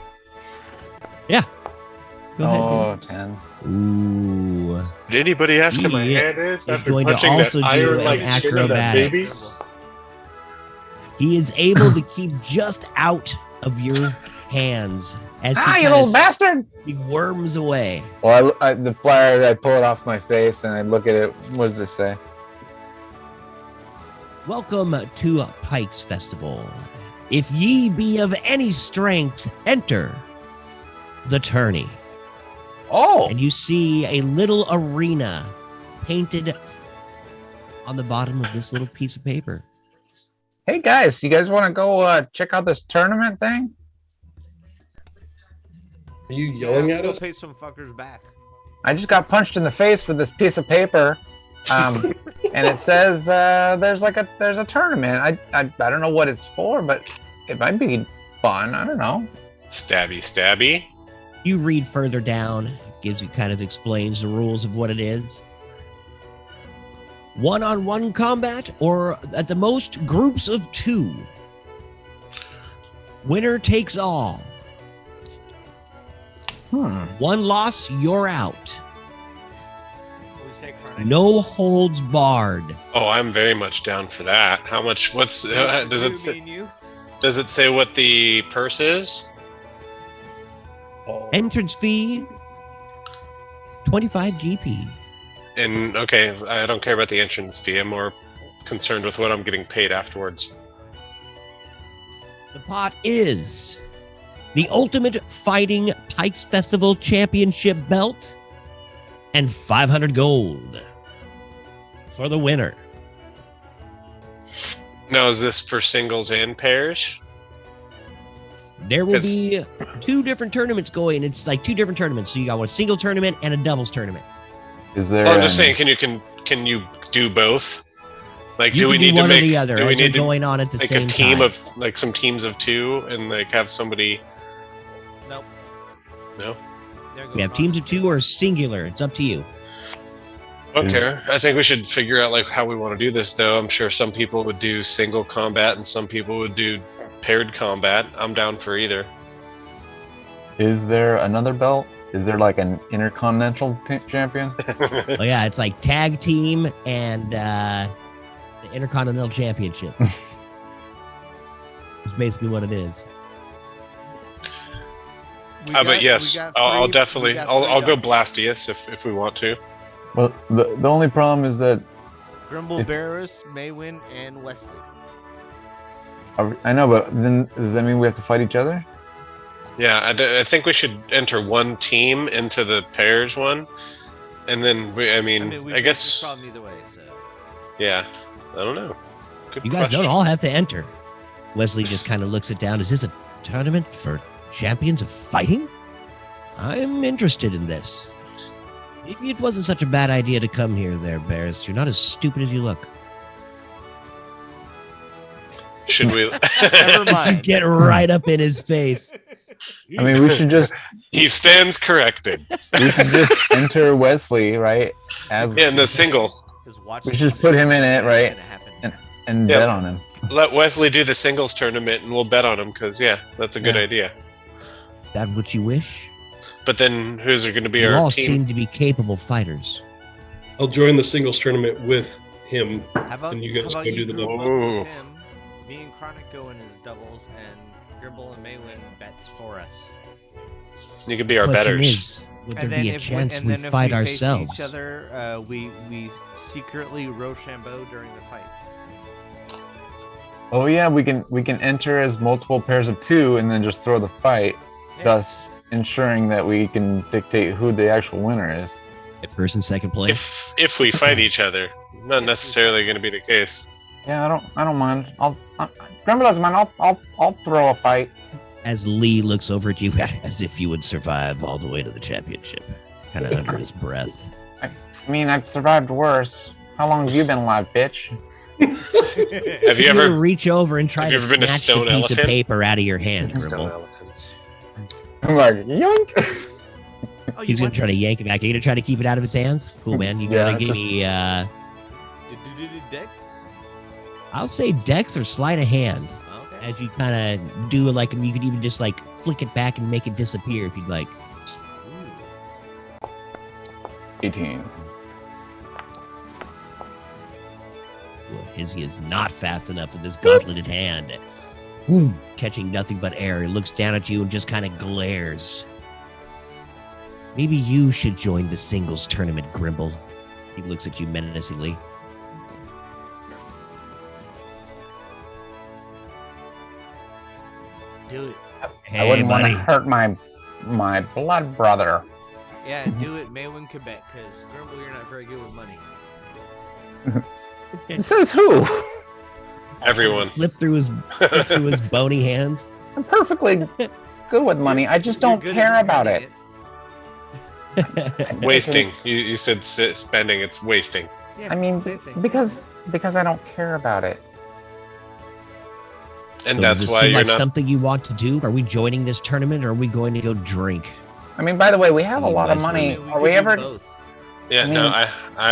Go ahead. Oh, 10. Ooh. Did anybody ask how my He head is is after going to punching also that do iron like an chin of that baby? acrobatics. He is able to keep just out of your hands as he, You little bastard! he worms away. Well, the flyer, I pull it off my face and I look at it. What does it say? Welcome to Pike's Festival. If ye be of any strength, enter the tourney. Oh, And you see a little arena painted on the bottom of this little piece of paper. hey guys, you guys want to go check out this tournament thing? Are you yelling Yeah, at let's us? go pay some fuckers back. I just got punched in the face with this piece of paper, and it says there's a tournament. I don't know what it's for, but it might be fun. I don't know. Stabby, stabby. You read further down, gives you kind of explains the rules of what it is. One-on-one combat, or at the most, groups of 2. Winner takes all. One loss, you're out. We say chronic. No holds barred. Oh, I'm very much down for that. How much? What's does it Me say? and you? Does it say what the purse is? Oh, Entrance fee, 25 GP. And okay, I don't care about the entrance fee. I'm more concerned with what I'm getting paid afterwards. The pot is the Ultimate Fighting Pikes Festival Championship belt and 500 gold for the winner. Now, is this for singles and pairs? There will 'Cause- be 2 different tournaments going. It's like 2 different tournaments. So you got one single tournament and a doubles tournament. Is there? Well, I'm just saying, can you do both? Like, You do we can do need to one or make? the other Do we as they're need to going on at the like same a team time. of like some teams of 2 and like have somebody? Nope. No. There goes We have mine. teams of 2 or singular. It's up to you. Okay, I think we should figure out like how we want to do this, though. I'm sure some people would do single combat and some people would do paired combat. I'm down for either. Is there another belt? Is there like an intercontinental champion? Oh yeah, it's like tag team and the Intercontinental Championship. It's basically what it is. We But got- yes, we got I'll three- definitely we got I'll three go dogs. Blastius if we want to. Well, the only problem is that Grimble, Barris, Maywin, and Wesley. I know, but then does that mean we have to fight each other? Yeah, I think we should enter one team into the pairs one, and then I We guess face this problem either way. So yeah, I don't know. Good You guys question. don't all have to enter. Wesley just kind of looks it down. Is this a tournament for champions of fighting? I'm interested in this. Maybe it wasn't such a bad idea to come here there, Barris. You're not as stupid as you look. Should we? never You mind. get right up in his face. I mean, we should just He stands corrected. enter Wesley, right? As Yeah, in the single. His watch We should just put him in it, right? Gonna happen. and Yeah. bet on him. Let Wesley do the singles tournament and we'll bet on him because, yeah, that's a good Yeah. idea. That what you wish? But then who's going to be You our all team? seem to be capable fighters. I'll join the singles tournament with him. How about, And you guys how about go do you the group double. up Ooh. with him? Me and Chronic go in as doubles, and Grimble and Maywin bets for us. You could be our Question betters. is, would there be a chance we if fight we ourselves? face each other, we secretly Rochambeau during the fight. Oh yeah, we can enter as multiple pairs of two and then just throw the fight, Yeah. thus ensuring that we can dictate who the actual winner is. At first and second place? If we fight each other, not necessarily going to be the case. Yeah, I don't mind. Grandma doesn't mind. I'll throw a fight. As Lee looks over at you as if you would survive all the way to the championship, kind of under his breath. I mean, I've survived worse. How long have you been alive, bitch? Have you He's gonna ever reach over and try have to you ever been a snatch stone the piece of elephant? paper out of your hand, Stone Grimble. elephants. I'm like, yoink. Oh, you He's gonna want try to yank it back. Are you gonna try to keep it out of his hands? Cool, man. You gotta Yeah, give just- me, Dex? I'll say dex or sleight of hand. Okay. As you kind of do like, you could even just like flick it back and make it disappear if you'd like. Ooh. 18. His is not fast enough with this gauntleted hand. Boom, catching nothing but air. He looks down at you and just kind of glares. Maybe you should join the singles tournament, Grimble. He looks at you menacingly. Do it. I Hey, wouldn't want to buddy. hurt my blood brother. Yeah, do it, Maywin, Quebec, because Grimble, you're not very good with money. Says who? Everyone. Flip through his bony hands. I'm perfectly good with money. I just don't You're good at care about spending it. Wasting. You said spending. It's wasting. Yeah, I mean, same thing. because I don't care about it. And So that's does this why seem you're like not. something you want to do? Are we joining this tournament or are we going to go drink? I mean, by the way, we have a lot of Wesley. money. We Are could we do ever? both. Yeah, I no, mean, I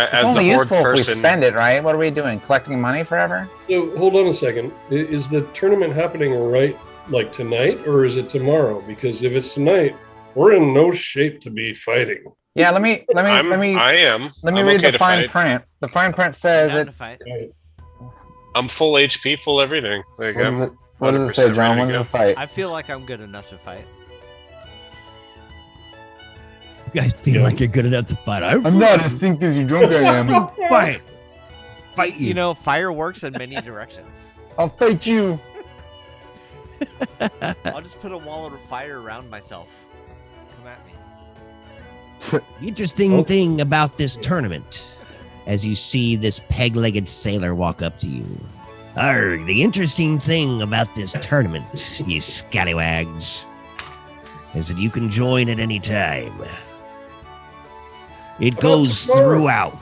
It's as only the hordes useful if we person. spend it, right? What are we doing? Collecting money forever? So hold on a second. Is the tournament happening right like tonight or is it tomorrow? Because if it's tonight, we're in no shape to be fighting. Yeah. Let me I am. let me I'm read okay the to fine fight. print. The fine print says Down it. to fight. I'm full HP, full everything. Like What I'm does it? What does it say, 100% John? ready to When's go. the fight? I feel like I'm good enough to fight. You guys feel like you're good enough to fight. I'm not as think as you drunk I am. Fight! Fight you! You know, fire works in many directions. I'll fight you. I'll just put a wall of fire around myself. Come at me. The interesting thing about this tournament, as you see this peg-legged sailor walk up to you. Arr, the interesting thing about this tournament, you scallywags, is that you can join at any time. It goes throughout.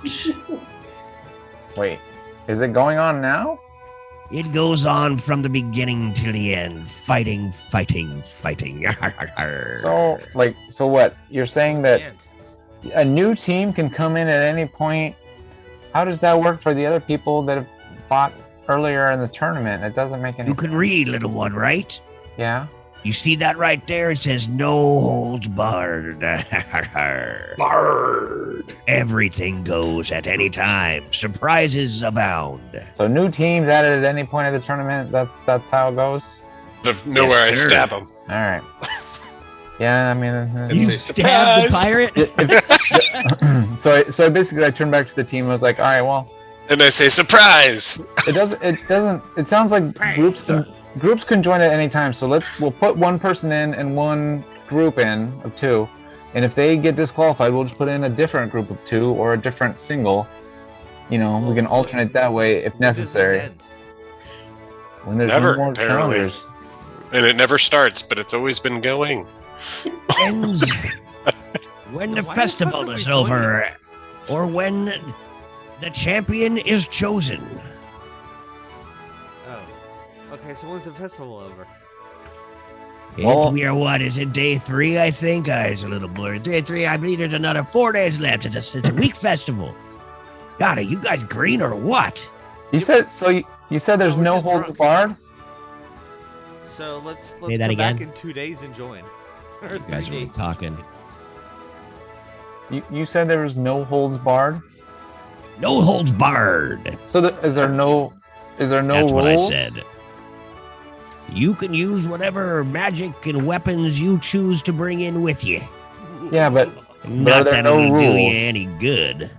Wait, is it going on now? It goes on from the beginning till the end. Fighting, fighting, fighting. So what? You're saying that And a new team can come in at any point? How does that work for the other people that have fought earlier in the tournament? It doesn't make any You sense. can read, little one, right? Yeah. You see that right there? It says no holds barred. Bard. Everything goes at any time. Surprises abound. So new teams added at any point of the tournament. That's how it goes. Out of nowhere, Yes, I sir. stab him. All right. Yeah, I mean. And You say, stabbed the "Surprise!" pirate? so basically, I turned back to the team. I was like, all right, well, And I say, surprise! it sounds like groups can join at any time. So we'll put one person in and one group in of two, and if they get disqualified, we'll just put in a different group of two or a different single. You know, we can alternate that way if when does this necessary. end? When there's Never, no more apparently. challengers. And it never starts, but it's always been going. Ends when the Why the fuck festival are we is joining? over, or when the champion is chosen. Oh. Okay, so when's the festival over? Well- We are what? Is it day 3? I think it's a little blurred. Day 3. I believe there's another 4 days left. It's a week festival. God, are you guys green or what? You said so. You said there's we're no just holds drunk. barred. So let's Say that come back again? in 2 days and join. Or You guys 3 are days. talking. You said there was no holds barred. No holds barred. So is there no That's rules? what I said. You can use whatever magic and weapons you choose to bring in with you. Yeah, but Not there that no it'll do you rules? any good.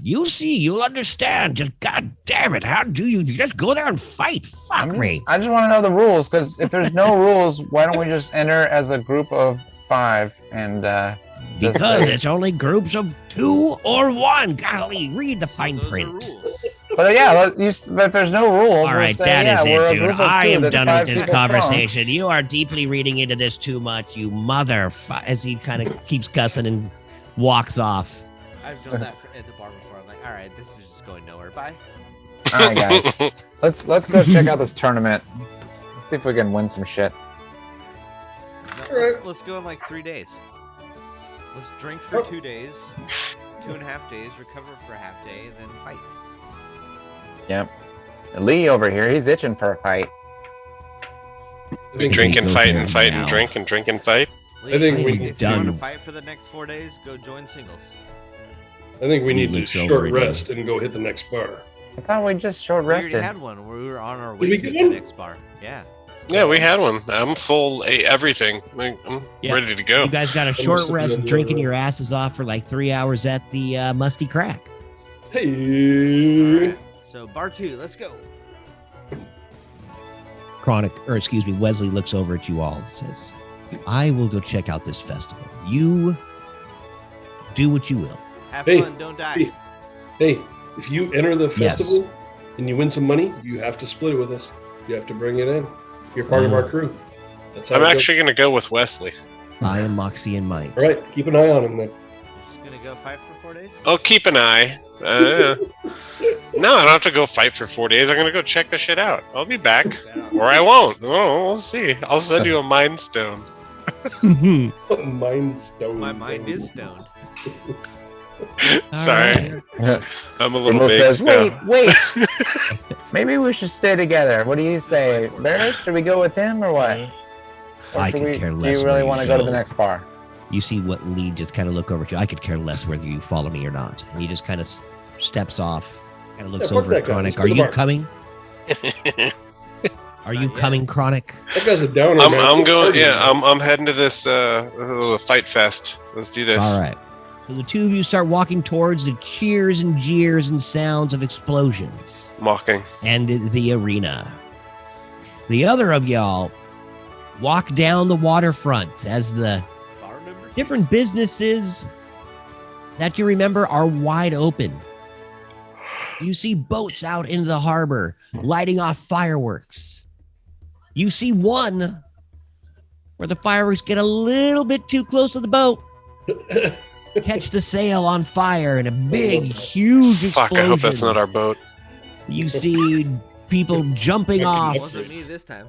You'll see. You'll understand. Just God damn it! How do you just go there and fight? Fuck me. I just want to know the rules, because if there's no rules, why don't we just enter as a group of 5 and just Because say- it's only groups of 2 or 1. Golly, read the So fine those are print. rules. But yeah, but if there's no rules, All we'll right, say, that is we're a it, dude. group of I 2 am that's done 5 with this people strong. conversation. You are deeply reading into this too much, you motherfucker. As he kind of keeps cussing and walks off. I've done that at the bar before. I'm like, all right, this is just going nowhere. Bye. All right, guys, let's go check out this tournament. Let's see if we can win some shit. No, let's go in like 3 days. Let's drink for 2 days, 2.5 days, recover for a half day, and then fight. Yep. Lee over here, he's itching for a fight. We drink and go fight there and fight now. and drink and drink and fight. I think Lee, we- if you want to Done. fight for the next 4 days, go join singles. I think we He need to looks over short at rest and go hit the next bar. I thought we just short We already rested. had one where we were on our Did way we to get the one? next bar. Yeah. Yeah, we had one. I'm full everything. I'm Yeah. ready to go. You guys got a short rest drinking your asses off for like 3 hours at the Musty Crack. Hey. Alright, so bar 2, let's go. Wesley looks over at you all and says, I will go check out this festival. You do what you will. Have Hey, fun, don't die. hey. Hey, if you enter the Yes. festival and you win some money, you have to split it with us. You have to bring it in. You're part of our crew. That's how I'm it goes. actually going to go with Wesley. I am Moxie and Mike. All right, keep an eye on him then. You're just gonna go fight for 4 days? I'll keep an eye. No, I don't have to go fight for 4 days. I'm going to go check the shit out. I'll be back. Or I won't. Oh, we'll see. I'll send you a mind stone. Mind stone. My mind is stoned. Sorry. I'm a little Jimbo big. says, now. wait. Maybe we should stay together. What do you say, Barrett? Should we go with him or what? Or I should could we, care do less you where really you want to go to the go. next bar? You see what Lee just kind of look over at you. I could care less whether you follow me or not. And he just kind of steps off, kind of looks fuck over at that guy. Chronic. Let's go Are to the you bar. coming? Are you Not yet. coming, Chronic? That guy's a downer, man. I'm going. Yeah, I'm heading to this fight fest. Let's do this. All right. So the two of you start walking towards the cheers and jeers and sounds of explosions Mocking. and the arena. The other of y'all walk down the waterfront as the Bar number 2. different businesses that you remember are wide open. You see boats out into the harbor lighting off fireworks. You see one where the fireworks get a little bit too close to the boat, catch the sail on fire, and a big, huge Fuck! explosion. I hope that's not our boat. You see people jumping It off. wasn't me this time.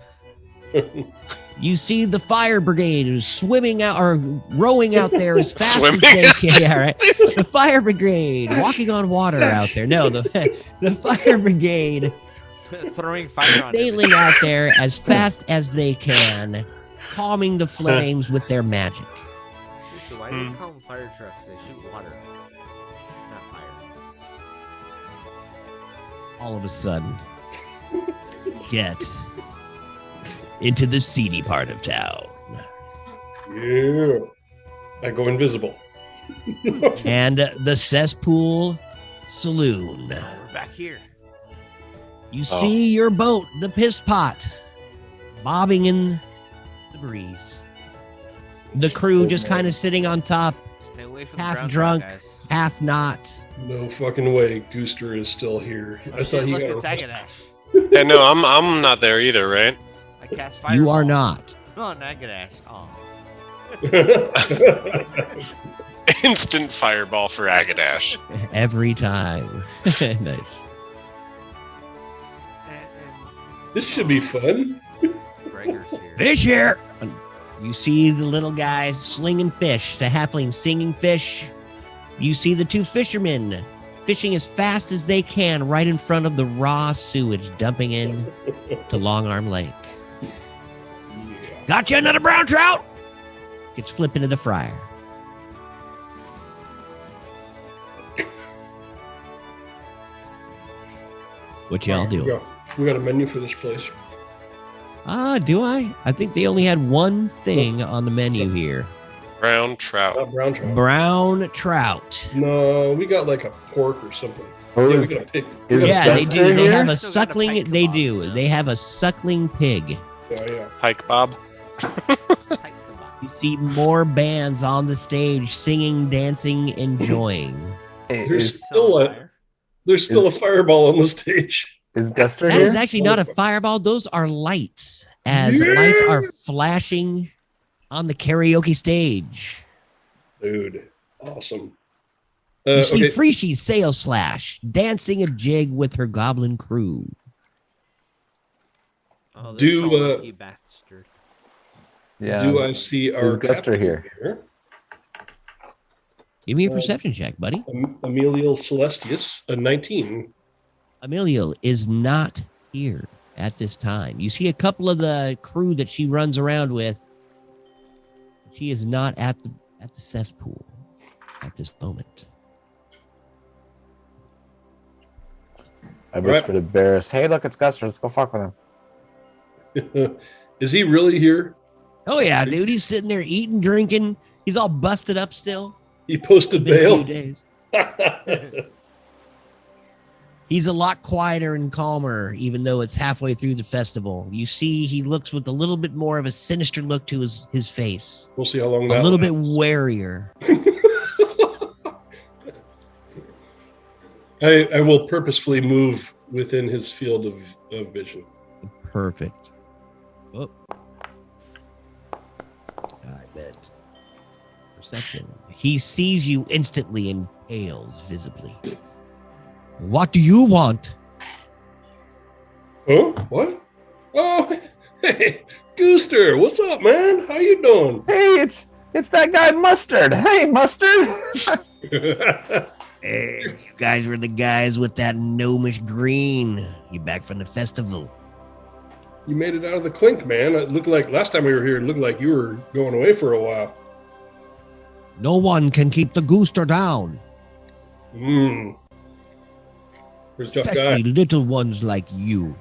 You see the fire brigade swimming out or rowing out there as fast as Swimming? they can. Yeah, right. The fire brigade walking on water out there. No, the fire brigade Throwing fire on sailing out there as fast as they can, calming the flames with their magic. So why do they call them fire trucks? They shoot water, not fire. All of a sudden, get into the seedy part of town. Yeah. I go invisible. And the Cesspool Saloon. Oh, we're back here. You see your boat, the piss pot, bobbing in the breeze. The crew just kind of sitting on top, Stay away from half the ground drunk, guys. half not. No fucking way. Gooster is still here. I Oh, thought shit, he look, got it's Agadash. Yeah, no, I'm not there either, right? I cast fire. You are not. Oh, Agadash. Oh. Instant fireball for Agadash. Every time. Nice. This should be fun. Fish here. You see the little guys slinging fish, the halfling singing fish. You see the two fishermen fishing as fast as they can right in front of the raw sewage dumping in to Long Arm Lake. Got you another brown trout? Gets flipped into the fryer. What y'all doing? We got a menu for this place. Do I? I think they only had one thing on the menu here. Brown trout. Not brown trout. Brown trout. No, we got like a pork or something. Oh, Yeah, we is- got a pig. is We got a Yeah, Guster they pig. do. They here? have a Still got the suckling. pike They kebabs, do. so. They have a suckling pig. Yeah. Pike Bob. You see more bands on the stage singing, dancing, enjoying. Hey, There's is, there's still a fireball on the stage. is Guster That here? is actually not a fireball. Those are lights, as lights are flashing on the karaoke stage. Dude, awesome. You see Okay, Freeshi sail slash dancing a jig with her goblin crew. Oh, Do, do monkey bastard. Yeah. do I see our Is Guster captain here? Give me a perception check, buddy. Emilio Celestius, a 19. Emilio is not here at this time. You see a couple of the crew that she runs around with. She is not at the cesspool at this moment. I whispered to Barris, hey, look, it's Guster. Let's go fuck with him. Is he really here? Oh yeah, dude, he's sitting there eating, drinking. He's all busted up still. He posted Been a few bail. days. He's a lot quieter and calmer, even though it's halfway through the festival. You see, he looks with a little bit more of a sinister look to his face. We'll see how long A that little lasts. bit warier. I will purposefully move within his field of vision. Perfect. Oh. I bet. Perception. He sees you instantly and pales visibly. What do you want? Huh? What? Oh, hey, Gooster, what's up, man? How you doing? Hey, it's that guy Mustard. Hey, Mustard. Hey, you guys were the guys with that gnomish green. You back from the festival? You made it out of the clink, man. It looked like last time we were here, it looked like you were going away for a while. No one can keep the gooster down, You're a tough especially guy. little ones like you.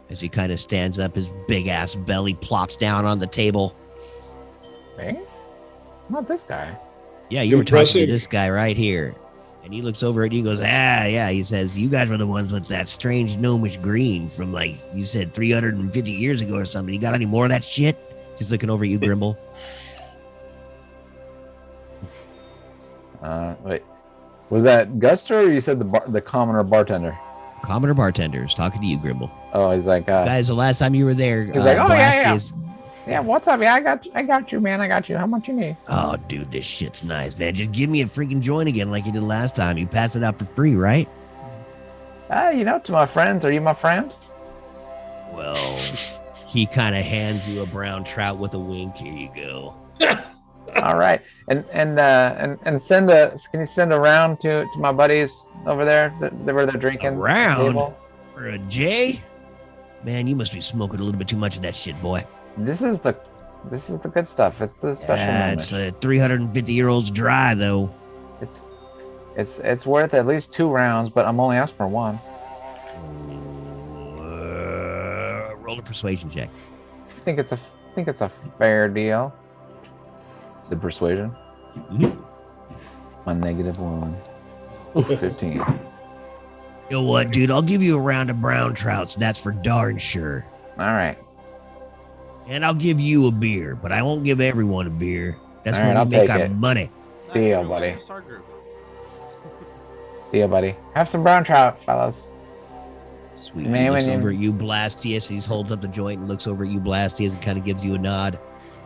As he kind of stands up, his big ass belly plops down on the table. Me? Not this guy. Yeah, you were talking to Impressive. this guy right here. And he looks over at you and goes, yeah. He says, you guys were the ones with that strange gnomish green from, like, you said 350 years ago or something. You got any more of that shit? He's looking over at you, Grimble. Wait. Was that Guster or you said the commoner bartender? Commoner bartenders talking to you, Grimble. Oh, he's like, Guys, the last time you were there, He's like, oh, yeah. Blastius- yeah, what's up? Yeah, I got you, man. I got you. How much you need? Oh, dude, this shit's nice, man. Just give me a freaking joint again like you did last time. You passed it out for free, right? To my friends. Are you my friend? Well, he kind of hands you a brown trout with a wink. Here you go. All right. And send can you send a round to my buddies over there where they're drinking? A round? Table? For a J? Man, you must be smoking a little bit too much of that shit, boy. This is the good stuff. It's the special Yeah, moment. it's 350-year-olds dry, though. It's worth at least 2 rounds, but I'm only asking for 1. Roll a persuasion check. I think it's a fair deal. The persuasion. Mhm. My -1. 15. You know what, dude? I'll give you a round of brown trouts. That's for darn sure. All right. And I'll give you a beer, but I won't give everyone a beer. That's All where right, we I'll make take our it. money. Deal, Everyone buddy. just our group. Deal, buddy. Have some brown trout, fellas. Sweet. Man, He looks when you- over at you, Blastius. He's holding up the joint and looks over at you, Blastius, and kind of gives you a nod.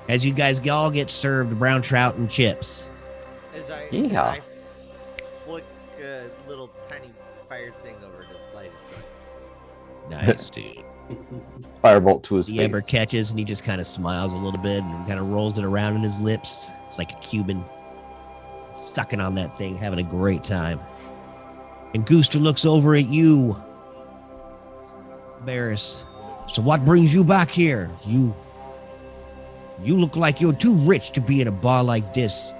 As you guys all get served brown trout and chips. As I Yeehaw. flick a little tiny fire thing over to light a joint. Nice, dude. firebolt to his The face. ember catches, and he just kind of smiles a little bit and kind of rolls it around in his lips. It's like a Cuban sucking on that thing, having a great time. And Gooster looks over at you, Barris. So what brings you back here? You look like you're too rich to be in a bar like this.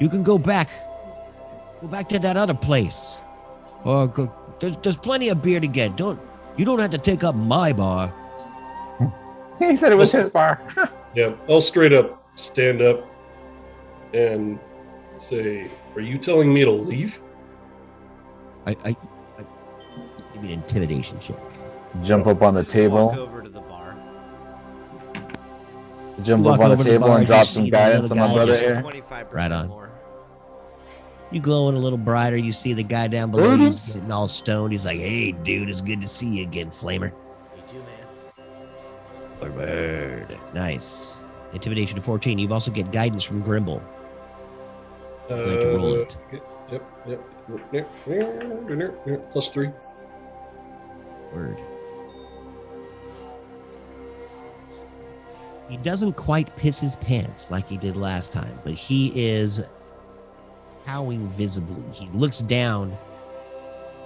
You can go back to that other place. Or there's plenty of beer to get. You don't have to take up my bar. He said it was his bar. Yeah, I'll straight up stand up and say, "Are you telling me to leave?" I give me an intimidation check. Jump up on the Walk table. over to the bar. Jump Walk up on over the to the table bar and as drop you some see the guidance little on my guy brother just- here. 25% Right on. more. You glowing a little brighter. You see the guy down below you Birds. getting all stoned. He's like, "Hey, dude, it's good to see you again, Flamer." You too, man. Bird. Nice. Intimidation to 14. You've also get guidance from Grimble. I'm going to roll it. Yep. +3. Word. He doesn't quite piss his pants like he did last time, but he is howling visibly. He looks down,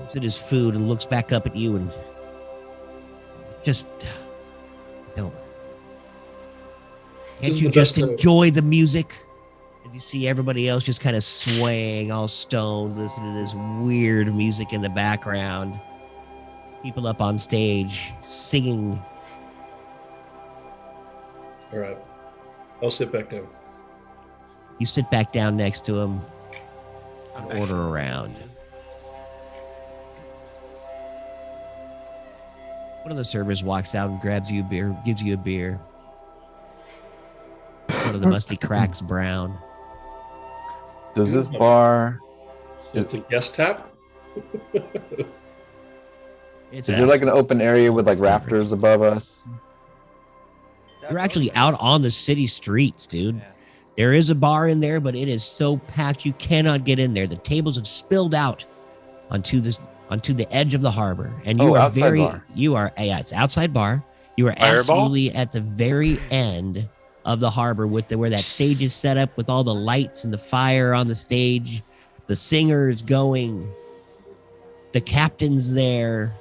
looks at his food, and looks back up at you and just don't. This Can't is you the just best, enjoy the music? As you see everybody else just kind of swaying, all stoned, listening to this weird music in the background. People up on stage singing. All right, I'll sit back down. You sit back down next to him. I'm and back. order around. One of the servers walks out and grabs you a beer, gives you a beer. One of the musty cracks brown. Does this bar? It's a guest tap. It's Is there like an open area with like rafters above us? You're actually out on the city streets, dude. Yeah. There is a bar in there, but it is so packed you cannot get in there. The tables have spilled out onto the edge of the harbor, and you Oh, are outside bar. It's outside bar. You are Fireball? absolutely at the very end of the harbor with where that stage is set up with all the lights and the fire on the stage, the singers going, the captain's there.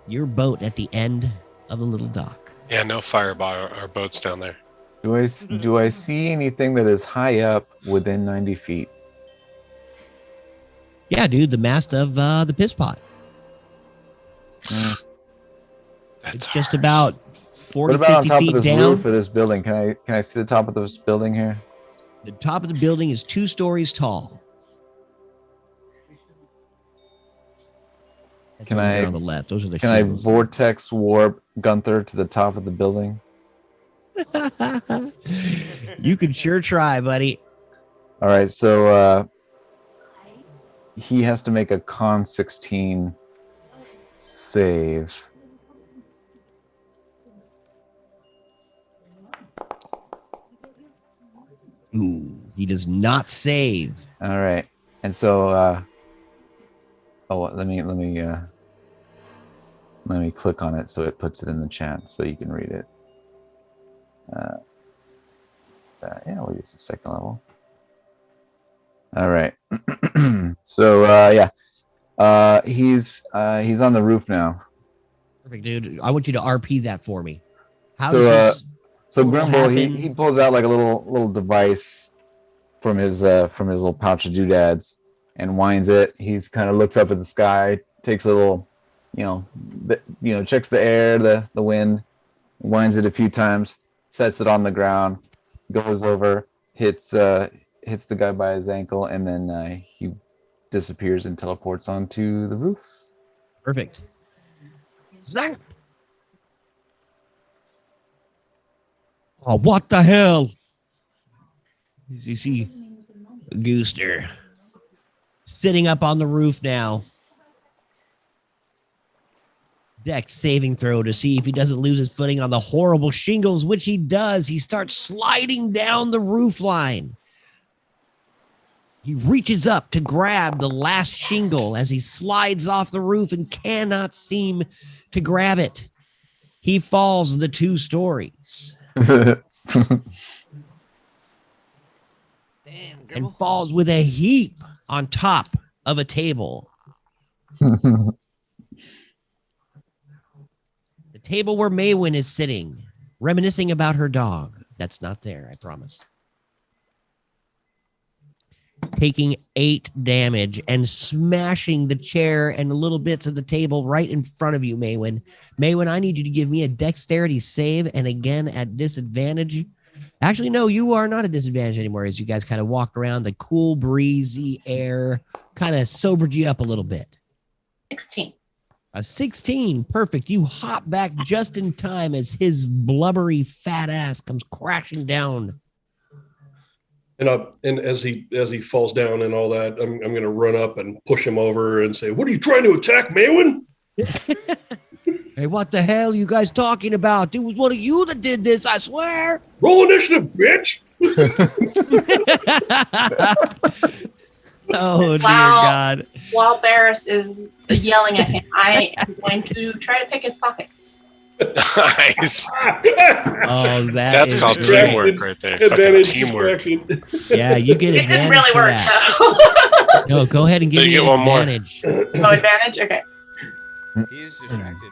Your boat at the end of the little dock. Yeah, no fireball or boats down there. Do I see anything that is high up within 90 feet? Yeah, dude, the mast of the piss pot. Mm. That's It's just ours. about 40, What about on 50 top feet of this down. roof of this building? Can I see the top of this building here? The top of the building is 2 stories tall. That's Can over there I- on the left? Those are the Can I shingles. vortex warp Gunther to the top of the building? You can sure try, buddy. All right, so he has to make a con 16 save. Ooh, he does not save. All right, and so let me click on it so it puts it in the chat so you can read it. Yeah, we'll use the second level. All right. So he's on the roof now. Perfect, dude. I want you to RP that for me. How So, does this? So What will Grimble, happen? he pulls out like a little device from his little pouch of doodads and winds it. He's kind of looks up at the sky, takes a little, checks the air, the wind, winds it a few times, sets it on the ground, goes over, hits the guy by his ankle, and then he disappears and teleports onto the roof. Perfect. Zap. Oh, what the hell? You see Gooster sitting up on the roof now. Dex saving throw to see if he doesn't lose his footing on the horrible shingles, which he does. He starts sliding down the roof line. He reaches up to grab the last shingle as he slides off the roof and cannot seem to grab it. He falls the 2 stories Damn, and Gribble. falls with a heap on top of a table. The table where Maywin is sitting, reminiscing about her dog. That's not there, I promise. Taking 8 damage and smashing the chair and the little bits of the table right in front of you, Maywin. Maywin, I need you to give me a dexterity save, and again at disadvantage. Actually, no, you are not at disadvantage anymore as you guys kind of walk around. The cool, breezy air kind of sobered you up a little bit. 16. A 16, perfect. You hop back just in time as his blubbery fat ass comes crashing down. And as he falls down and all that, I'm going to run up and push him over and say, "What are you trying to attack, Maywin?" Hey, what the hell are you guys talking about? It was one of you that did this, I swear. Roll initiative, bitch. Oh, dear Wow. God. While Barris is yelling at him, I am going to try to pick his pockets. Nice. Oh, That's called great. teamwork right there. Fucking Advantage teamwork. distraction. Yeah, you get It advantage didn't really for work, that. though. No, go ahead and give So me you an get one more. advantage. No advantage? Okay. He is distracted.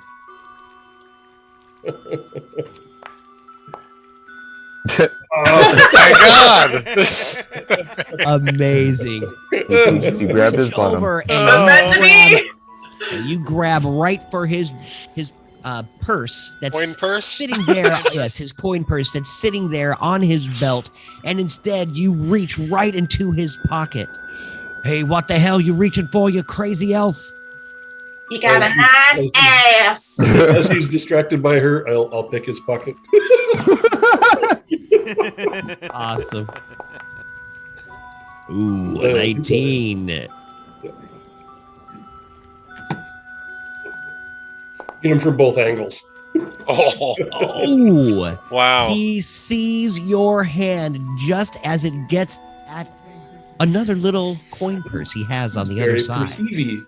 Oh my god! This- Amazing. You grabbed his Reach bottom. over and Oh. Meant to be. you grab right for his purse that's Coin purse? sitting there. Yes, his coin purse that's sitting there on his belt, and instead you reach right into his pocket. Hey, what the hell you reaching for, you crazy elf? You got a nice ass. As he's distracted by her, I'll pick his pocket. Awesome. Ooh, a 19. Get him from both angles. Oh, Oh, wow. he sees your hand just as it gets at another little coin purse he has on the other Very side. peevy.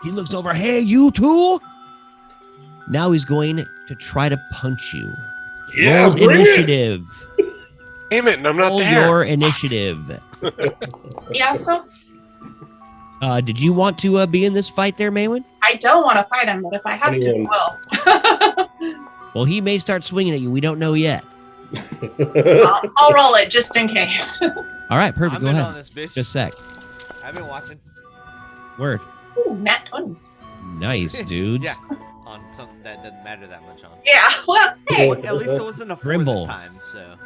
He looks over. Hey, you two. Now he's going to try to punch you. Yeah, Roll bring it. initiative. Damn it, and I'm not Roll there. your initiative. Yeah, so Did you want to be in this fight there, Maywin? I don't want to fight him, but if I have to, Anyone. I will. Well, he may start swinging at you. We don't know yet. I'll roll it just in case. All right, perfect. I'm Go in ahead. on this bitch. Just a sec. I've been watching. Word. Ooh, nat 20. Nice, dudes. Yeah. On something that doesn't matter that much on. Yeah, well, hey. Well, at least it wasn't a 4 Grimble. this time, so.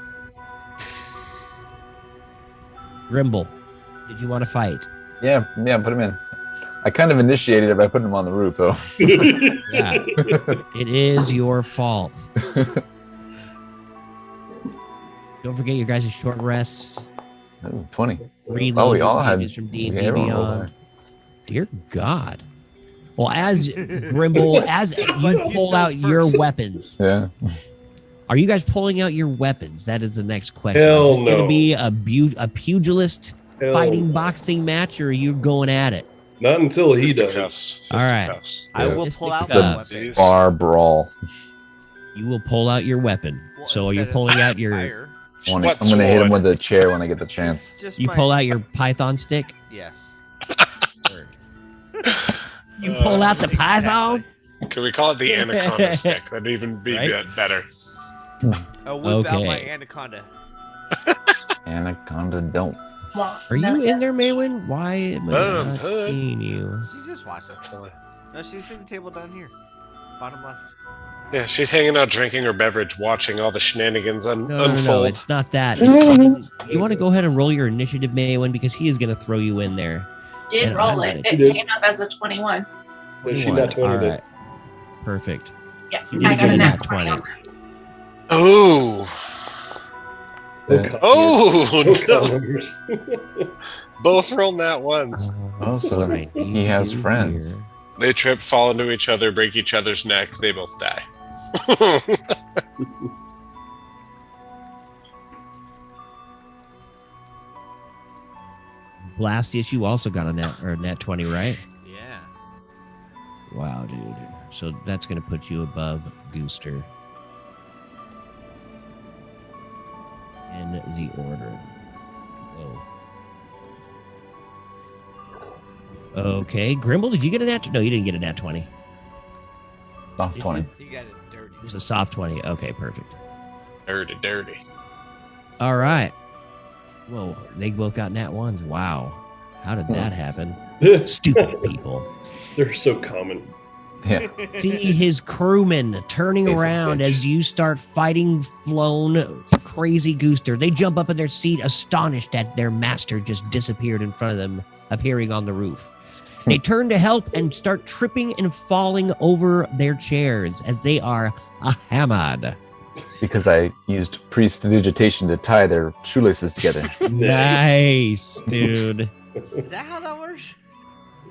Grimble, did you want to fight? Yeah, put him in. I kind of initiated it by putting him on the roof, though. Yeah. It is your fault. Don't forget your guys' short rests. Ooh, 20. Reload Oh, we your all had. pages from D&D yeah, everyone rolled Beyond. Dear God. Well, as Grimble, as But you he's pull still out your first. weapons, high. Yeah. are you guys pulling out your weapons? That is the next question. Hell is this going to no. be a pugilist Hell fighting no. boxing match, or are you going at it? Not until he does. Fisticuffs. All right. Fisticuffs. I Yeah. will Just pull stick out it my up. weapon. Bar brawl. You will pull out your weapon. Well, So you're instead of pulling out your fire, I'm What gonna hit him sword? with a chair when I get the chance. just you my- pull out your python stick. Yes. You pull out the Exactly. python. Can we call it the anaconda stick? That'd even be Right? better. I whip out my Okay. anaconda. Anaconda don't. Well, Are no, you in there, Maywin? Why am I Oh, not it's hood. seeing you? She's just watching. That's all. No, she's in the table down here. Bottom left. Yeah, she's hanging out drinking her beverage, watching all the shenanigans No, unfold. it's not that. You want to go ahead and roll your initiative, Maywin, because he is going to throw you in there. Did And roll I'm it. gonna- It Did. came up as a 21. She 21. nat 20 All did. right. Perfect. Yeah, You need I to got get a a nat nat 20. 20. Oh, Yeah. oh! Both rolled that once. Oh, so What I need he to has do friends. here- They trip, fall into each other, break each other's neck. They both die. Blastius, you also got a nat 20, right? Yeah. Wow, dude. So that's going to put you above Gooster in the order. Whoa. Okay, Grimble, did you get a nat? No, you didn't get a nat 20. Soft 20. You got it dirty. It was a soft 20. Okay, perfect. Dirty. All right. Whoa, they both got nat ones. Wow. How did that happen? Stupid people. They're so common. Yeah. See his crewmen turning Basic around bitch. as you start fighting flown crazy Gooster. They jump up in their seat, astonished that their master just disappeared in front of them, appearing on the roof. They turn to help and start tripping and falling over their chairs as they are hammered. Because I used prestidigitation to tie their shoelaces together. Nice, dude. Is that how that works?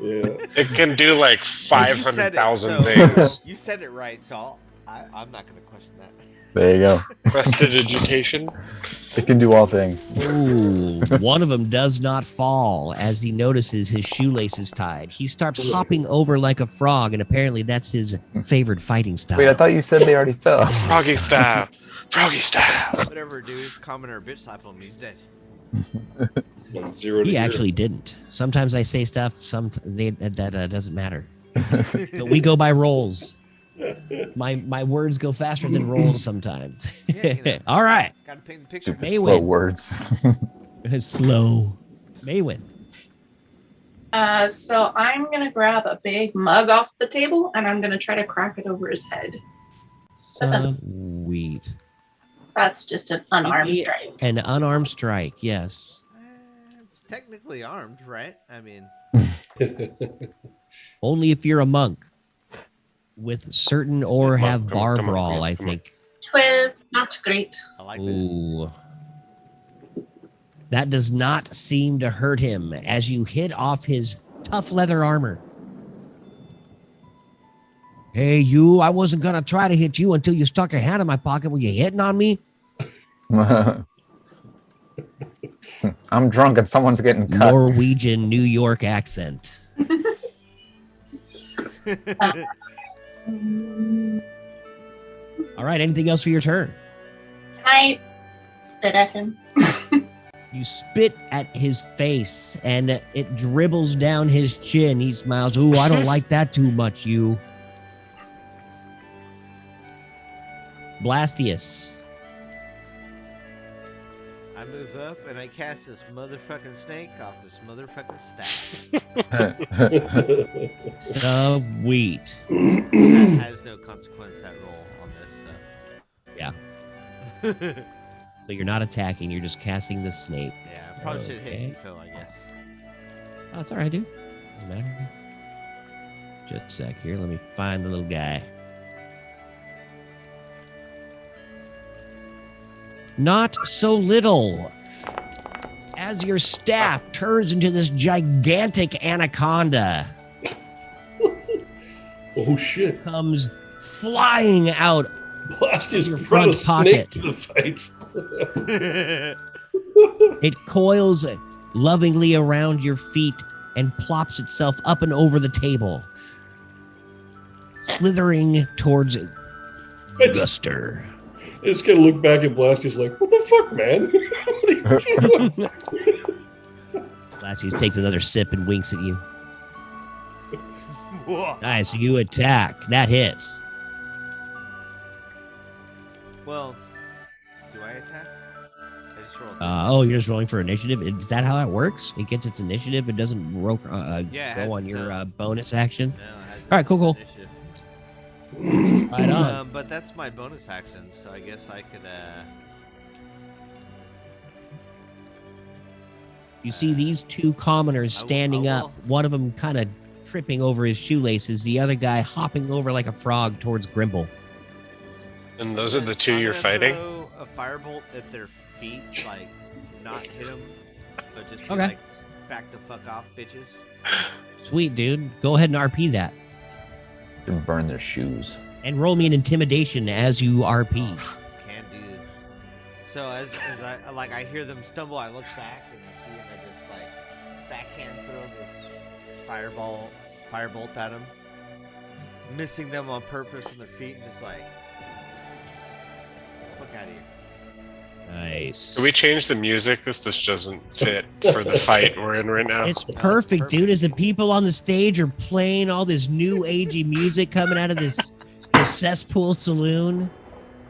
Yeah. It can do like You said it, 500,000 so- things. You said it right, so I'm not going to question that. There you go. Prestidigitation. It can do all things. Ooh, one of them does not fall as he notices his shoelaces tied. He starts hopping over like a frog, and apparently that's his favorite fighting style. Wait, I thought you said they already fell. Froggy style. Froggy style. Whatever, dude. It's common or bitch slap him. He's dead. 0 to He hero. actually didn't. Sometimes I say stuff. That doesn't matter. But we go by rolls. My words go faster than rolls sometimes. Yeah, you know. All right, Got to paint the picture. Stupid May slow win. words. slow. Maywin. So I'm gonna grab a big mug off the table and I'm gonna try to crack it over his head. Sweet. That's just an unarmed Maybe- strike. An unarmed strike. Yes. It's technically armed, right? I mean, Only if you're a monk with certain or Come on, have come on, bar come on, brawl, come on, I come on. think. 12, not great. I like that. Ooh. That does not seem to hurt him as you hit off his tough leather armor. Hey, you, I wasn't going to try to hit you until you stuck a hand in my pocket. Were you hitting on me? I'm drunk and someone's getting cut. Norwegian New York accent. Can All right, anything else for your turn? I spit at him? You spit at his face and it dribbles down his chin. He smiles. Ooh, I don't like that too much, you. Blastius. I move up and I cast this motherfucking snake off this motherfucking stack. Sweet. That has no consequence, that roll on this. Yeah. So. So you're not attacking, you're just casting the snake. Yeah, I probably should hit Okay. info, I guess. Oh, it's all right, dude. Doesn't matter. Just a sec here. Let me find the little guy. Not so little. As your staff turns into this gigantic anaconda, Oh shit! comes flying out. Blast his Your front front pocket pocket. to the fight. It coils lovingly around your feet and plops itself up and over the table, slithering towards Guster. It's gonna look back at Blast. He's like, "What the fuck, man? What are you doing?" Glacius takes another sip and winks at you. Whoa. Nice, you attack. That hits. Well, do I attack? I just rolled. Oh, you're just rolling for initiative? Is that how that works? It gets its initiative. It doesn't Yeah, it has go on its your own. bonus action. No, it has All right, cool. initiative. Right on. But that's my bonus action, so I guess I could. You see these two commoners I will- standing I up. will. One of them kind of tripping over his shoelaces. The other guy hopping over like a frog towards Grimble. And those are the two I'm you're gonna fighting? Throw a firebolt at their feet, like not hit them, but just be Okay. like, back the fuck off, bitches. Sweet, dude. Go ahead and RP that. And burn their shoes. And roll me an intimidation as you RP. Can do. So as I hear them stumble, I look back and I see, and I just like backhand throw this firebolt at them. missing them on purpose in their feet and just like, fuck out of here. Nice. Can we change the music? This doesn't fit for the fight we're in right now. It's perfect, dude. As the people on the stage are playing all this new agey music coming out of this cesspool saloon.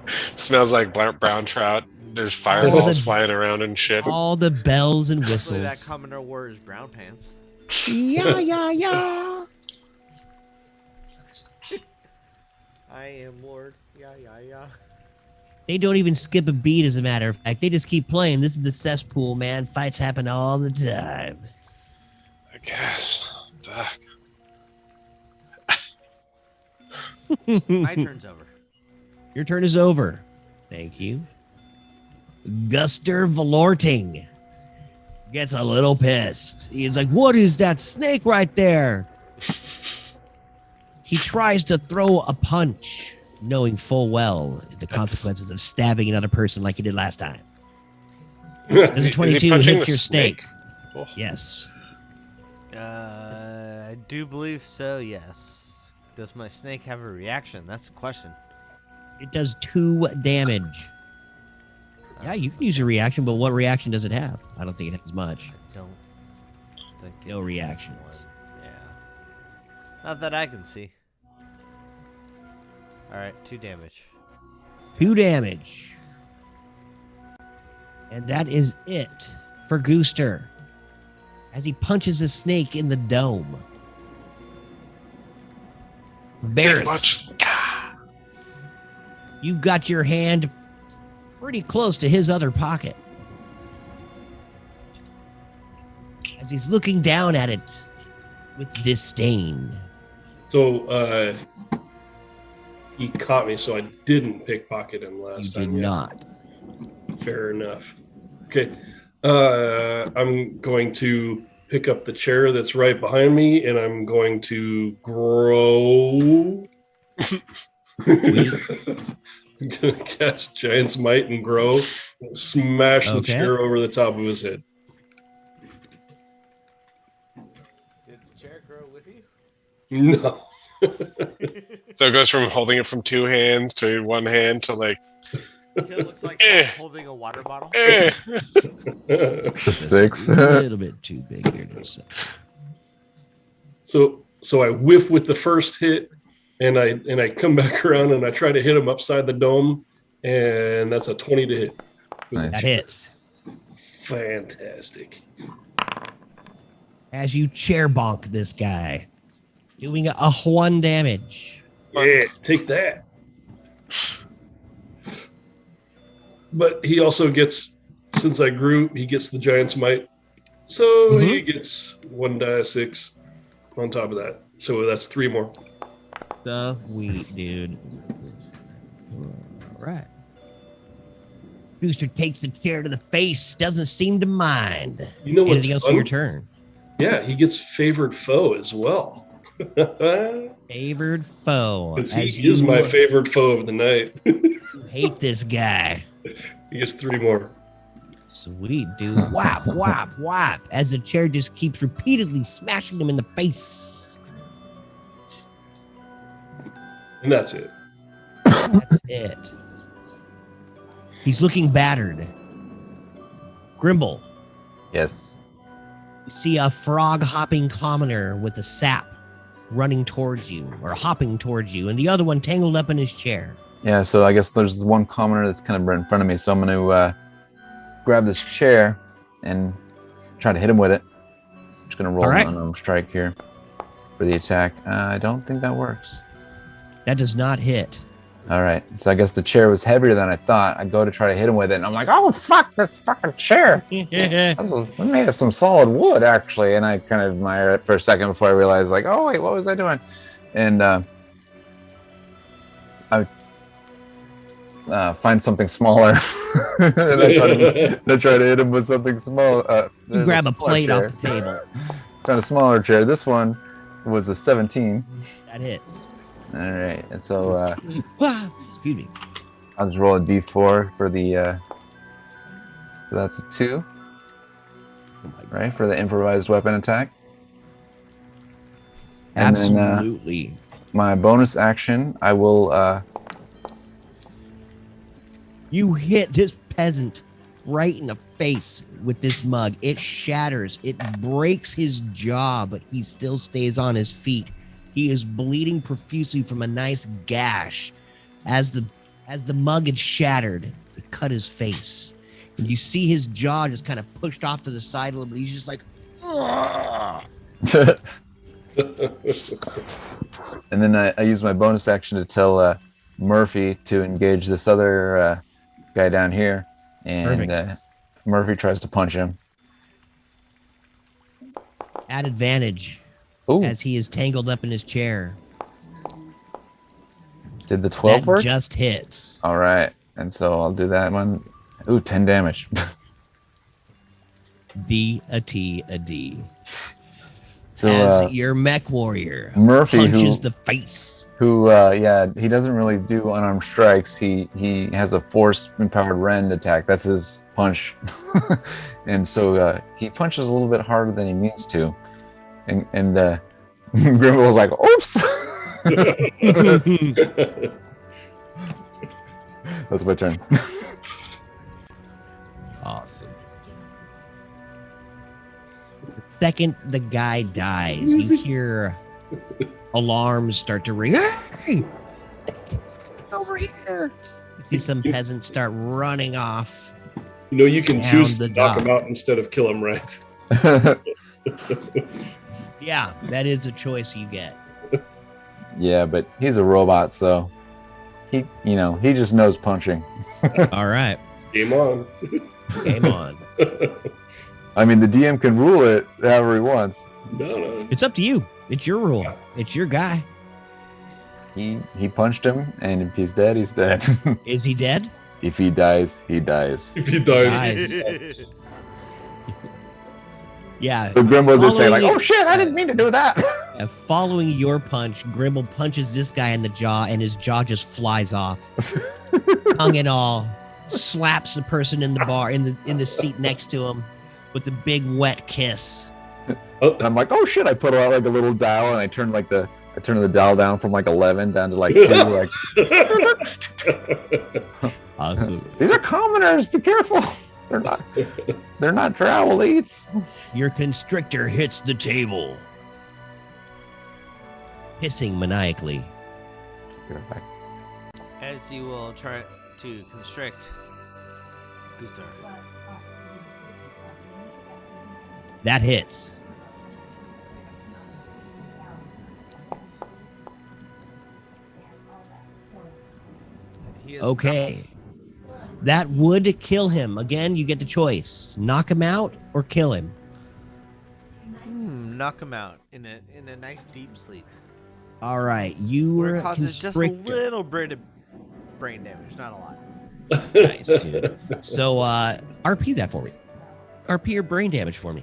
Smells like brown trout. There's fireballs flying around and shit. All the bells and Hopefully whistles. that commoner wore his brown pants. Yeah, yeah, yeah. I am Lord. Yeah, yeah, yeah. They don't even skip a beat, as a matter of fact. They just keep playing. This is the cesspool, man. Fights happen all the time. I guess. Fuck. My turn's over. Your turn is over. Thank you. Guster Valorting gets a little pissed. He's like, what is that snake right there? He tries to throw a punch, knowing full well the consequences of stabbing another person like he did last time. As a 22 hits your snake. Oh. Yes. I do believe so, yes. Does my snake have a reaction? That's the question. It does 2 damage. Yeah, you can use a reaction, but what reaction does it have? I don't think it has much. I don't think No it reaction. has one. Yeah. Not that I can see. Alright, 2 damage. 2 damage. And that is it for Gooster as he punches a snake in the dome. Varys, you've got your hand pretty close to his other pocket as he's looking down at it with disdain. So he caught me, so I didn't pickpocket him You last did time. not. Fair enough. Okay. I'm going to pick up the chair that's right behind me, and I'm going to grow. I'm going to cast Giant's Might and grow. Smash the Okay. chair over the top of his head. Did the chair grow with you? No. So it goes from holding it from 2 hands to 1 hand to like, So it looks like holding a water bottle. eh. 6. A little bit too big here to say. So I whiff with the first hit, and I come back around and I try to hit him upside the dome, and that's a 20 to hit. Nice. That hits. Fantastic. As you chair bonk this guy, doing a 1 damage. Yeah, take that. But he also gets, since I grew, he gets the Giant's Might. So he gets 1d6 on top of that. So that's 3 more. Sweet, dude. All right. Booster takes the chair to the face, doesn't seem to mind. You know what's Anything else for fun? your turn? Yeah, he gets favored foe as well. Favored foe. Because As he is you my favorite foe of the night. hate this guy. He gets 3 more. Sweet, dude. Whap, whap, whap. As the chair just keeps repeatedly smashing him in the face. And that's it. That's it. He's looking battered. Grimble, Yes. you see a frog hopping commoner with a sap running towards you, or hopping towards you, and the other one tangled up in his chair. Yeah, so I guess there's one commoner that's kind of right in front of me. So I'm going to grab this chair and try to hit him with it. I'm just going to roll All right. an unarmed strike here for the attack. I don't think that works. That does not hit. All right. So I guess the chair was heavier than I thought. I go to try to hit him with it, and I'm like, oh, fuck, this fucking chair. It's made of some solid wood, actually. And I kind of admire it for a second before I realize, like, oh, wait, what was I doing? And I find something smaller. And I try to hit him with something small. You grab a smaller plate chair. off the table. Found a smaller chair. This one was a 17. That hits. All right. And so Excuse me. I'll just roll a d4 for the. So that's a 2, Oh my God. right, for the improvised weapon attack. And Absolutely. my bonus action, I will. You hit this peasant right in the face with this mug. It shatters. It breaks his jaw, but he still stays on his feet. He is bleeding profusely from a nice gash. As the mug had shattered, it cut his face. And you see his jaw just kind of pushed off to the side a little bit. He's just like, "Ugh." And then I use my bonus action to tell Murphy to engage this other guy down here. And Murphy tries to punch him. At advantage, Ooh, as he is tangled up in his chair. did the 12 That work? just hits. All right. And so I'll do that one. Ooh, 10 damage. D a T a D. So As your mech warrior Murphy, punches the face. he doesn't really do unarmed strikes. He has a force empowered rend attack. That's his punch. And so he punches a little bit harder than he means to. And Grimble was like, oops. That's my turn. Awesome. The second the guy dies, you hear alarms start to ring. Hey! It's over here. You see some peasants start running off. You know, you can Down choose the to knock him dock. out instead of kill him, right? Yeah, that is a choice you get. Yeah, but he's a robot, so he just knows punching. All right, Game on. game on. I mean, the DM can rule it however he wants. No. It's up to you. It's your rule. It's your guy. He punched him, and if he's dead, he's dead. Is he dead? If he dies, he dies. If he dies. Nice. Yeah. So Grimble did say, like, Following oh shit, I didn't mean to do that. Following your punch, Grimble punches this guy in the jaw, and his jaw just flies off, tongue and all. Slaps the person in the bar in the seat next to him with a big wet kiss. And I'm like, oh shit, I put out like a little dial, and I turn the dial down from like 11 down to like 2. Like, Awesome. these are commoners, be careful. They're not travel eats. Your constrictor hits the table, hissing maniacally. As you will try to constrict Gunther. That hits. He is Okay. That would kill him. Again, you get the choice. Knock him out or kill him. knock him out in a nice deep sleep. All right. Where Your it causes just a constrictor. little bit of brain damage, not a lot. Nice, dude. So RP that for me. RP your brain damage for me.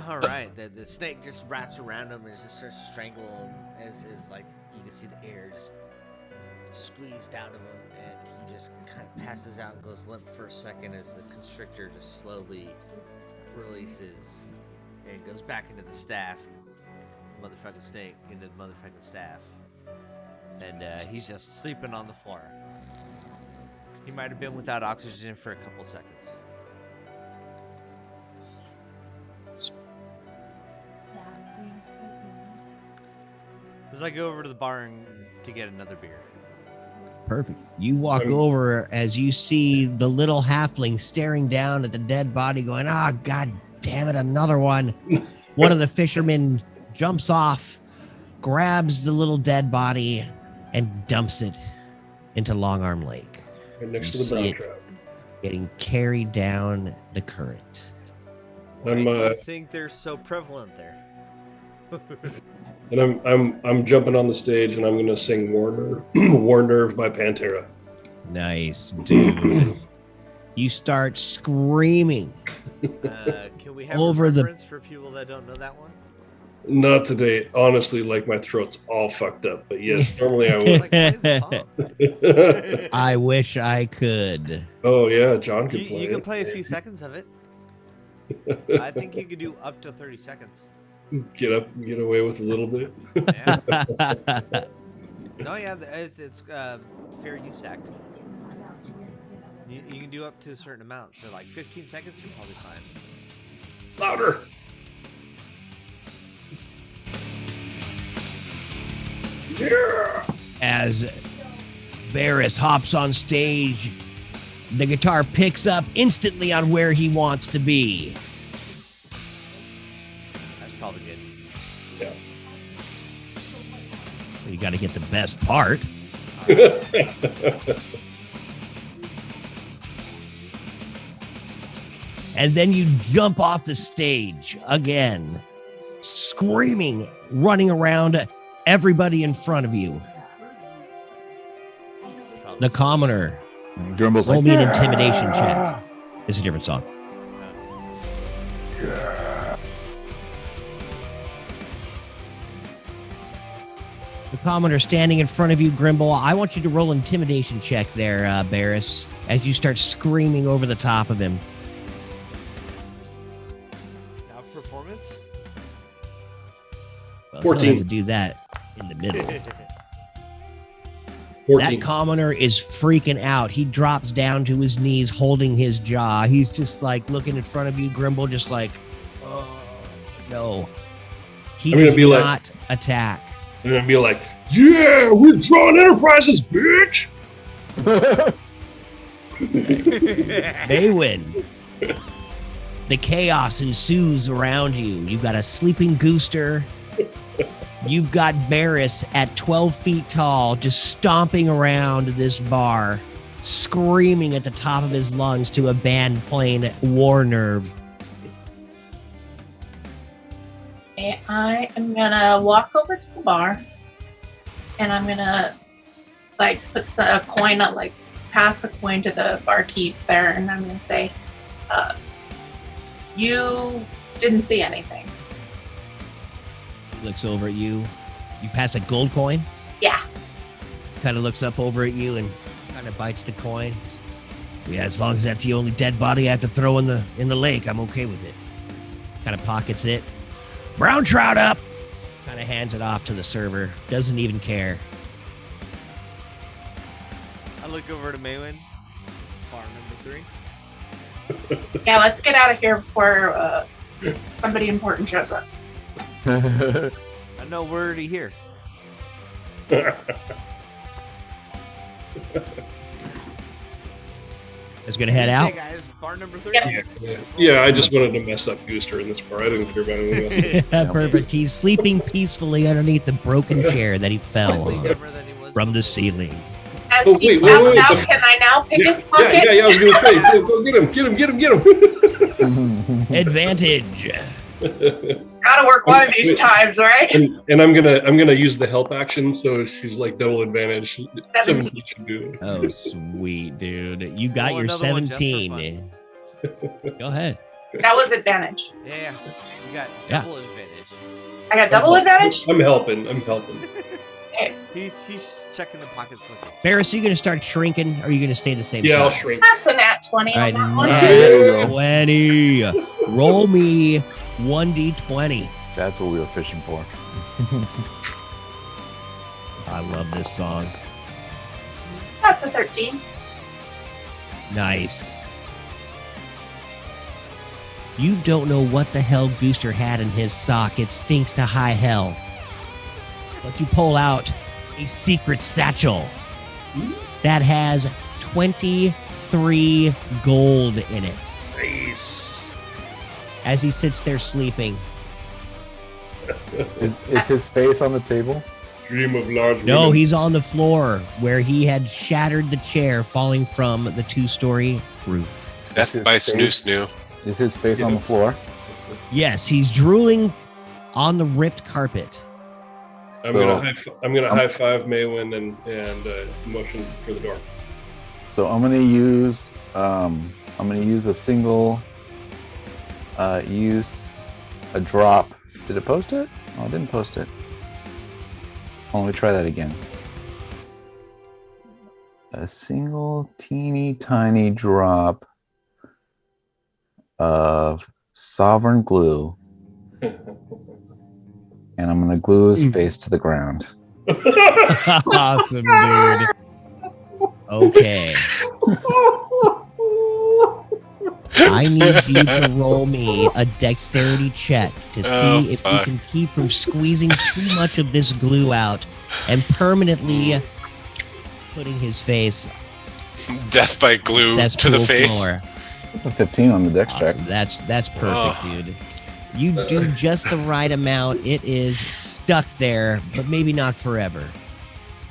All right, the snake just wraps around him and just starts to strangle him as like you can see the air just squeezed out of him, and he just kind of passes out and goes limp for a second as the constrictor just slowly releases and goes back into the staff, motherfucking snake into the motherfucking staff, and he's just sleeping on the floor. He might have been without oxygen for a couple seconds. As I go over to the bar to get another beer. Perfect. You walk over as you see the little halfling staring down at the dead body going, God damn it, another one. One of the fishermen jumps off, grabs the little dead body, and dumps it into Long Arm Lake. Right next to You the brown see it trout. getting carried down the current. Why I'm, do you think they're so prevalent there? And I'm jumping on the stage and I'm going to sing War Nerve by Pantera. Nice, dude. You start screaming. Can we have Over a the- reference for people that don't know that one? Not today. Honestly, like my throat's all fucked up. But yes, normally I would. Like, play the song. I wish I could. Oh yeah, John can play You can it. play a few seconds of it. I think you could do up to 30 seconds. Get away with a little bit. Yeah. No, yeah, it's fair use act. You can do up to a certain amount. So like 15 seconds, you're probably fine. Louder. Yeah. As Barris hops on stage, the guitar picks up instantly on where he wants to be. That's probably good. Yeah. You got to get the best part. And then you jump off the stage again, screaming, running around everybody in front of you. The commoner. Grimble's Roll like, me an intimidation check. It's a different song. The commoner standing in front of you, Grimble. I want you to roll an intimidation check there, Barris, as you start screaming over the top of him. Now performance. Well, 14. you'll have to do that in the middle. 14. That commoner is freaking out. He drops down to his knees, holding his jaw. He's just like looking in front of you, Grimble, just like, oh, no. He I'm gonna does be like- not attack. And then be like, yeah, we're drawing enterprises, bitch. They win. The chaos ensues around you. You've got a sleeping Gooster. You've got Barris at 12 feet tall, just stomping around this bar, screaming at the top of his lungs to a band playing War Nerve. Okay, I am gonna walk over to the bar, and I'm gonna like put a coin up, like pass a coin to the barkeep there, and I'm gonna say, "You didn't see anything." He looks over at you. You pass a gold coin? Yeah. Kind of looks up over at you and kind of bites the coin. Yeah, as long as that's the only dead body I have to throw in the lake, I'm okay with it. Kind of pockets it. Brown trout up. Kind of hands it off to the server. Doesn't even care. I look over to Maywin. Bar number 3. Yeah, let's get out of here before somebody important shows up. I know we're already here. Is gonna head out. Hey guys, bar number 3. Yeah, I just wanted to mess up Gooster in this bar. I didn't care about anything else. Perfect. He's sleeping peacefully underneath the broken chair that he fell Slightly on dumber than he was from the before. ceiling. As Oh, he wait, passed wait, out, wait. can I now pick his Yeah, pocket? I was gonna say, go get him. Advantage. Gotta work one of these times, right? And I'm gonna use the help action, so she's like double advantage. 17 should do it. Oh, sweet, dude. You got Roll your another one just for 17. Go ahead. That was advantage. Yeah, we got Yeah. double advantage. I got double advantage? I'm helping. He's checking the pockets with you. Barris, are you going to start shrinking or are you going to stay the same Yeah, I'll size? shrink. That's a nat 20 All right, on that one. nat There you go. 20. Roll me 1d20. That's what we were fishing for. I love this song. That's a 13. Nice. You don't know what the hell Gooster had in his sock. It stinks to high hell. But you pull out a secret satchel that has 23 gold in it. Nice. As he sits there sleeping. Is his face on the table? Dream of large. No, women. he's on the floor where he had shattered the chair falling from the 2-story roof. Death his by face. snoo. Is his face on the floor? Yes, he's drooling on the ripped carpet. I'm So- gonna high five Maywin and motion for the door. So I'm gonna use a single use a drop. Did it post it? Oh, it didn't post it. Oh, let me try that again. A single teeny tiny drop of sovereign glue, and I'm gonna glue his face to the ground. Awesome, dude. Okay. I need you to roll me a dexterity check to see if you can keep from squeezing too much of this glue out and permanently putting his face Death by glue to the face. Floor. That's a 15 on the dex check. That's perfect, dude. You do just the right amount. It is stuck there, but maybe not forever.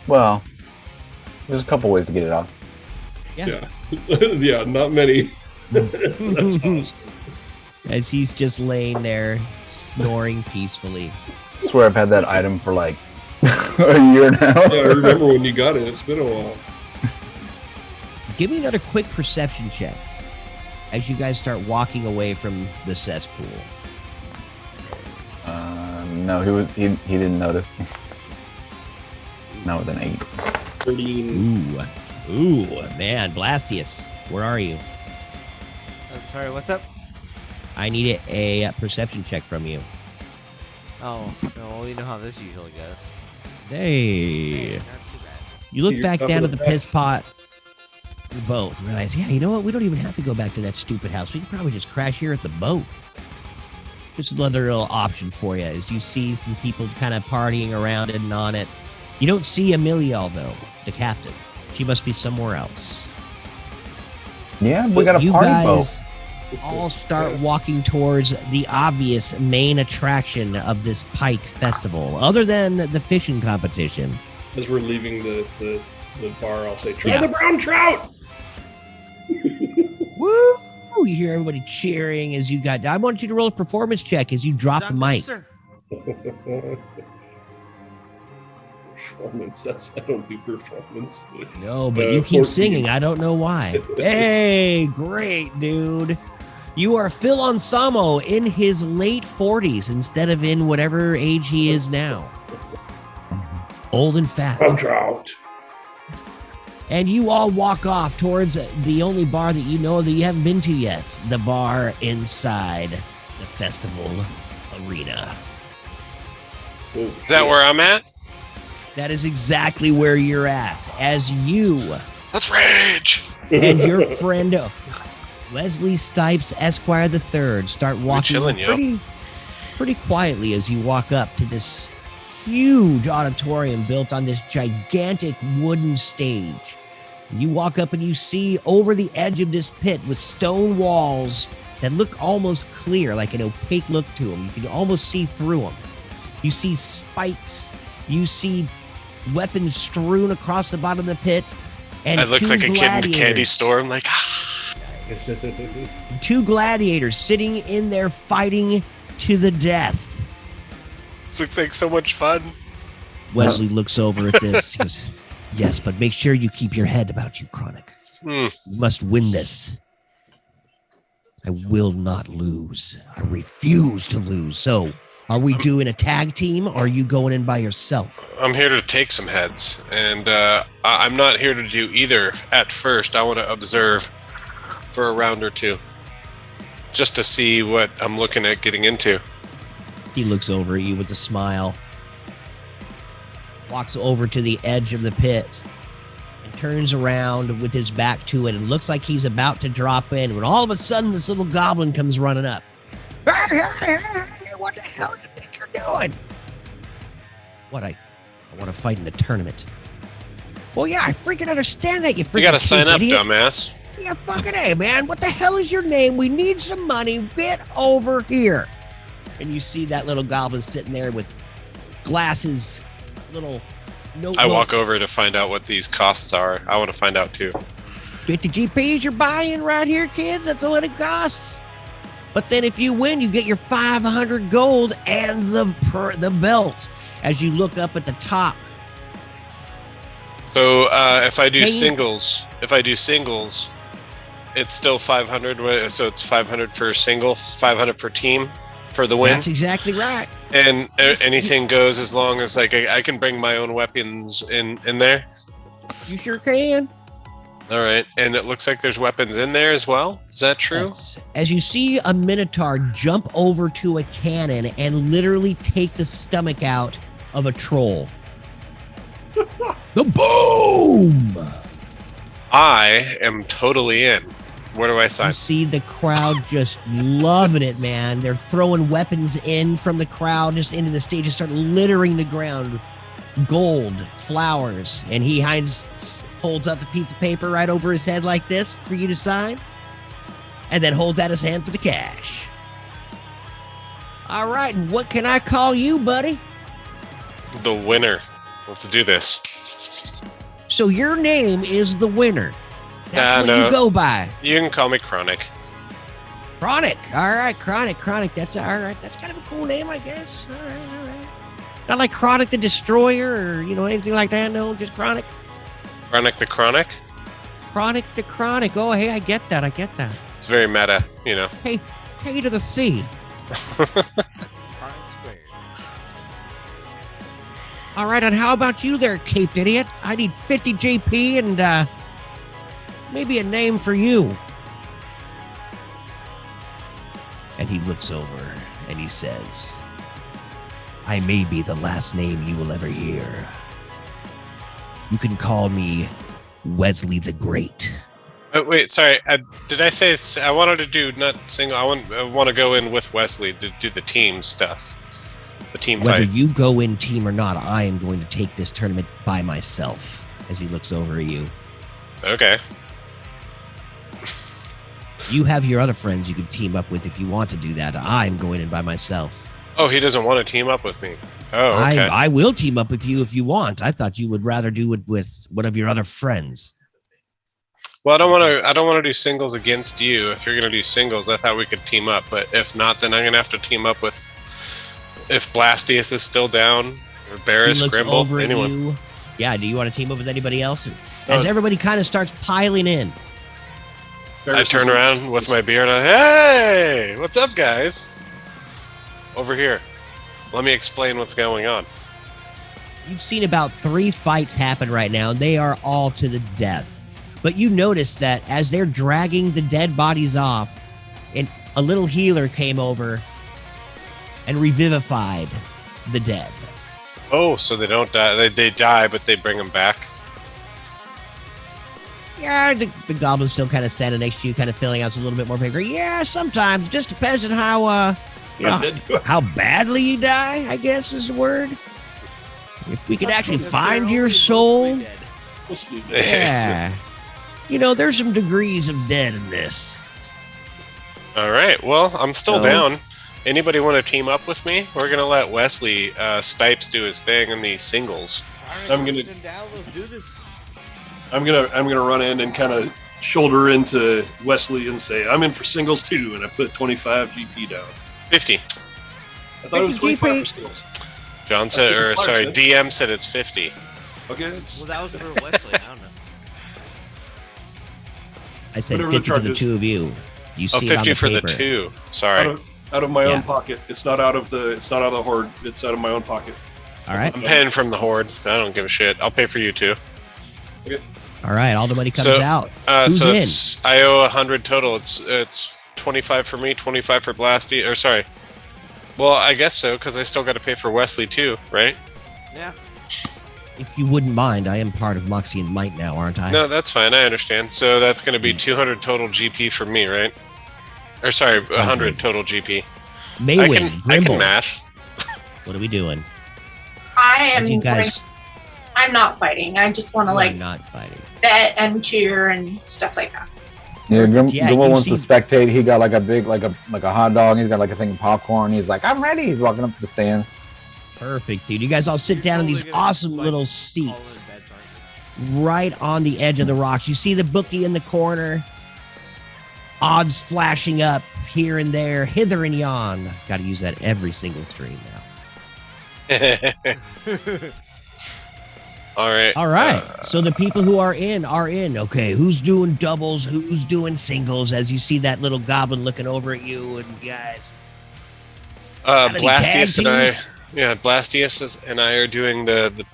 Well, there's a couple ways to get it off. Yeah. Yeah, not many. That's awesome. As he's just laying there, snoring peacefully. I swear I've had that item for like a year now. Yeah, I remember when you got it. It's been a while. Give me another quick perception check as you guys start walking away from the cesspool. No, he didn't notice. Not with an 8. 13. Ooh, man, Blastius, where are you? Sorry, what's up? I need a perception check from you. Oh, well, you know how this usually goes. Hey, Not too bad. you look You're back top down of at the the piss pot in the boat and realize, yeah, you know what? We don't even have to go back to that stupid house. We can probably just crash here at the boat. Just another little option for you as you see some people kind of partying around and on it. You don't see Amelia, though, the captain. She must be somewhere else. Yeah, we got a You party guys boat. all start walking towards the obvious main attraction of this Pike Festival, other than the fishing competition. As we're leaving the bar, I'll say, try Yeah. the brown trout! Woo! You hear everybody cheering as you got. I want you to roll a performance check as you drop the mic. Sir. Performance. I don't do performance. No, but you keep 14. singing. I don't know why. Hey, great, dude. You are Phil Ansamo in his late 40s instead of in whatever age he is now. Old and fat. Brown trout. And you all walk off towards the only bar that you know that you haven't been to yet, the bar inside the festival arena. Oh, Is that where I'm at? That is exactly where you're at, as you Let's rage. and your friend Wesley Stipes, Esquire III, start walking chilling, yo. pretty quietly as you walk up to this huge auditorium built on this gigantic wooden stage. You walk up and you see over the edge of this pit with stone walls that look almost clear, like an opaque look to them. You can almost see through them. You see spikes. You see weapons strewn across the bottom of the pit. And I look two like a kid in the candy gladiators. store. I'm like, Two gladiators sitting in there fighting to the death. this looks like so much fun. Wesley looks over at this. He goes, yes, but make sure you keep your head about you, Chronic. You must win this. I will not lose. I refuse to lose. So, are we doing a tag team or are you going in by yourself? I'm here to take some heads, and I'm not here to do either at first. I want to observe for a round or two, just to see what I'm looking at getting into. He looks over at you with a smile, walks over to the edge of the pit, and turns around with his back to it and looks like he's about to drop in when all of a sudden this little goblin comes running up. What the hell do you think you're doing? What, I want to fight in a tournament. Well, yeah, I freaking understand that, you freaking You gotta sign up, idiot. dumbass. Yeah, fucking A, man. What the hell is your name? We need some money. Get over here. And you see that little goblin sitting there with glasses, little notebook. I walk over to find out what these costs are. I want to find out too. 50 GPs you're buying right here, kids. That's what it costs. But then if you win, you get your 500 gold and the belt as you look up at the top. So if I do Hang- singles, it's still 500. So it's 500 for single, 500 for team for the win. That's exactly right. And anything goes as long as like I can bring my own weapons in there. You sure can. All right, and it looks like there's weapons in there as well. Is that true? Yes. As you see a Minotaur jump over to a cannon and literally take the stomach out of a troll. The boom! I am totally in. Where do I sign? You see the crowd just loving it, man. They're throwing weapons in from the crowd, just into the stage, and start littering the ground. Gold, flowers, and he holds up the piece of paper right over his head like this for you to sign, and then holds out his hand for the cash. All right, and what can I call you, buddy? The winner. Let's do this. So your name is the winner. That's what you go by. You can call me Chronic. Chronic. All right, Chronic. That's all right. That's kind of a cool name, I guess. All right. Not like Chronic the Destroyer or, anything like that. No, just Chronic. Chronic the Chronic? Chronic the Chronic. Oh, hey, I get that. It's very meta, Hey to the sea. All right, and how about you there, caped idiot? I need 50 JP and maybe a name for you. And he looks over and he says, I may be the last name you will ever hear. You can call me Wesley the Great. Oh, wait, sorry. Did I say I wanted to do not single? I want to go in with Wesley to do the team stuff. The team Whether fight. you go in team or not, I am going to take this tournament by myself. As he looks over at you. Okay. You have your other friends you can team up with if you want to do that. I'm going in by myself. Oh, he doesn't want to team up with me. Oh, okay. I will team up with you if you want. I thought you would rather do it with one of your other friends. Well, I don't want to do singles against you. If you're going to do singles, I thought we could team up. But if not, then I'm going to have to team up with, if Blastius is still down, or Barris, Grimble, anyone. You. Yeah, do you want to team up with anybody else? As everybody kind of starts piling in. I turn around with my beard. Hey, what's up, guys? Over here. Let me explain what's going on. You've seen about 3 fights happen right now, and they are all to the death. But you notice that as they're dragging the dead bodies off, and a little healer came over and revivified the dead. Oh, so they don't die. They die, but they bring them back. Yeah, the goblin's still kind of standing next to you, kind of filling out a little bit more paper. Yeah, sometimes. It just depends on how, how badly you die, I guess is the word. If we could actually find your soul. Yeah. There's some degrees of dead in this. All right. Well, I'm still down. Anybody want to team up with me? We're going to let Wesley Stipes do his thing in these singles. I'm going to run in and kind of shoulder into Wesley and say, I'm in for singles too, and I put 25 GP down. 50. I thought it was 25 for singles. John said, DM said it's 50. Okay. Well, that was for Wesley. I don't know. I said 50 for the two of you. You see 50 it for on the the paper. two. Sorry. Out of my own pocket. It's not out of the horde. It's out of my own pocket. All right. I'm paying from the horde. I don't give a shit. I'll pay for you too. Okay. All right. All the money comes out. Who's so in? I owe 100 total. It's 25 for me, 25 for Blasty. Or sorry. Well, I guess so because I still got to pay for Wesley too, right? Yeah. If you wouldn't mind, I am part of Moxie and Might now, aren't I? No, that's fine. I understand. So that's going to be 200 total GP for me, right? Or sorry, 100 total GP. Maywin, I can math. What are we doing? I am. You guys, I'm not fighting. I just want to not fighting. bet and cheer and stuff like that. Yeah, Grimble wants you to spectate. He got like a big, like a hot dog. He's got like a thing of popcorn. He's like, I'm ready. He's walking up to the stands. Perfect, dude. You guys all sit down in these awesome little seats right on the edge of the rocks. You see the bookie in the corner. Odds flashing up here and there, hither and yon. Got to use that every single stream now. All right. All right. So the people who are in are in. Okay, who's doing doubles? Who's doing singles? As you see that little goblin looking over at you and guys. Blastius and I. Yeah, Blastius and I are doing the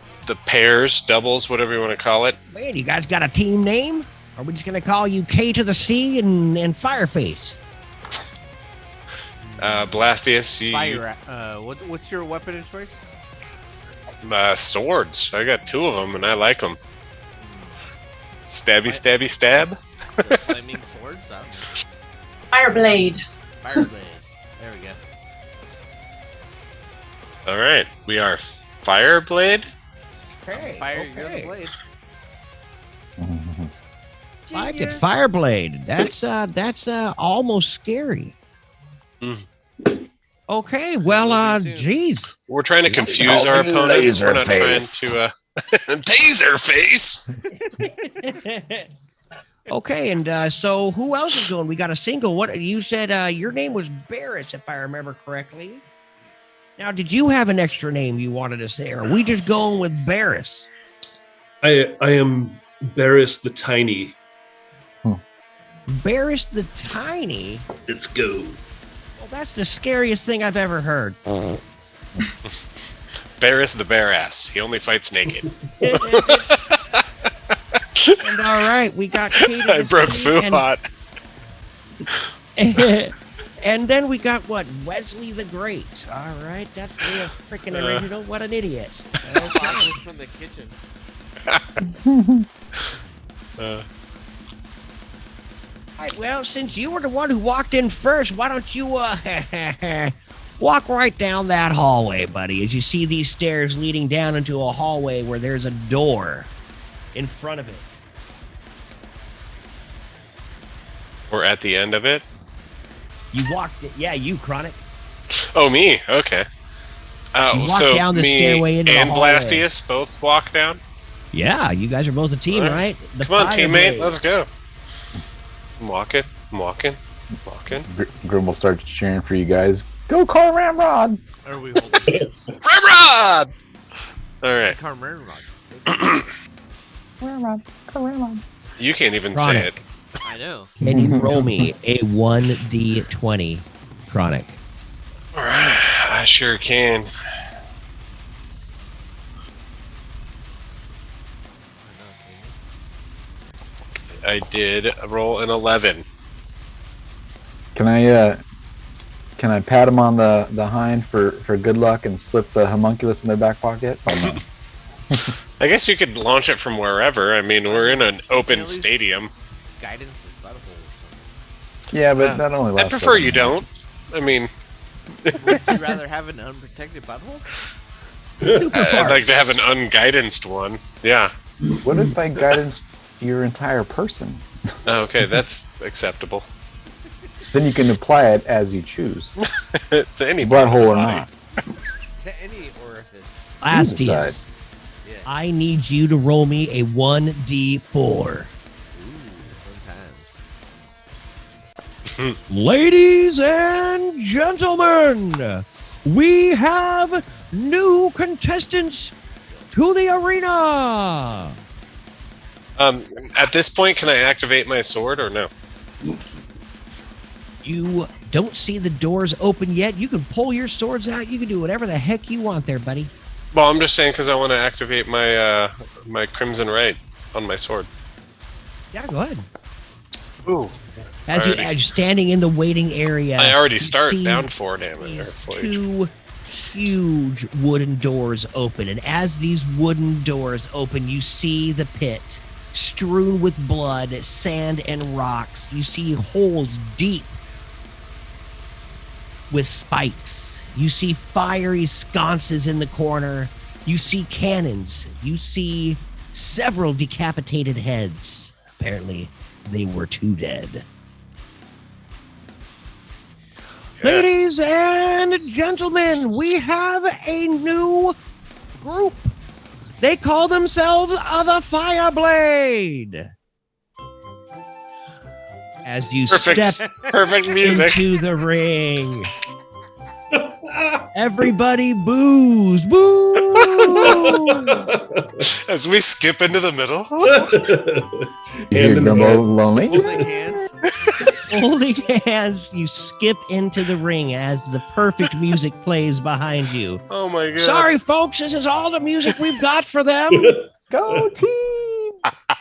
pairs, doubles, whatever you want to call it. Man, you guys got a team name? Are we just going to call you K to the C and Fireface? Blastius. Fire. What's your weapon of choice? Swords. I got 2 of them, and I like them. Stabby, stabby, stab. The flaming swords. Fireblade. Fireblade. There we go. All right, we are Fireblade. Okay. Fire your blade. I get Fireblade. That's almost scary. Okay, well, geez. We're trying to confuse our opponents. We're not trying to taser face. Okay, and so who else is going? We got a single. What you said? Your name was Barris, if I remember correctly. Now, did you have an extra name you wanted to say, or are we just going with Barris? I am Barris the Tiny. Barris the Tiny. Let's go. Well, that's the scariest thing I've ever heard. Barris the bare ass. He only fights naked. And all right, we got Katie. I broke Fuhot. And then we got what? Wesley the Great. All right, that's real freaking original. What an idiot. Bottles from the kitchen. All right, well, since you were the one who walked in first, why don't you walk right down that hallway, buddy, as you see these stairs leading down into a hallway where there's a door in front of it. We're at the end of it. You walked it. Yeah, you, Chronic. Oh, me. Okay. You walk So down the me stairway into the and hallway. Blastius both walk down. Yeah, you guys are both a team, All right? The Come on, Fire teammate. Blade. Let's go. I'm walking. I'm walking. I'm walking. Grim will start cheering for you guys. Go, Carl Ramrod! Are we holding hands? Ramrod! All right. Ramrod. You can't even Chronic. say it. I know. Can you roll me a 1d20, Chronic? All right. I sure can. I did roll an 11. Can I pat him on the hind for good luck and slip the homunculus in their back pocket? Or no? I guess you could launch it from wherever. I mean, we're in an open At least- stadium. Guidance is butthole or something. Yeah, but that only lasts. I'd prefer you 7 minutes. don't. I mean, Would you rather have an unprotected butthole? I'd like to have an unguidanced one. Yeah. What if I guidance your entire person? Okay, that's acceptable. Then you can apply it as you choose, To any part of the butthole or body. not. To any orifice. Blastius, Yeah. I need you to roll me a 1d4. Ooh, fun times. Ladies and gentlemen, we have new contestants to the arena. At this point, can I activate my sword or no? You don't see the doors open yet. You can pull your swords out. You can do whatever the heck you want there, buddy. Well, I'm just saying because I want to activate my my Crimson Right on my sword. Yeah, go ahead. Ooh. As you're standing in the waiting area, I already you start see down 4 damage. Or these 4 HP. two huge wooden doors open, and as these wooden doors open, you see the pit strewn with blood, sand, and rocks. You see holes deep with spikes. You see fiery sconces in the corner. You see cannons. You see several decapitated heads. Apparently, they were too dead. Yeah. Ladies and gentlemen, we have a new group. They call themselves the Fireblade. As you Perfect. step Perfect music. into the ring, everybody boos, boo! As we skip into the middle. You hear Hand in Grimble hand. lonely? Holding hands. Holding hands, you skip into the ring as the perfect music plays behind you. Oh my god. Sorry, folks, this is all the music we've got for them, Go team!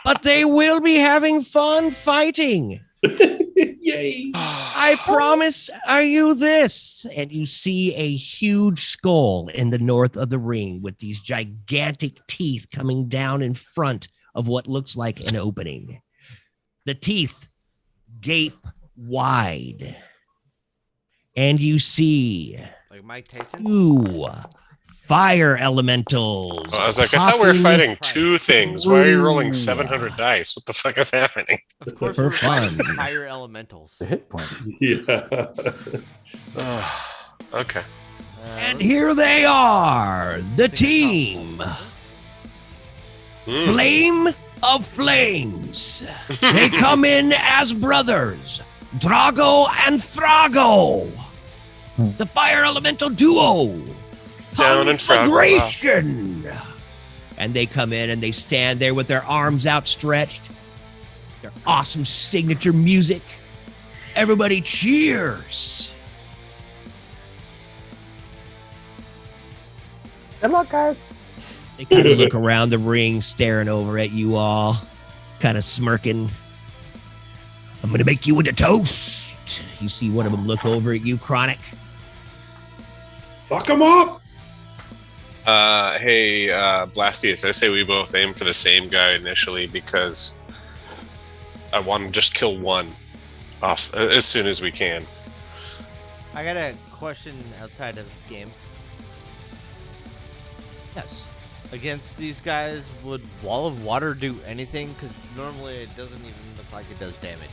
but they will be having fun fighting. Yay. I I promise you this. And you see a huge skull in the north of the ring with these gigantic teeth coming down in front of what looks like an opening. The teeth gape wide. And you see Like Mike Tyson. 2 fire elementals. I was like, I thought we were hopping fighting 2 things. Why are you rolling through. 700 dice? What the fuck is happening? Of course, For we're fun. fighting fire elementals. The hit points. Yeah. Okay. And here they are, the team. Flame of Flames. They come in as brothers, Drago and Thrago. The fire elemental duo. Down in Froggle. Conflagration. And they come in and they stand there with their arms outstretched. Their awesome signature music. Everybody cheers. Good luck, guys. They kind of look around the ring, staring over at you all, kind of smirking. I'm going to make you into toast. You see one of them look over at you, Chronic. Fuck him up. Hey, Blastius, I say we both aim for the same guy initially because I want to just kill one off as soon as we can. I got a question outside of the game. Yes. Against these guys, would Wall of Water do anything? Because normally it doesn't even look like it does damage.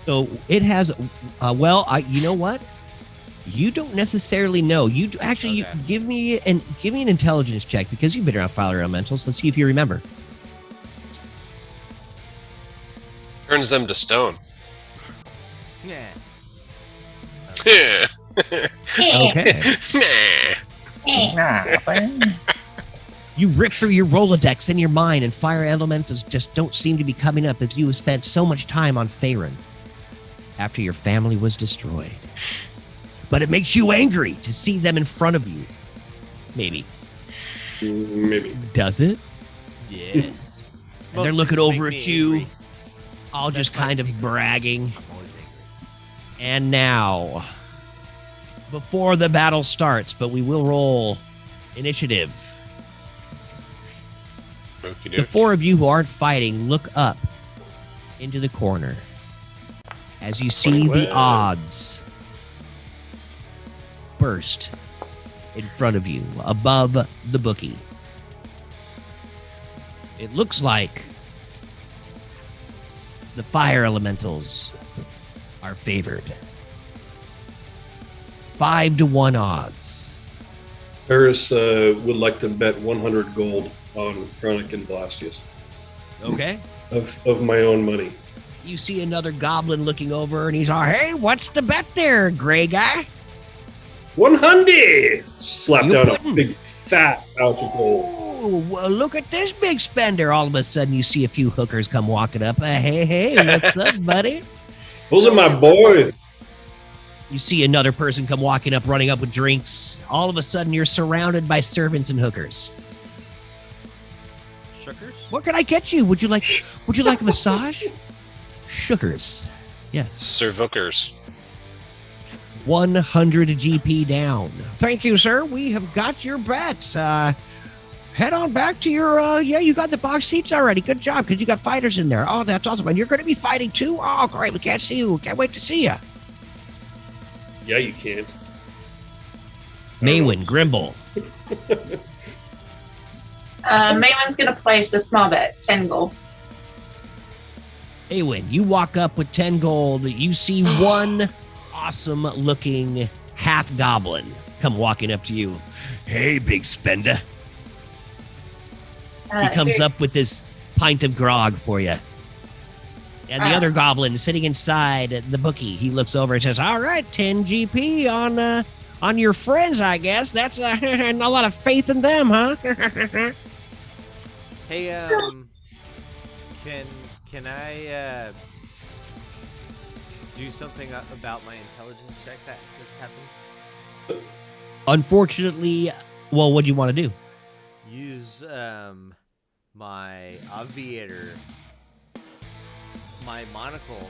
So it has, you know what? You don't necessarily know. You actually Okay. you give me an intelligence check because you've been around fire elementals. Let's see if you remember. Turns them to stone. Yeah. Yeah. Okay. You rip through your Rolodex in your mind, and fire elementals just don't seem to be coming up as you have spent so much time on Faerun after your family was destroyed. But it makes you angry to see them in front of you. Maybe. Maybe. Does it? Yeah. And they're looking over at you, all That's just my kind of secret. bragging. I'm always angry. And now, before the battle starts, but we will roll initiative. Okey The doke. 4 of you who aren't fighting, look up into the corner as you see the 21. odds burst in front of you above the bookie. It looks like the fire elementals are favored. 5-1 odds. Paris would like to bet 100 gold on Chronic and Blastius Okay. of my own money. You see another goblin looking over, and he's all, "Hey, what's the bet there, gray guy?" 100! Slapped You out pudding. a big fat ounce of gold. Oh, well, look at this big spender. All of a sudden, you see a few hookers come walking up. Hey, what's up, buddy? Those are my boys. You see another person come walking up, running up with drinks. All of a sudden, you're surrounded by servants and hookers. Shookers? What can I get you? Would you like a massage? Shookers. Yes. Servookers. 100 GP down. Thank you, sir. We have got your bet. Head on back to your, you got the box seats already. Good job, because you got fighters in there. Oh, that's awesome. And you're going to be fighting too? Oh, great. We can't see you. Can't wait to see you. Yeah, you can't. Maywin, Grimble. Maylin's gonna place a small bet, 10 gold. Maywin, you walk up with 10 gold. You see one awesome looking half goblin come walking up to you. Hey, big spender. He comes Here- up with this pint of grog for you. And the other goblin sitting inside the bookie, he looks over and says, "All right, 10 GP on your friends, I guess. That's a lot of faith in them, huh?" Hey, can I do something about my intelligence check that just happened? Unfortunately, well, what do you want to do? Use my obviator my monocle.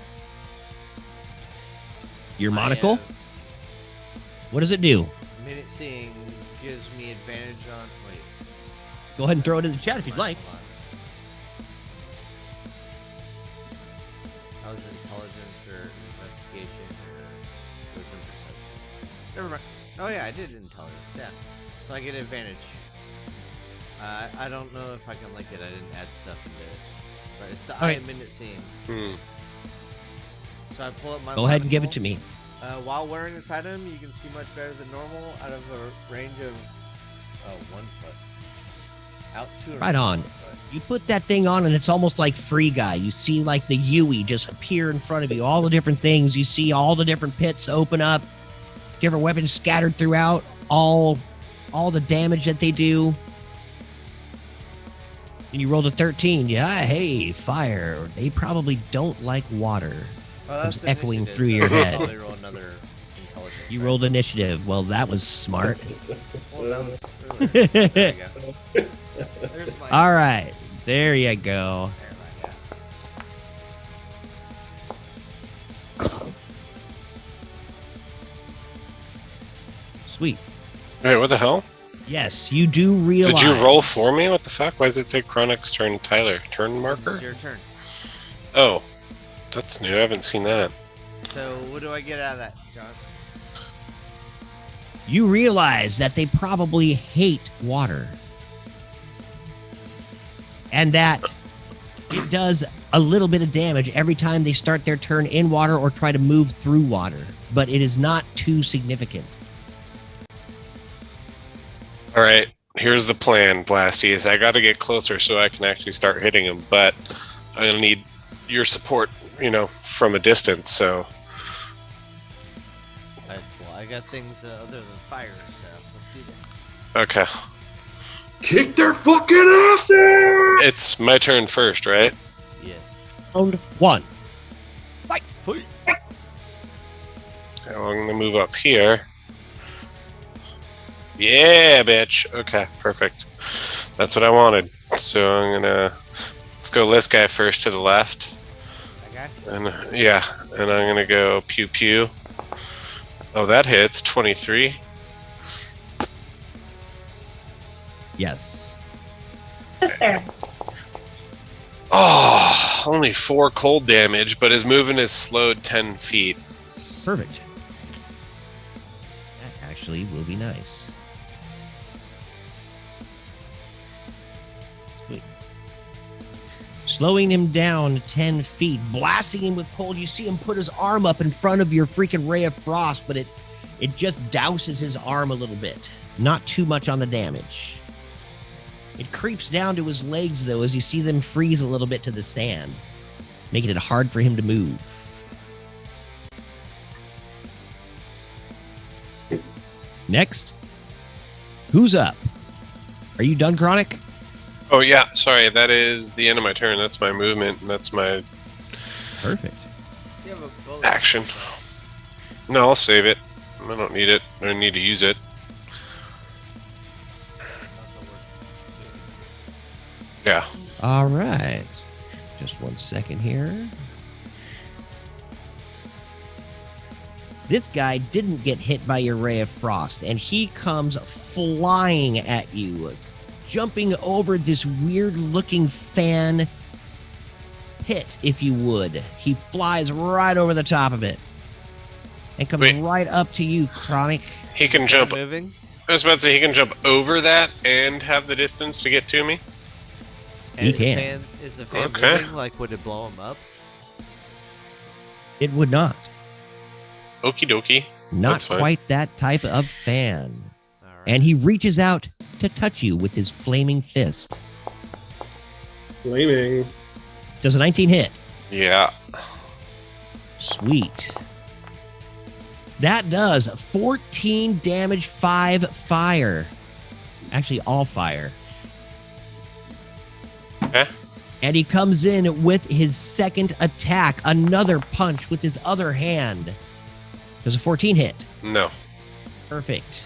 Your my, monocle? What does it do? Minute seeing gives me advantage on. Wait. Go ahead and throw it in the chat if you'd like. Hold on. How's intelligence or investigation or wisdom perception? Never mind. Oh yeah, I did intelligence. Yeah, so I get advantage. I don't know if I can link it. I didn't add stuff into it, but it's the eye right. of minute seeing. Hmm. So I pull up my. Go ahead and give it monocle. to me. While wearing this item, you can see much better than normal out of a range of 1 foot. Out 2 Right on. You put that thing on and it's almost like Free Guy. You see like the Yui just appear in front of you. All the different things. You see all the different pits open up. Different weapons scattered throughout. All the damage that they do. And you rolled a 13. Yeah, hey, fire. They probably don't like water. Oh, Comes that's echoing initiative, through so your I'll head. probably roll another intelligence. You rolled initiative. Well, that was smart. Well, that was earlier. There we go. There's my. All right. There you go. There, Sweet. Wait, what the hell? Yes, you do realize. Did you roll for me? What the fuck? Why does it say Chronic's turn, Tyler? Turn yeah. marker? It's your turn. Oh, that's new. I haven't seen that. So what do I get out of that, John? You realize that they probably hate water. And that it does a little bit of damage every time they start their turn in water or try to move through water. But it is not too significant. All right, here's the plan, Blasties. I got to get closer so I can actually start hitting him, but I'm gonna need your support, from a distance. So, I got things other than fire stuff. Let's do this. okay, Kick their fucking asses! it's my turn first, right? Yes. Round 1. I'm gonna move up here. Yeah, bitch. Okay, perfect. That's what I wanted. So let's go list guy first to the left. I got you. And and I'm gonna go pew pew. Oh, that hits 23. Yes. Is there? Oh, only 4 cold damage, but his movement is slowed 10 feet. Perfect. That actually will be nice. Sweet. Slowing him down 10 feet, blasting him with cold. You see him put his arm up in front of your freaking ray of frost, but it just douses his arm a little bit. Not too much on the damage. It creeps down to his legs, though, as you see them freeze a little bit to the sand, making it hard for him to move. Next. Who's up? Are you done, Chronic? Oh yeah, sorry, that is the end of my turn. That's my movement, and that's my Perfect. You have a bullet. action. No, I'll save it. I don't need it. I don't need to use it. Yeah. All right. Just 1 second here. This guy didn't get hit by your ray of frost, and he comes flying at you, jumping over this weird-looking fan pit, if you would. He flies right over the top of it and comes Wait. right up to you, Chronic. He can jump. Moving. I was about to say he can jump over that and have the distance to get to me. He And can. Is the fan Okay. moving? Like, would it blow him up? It would not. Okie dokie. Not That's fine. quite that type of fan. All right. And he reaches out to touch you with his flaming fist. Flaming. Does a 19 hit? Yeah. Sweet. That does 14 damage, 5 fire. Actually, all fire. Okay. And he comes in with his second attack, another punch with his other hand. Does a 14 hit? No. Perfect.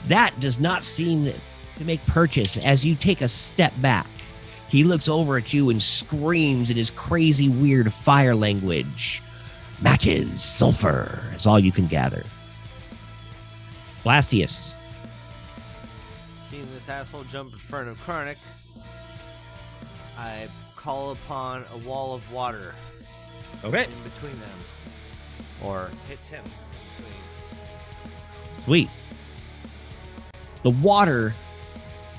That does not seem to make purchase as you take a step back. He looks over at you and screams in his crazy, weird fire language. Matches, sulfur, is all you can gather. Blastius. Seeing this asshole jump in front of Karnak, I call upon a wall of water Okay. in between them. Or hits him in between. Sweet. The water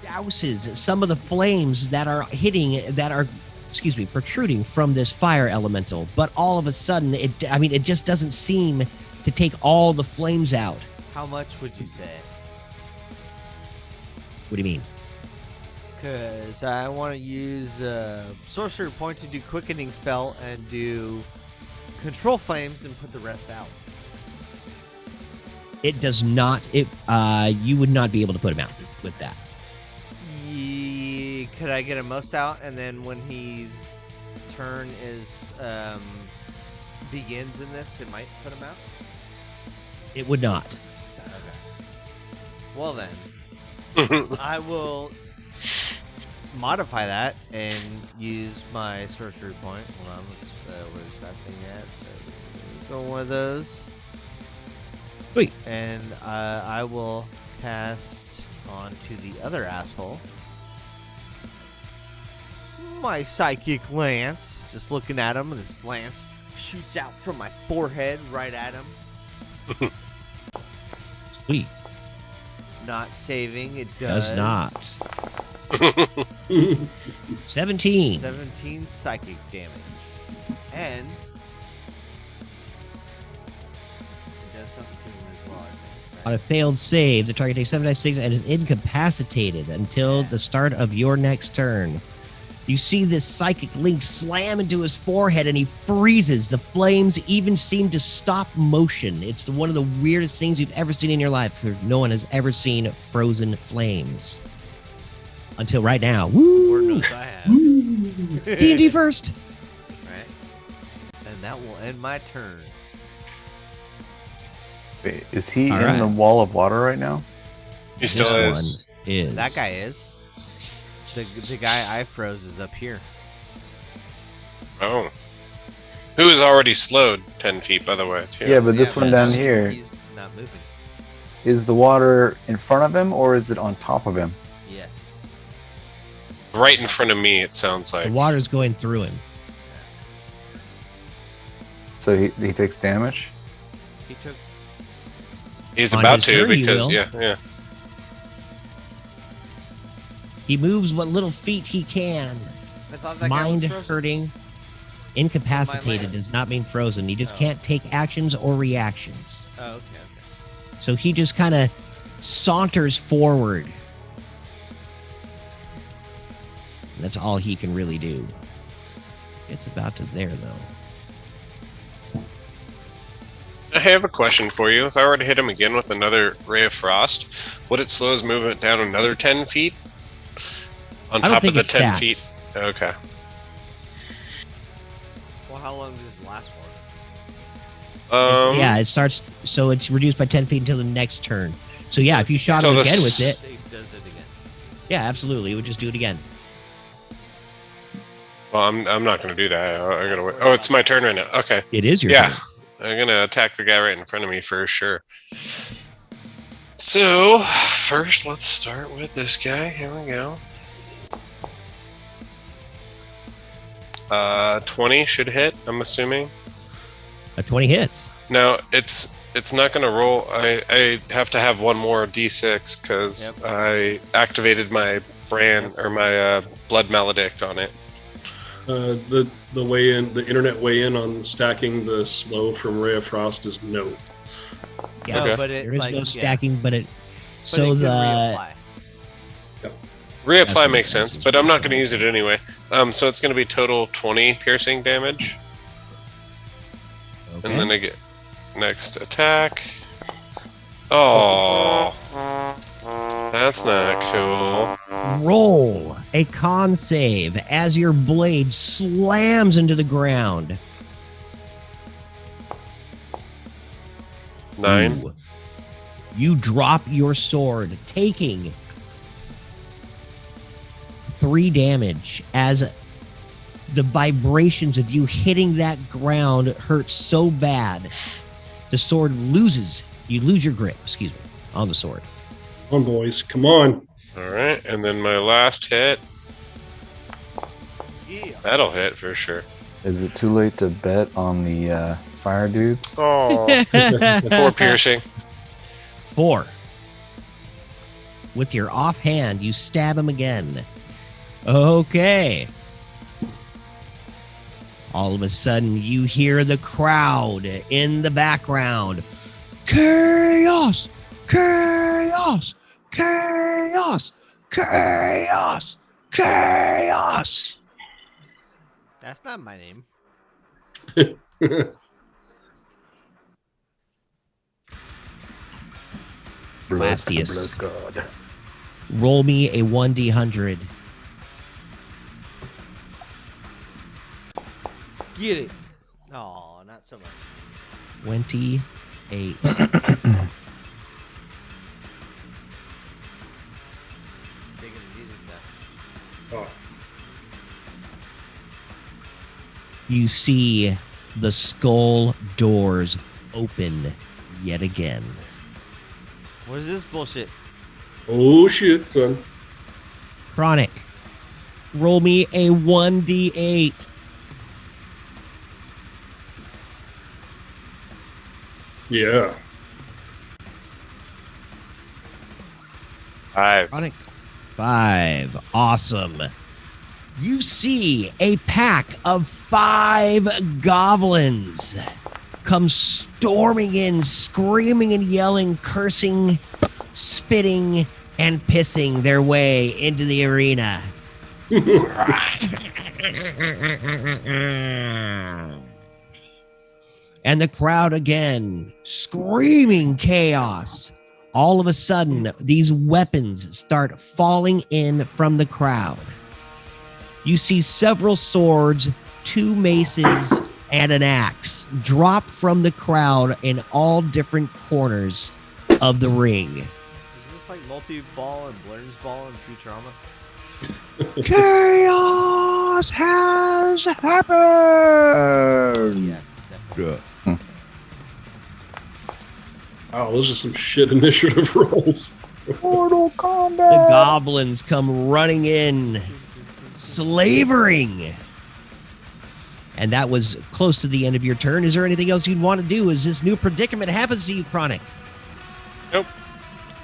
douses some of the flames that are protruding from this fire elemental. But all of a sudden, it just doesn't seem to take all the flames out. How much would you say? What do you mean? Because I want to use sorcery point to do quickening spell and do control flames and put the rest out. It does not. You would not be able to put him out with that. Could I get a most out, and then when his turn is begins in this, it might put him out? It would not. Okay. Well then, I will modify that and use my sorcery point. Hold on, where's that thing at? Go one of those. Sweet. And I will cast onto the other asshole my psychic lance. Just looking at him, and this lance shoots out from my forehead right at him. Sweet. Not saving. It Does not. 17. 17 psychic damage. And it does something to him as well, I think. On a failed save, the target takes 7d6 and is incapacitated until the start of your next turn. You see this psychic link slam into his forehead and he freezes. The flames even seem to stop motion. It's one of the weirdest things you've ever seen in your life. No one has ever seen frozen flames. Until right now. Woo! Lord knows I have. D&D first. Right. And that will end my turn. Wait, is he All in right. the wall of water right now? He still This is. one is. That guy is. The guy I froze is up here. Oh. Who is already slowed 10 feet, by the way, too. Yeah, but this one down but here, He's not moving. is the water in front of him or is it on top of him? Yes. Right in front of me, it sounds like. The water's going through him. So he takes damage? He took. He's On about his to turn, he because, will. yeah. He moves what little feet he can. I thought that guy Mind was frozen. hurting. Incapacitated land. does not mean frozen. He just Oh. can't take actions or reactions. Oh, okay. So he just kind of saunters forward. That's all he can really do. It's about to there, though. I have a question for you. If I were to hit him again with another Ray of Frost, would it slow his movement down another 10 feet? On I don't top think of the it 10 stacks. feet? Okay. Well, how long does it last for? Yeah, it starts, so it's reduced by 10 feet until the next turn. So yeah, if you shot So him the again with it, It does it again. yeah, absolutely, it would just do it again. Well, I'm not going to do that. I gotta wait. Oh, it's my turn right now. Okay. It is your Yeah. turn. I'm going to attack the guy right in front of me for sure. So, first, let's start with this guy. Here we go. 20 should hit, I'm assuming. A 20 hits. No, it's not going to roll. I have to have one more d6 because Yep. I activated my brand or my blood maledict on it. The way in, the internet way in on stacking the slow from Ray of Frost is no. Yeah, No, Okay. but it, there is like, no yeah, stacking, but it. but So it could the reapply. That's Reapply what makes it sense, is. but I'm not going to use it anyway. So it's going to be total 20 piercing damage, okay. and then I get next attack. Oh, that's not cool. Roll a con save as your blade slams into the ground. 9. Ooh. You drop your sword, taking 3 damage as the vibrations of you hitting that ground hurt so bad. The sword you lose your grip, on the sword. Come on, boys. Come on. All right, and then my last hit. Yeah. That'll hit for sure. Is it too late to bet on the fire dude? Oh, 4 piercing. 4. With your offhand, you stab him again. Okay. All of a sudden, you hear the crowd in the background. Chaos! Chaos! Chaos! Chaos! Chaos! That's not my name. Blastius. God. Roll me a 1d100. Get it. Oh, not so much. 28. Taking it easy now. Oh, You see the skull doors open yet again. What is this bullshit? oh shit, son. Chronic, roll me a 1d8. Yeah. 5. Chronic, 5. Awesome. You see a pack of 5 goblins come storming in, screaming and yelling, cursing, spitting, and pissing their way into the arena. And the crowd again, screaming chaos. All of a sudden, these weapons start falling in from the crowd. You see several swords, 2 maces, and an axe drop from the crowd in all different corners of the ring. Is this like multi-ball and Blurns ball and Futurama? Chaos has happened! Yes, definitely. Wow, those are some shit initiative rolls. Mortal Kombat. The goblins come running in, slavering. And that was close to the end of your turn. Is there anything else you'd want to do as this new predicament happens to you, Chronic? Nope.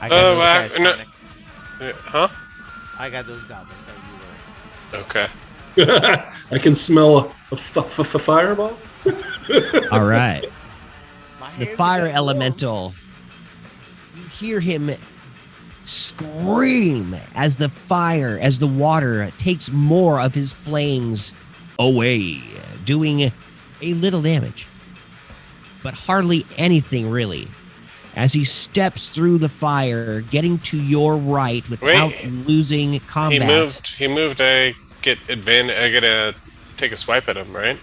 I got those guys, no. Chronic. Huh? I got those goblins. Don't you worry. Okay. I can smell a fireball. All right. My The hands are fire getting warm. elemental, you hear him scream as the water takes more of his flames away, doing a little damage, but hardly anything really. As he steps through the fire, getting to your right without losing combat. He moved. I get advantage. I get to take a swipe at him, right?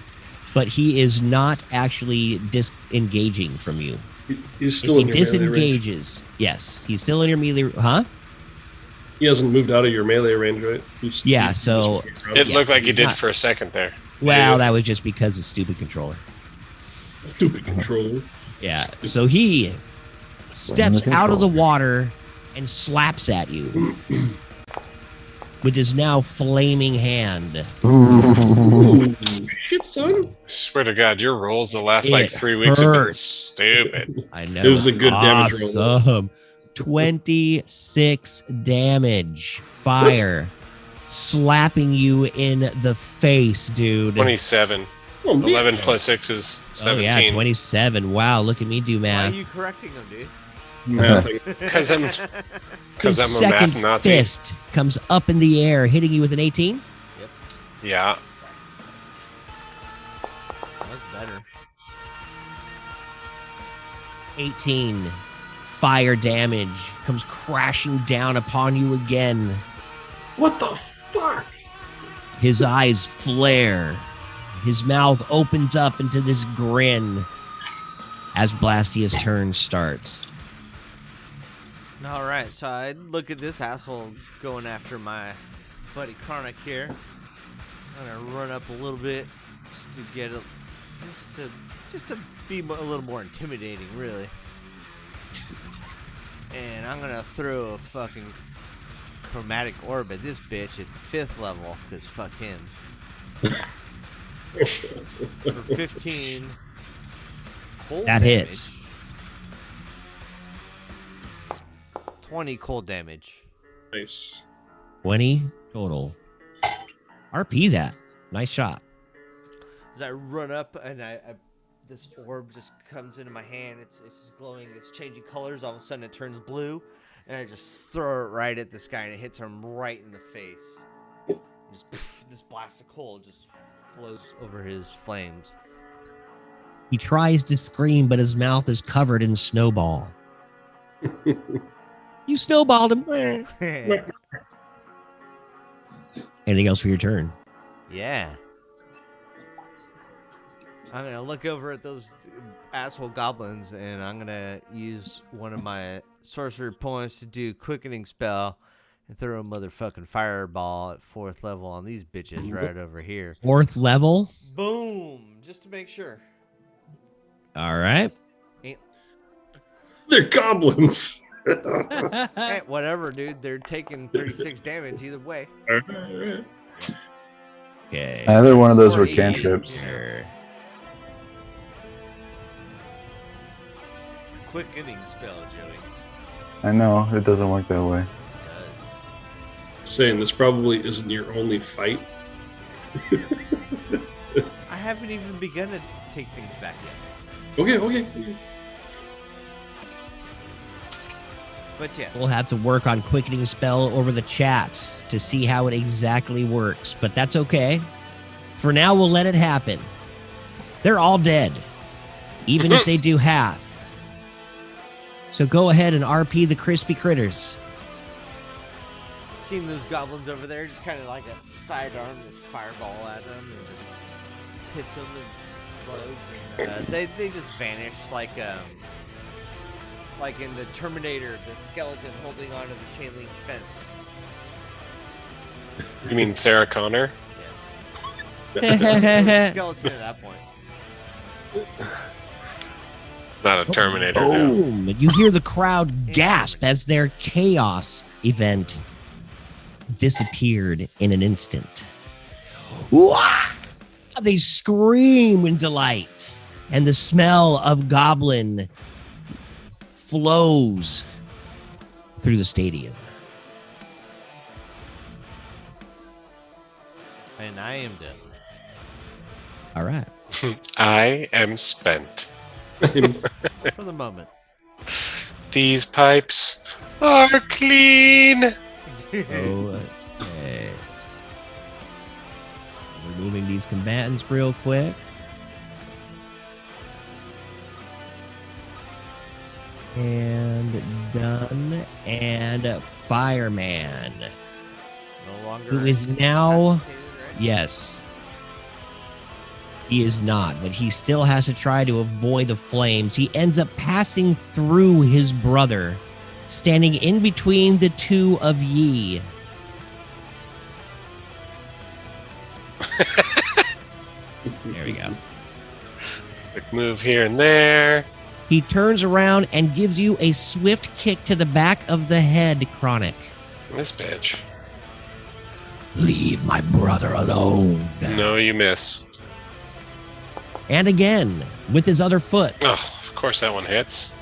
But he is not actually disengaging from you. He's still in If your he melee range. disengages, yes, he's still in your melee. Huh? He hasn't moved out of your melee range, right? Yeah, so- It Yeah, looked like he he's did not. for a second there. Well, that was just because of stupid controller. Stupid controller. Yeah. So he steps out of the water and slaps at you with his now flaming hand. Ooh, shit, son. I swear to God, your rolls the last It like 3 weeks have been hurts. stupid. I know. It was a it's good damage roll. awesome. 26 damage. Fire. Slapping you in the face, dude. 27. Oh, man. 11 plus 6 is Oh 17. yeah, 27. Wow, look at me do Why are math. you correcting them, dude? Nothing. Because I'm His a math second Nazi. fist comes up in the air, hitting you with an 18. Yeah. That's better. 18. Fire damage comes crashing down upon you again. What the fuck? His eyes flare. His mouth opens up into this grin as Blastius' turn starts. All right, so I look at this asshole going after my buddy Chronic here. I'm gonna run up a little bit just to get just to be a little more intimidating, really. And I'm gonna throw a fucking chromatic orb at this bitch at the 5th level, because fuck him. For 15 cold That damage. hits. 20 cold damage. Nice. 20 total. RP that. Nice shot. As I run up and this orb just comes into my hand. It's just glowing. It's changing colors. All of a sudden, it turns blue, and I just throw it right at this guy, and it hits him right in the face. Just this blast of cold just flows over his flames. He tries to scream, but his mouth is covered in snowball. You snowballed him. Anything else for your turn? Yeah. I'm going to look over at those asshole goblins, and I'm going to use one of my sorcerer points to do quickening spell and throw a motherfucking fireball at 4th level on these bitches right over here. 4th level. Boom! Just to make sure. All right. They're goblins. Hey, whatever, dude. They're taking 36 damage either way. Okay. Either one of those were 18, cantrips. yeah. Quickening spell, Joey. I know, it doesn't work that way. It Saying this probably isn't your only fight. does. I haven't even begun to take things back yet. Okay. But yes. We'll have to work on quickening spell over the chat to see how it exactly works, but that's okay. For now, we'll let it happen. They're all dead, even if they do half. So go ahead and RP the crispy critters. Seeing those goblins over there, just kind of like a sidearm this fireball at them and just hits them and explodes. And, they just vanish like in the Terminator, the skeleton holding onto the chain link fence. You mean Sarah Connor? Yes. Skeleton at that point. Not a Terminator. No. Boom! You hear the crowd gasp as their chaos event disappeared in an instant. Wah! They scream in delight, and the smell of goblin flows through the stadium. And I am done. All right. I am spent. For the moment. These pipes are clean. Okay. Removing these combatants real quick. And done. And Fireman, No longer. who is now, incapacitated, right? yes, he is not, but he still has to try to avoid the flames. He ends up passing through his brother, standing in between the two of ye. There we go. Quick move here and there. He turns around and gives you a swift kick to the back of the head, Chronic. This bitch. Leave my brother alone. No, you miss. And again, with his other foot. Oh, of course that one hits.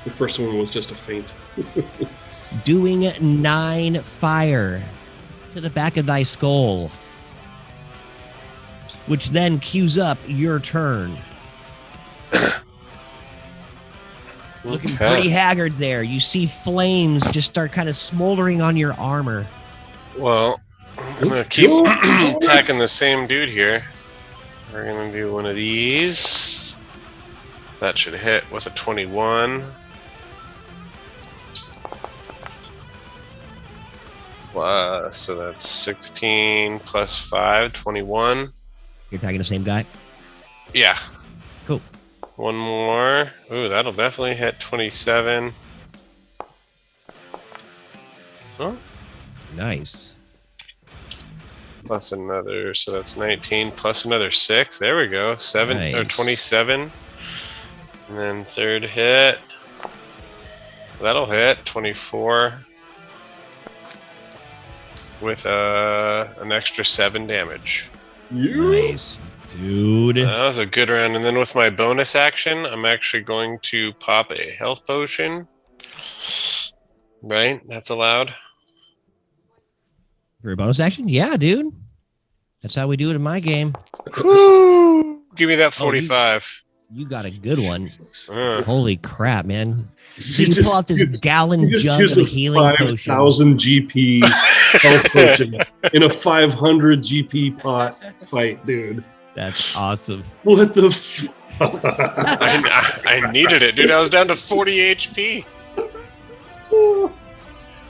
The first one was just a feint. Doing 9 fire to the back of thy skull. Which then cues up your turn. Looking pretty haggard there. You see flames just start kind of smoldering on your armor. Well, I'm gonna keep attacking the same dude here. We're gonna do one of these. That should hit with a 21. So that's 16 plus 5, 21. You're attacking the same guy? Yeah. Cool. One more. Ooh, that'll definitely hit 27. Oh, Nice. Plus another, so that's 19 plus another 6. There we go. 7 or Nice. 27. And then third hit. That'll hit 24 with an extra 7 damage. Nice, dude. That was a good round. And then with my bonus action, I'm actually going to pop a health potion. Right? That's allowed. For a bonus action? Yeah, dude. That's how we do it in my game. Woo! Give me that 45. You got a good one. Uh, Holy crap, man. So you pull out this gallon jug of use a a healing potion. 5,000 GP health potion in a 500 GP pot fight, dude. That's awesome. What the? I needed it, dude. I was down to 40 HP.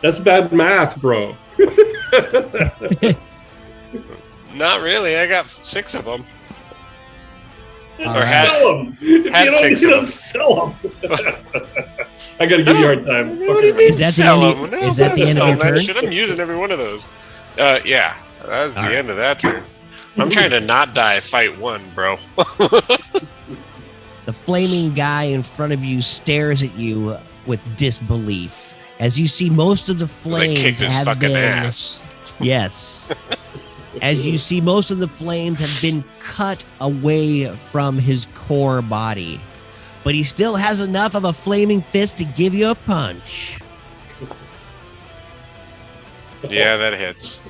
That's bad math, bro. Not really. I got 6 of them. All Or right. had Sell them. You don't 6 need of them. Sell them. I gotta give you a hard time. What do you mean Is that the sell end of- them? is that the end of your turn? Shit, I'm using every one of those. Yeah, that's the All right. end of that turn. I'm trying to not die fight 1, bro. The flaming guy in front of you stares at you with disbelief as you see most of the As I flames kicked his have fucking been ass. yes. As you see most of the flames have been cut away from his core body, but he still has enough of a flaming fist to give you a punch. Yeah, that hits.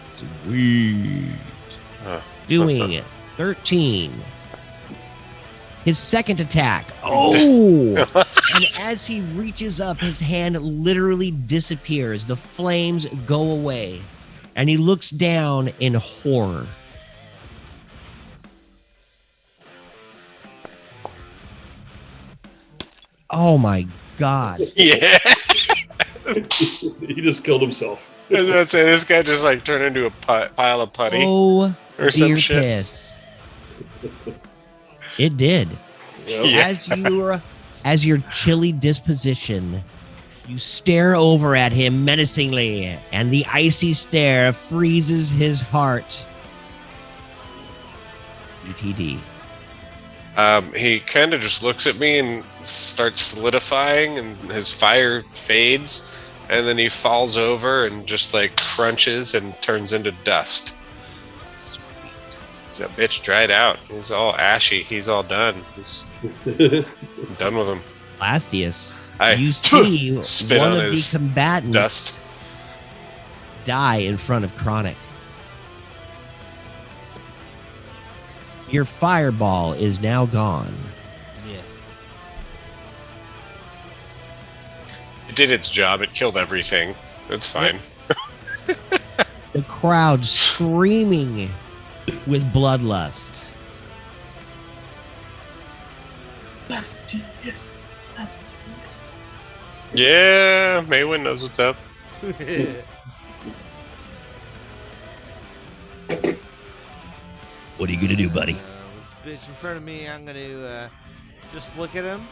Sweet. That's Doing not- it. 13. His second attack. Oh! And as he reaches up, his hand literally disappears. The flames go away. And he looks down in horror. Oh my God. Yeah. He just killed himself. I was about to say, this guy just like turned into a pile of putty Oh, or some dear shit. piss. It did. Yeah. As your chilly disposition, you stare over at him menacingly, and the icy stare freezes his heart. UTD. He kind of just looks at me and starts solidifying, and his fire fades, and then he falls over and just like crunches and turns into dust. That bitch dried out. He's all ashy. He's all done. He's done with him. Blastius, I you see spit one on of the his combatants dust. die in front of Chronic. Your fireball is now gone. Yes. It did its job. It killed everything. That's fine. The crowd screaming with bloodlust. Let's do this. Let's do this. Yeah, Maywin knows what's up. What are you gonna do, buddy? With this bitch in front of me, I'm gonna just look at him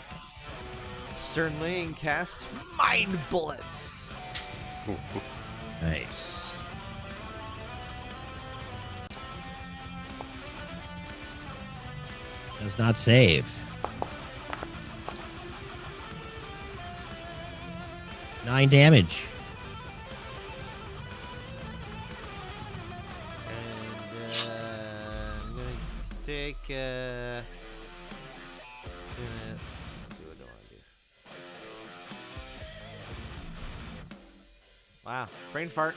sternly and cast Mind Bullets. Nice. Does not save. 9 damage. And I'm gonna take. Let's see, what do I want to do? Wow, brain fart.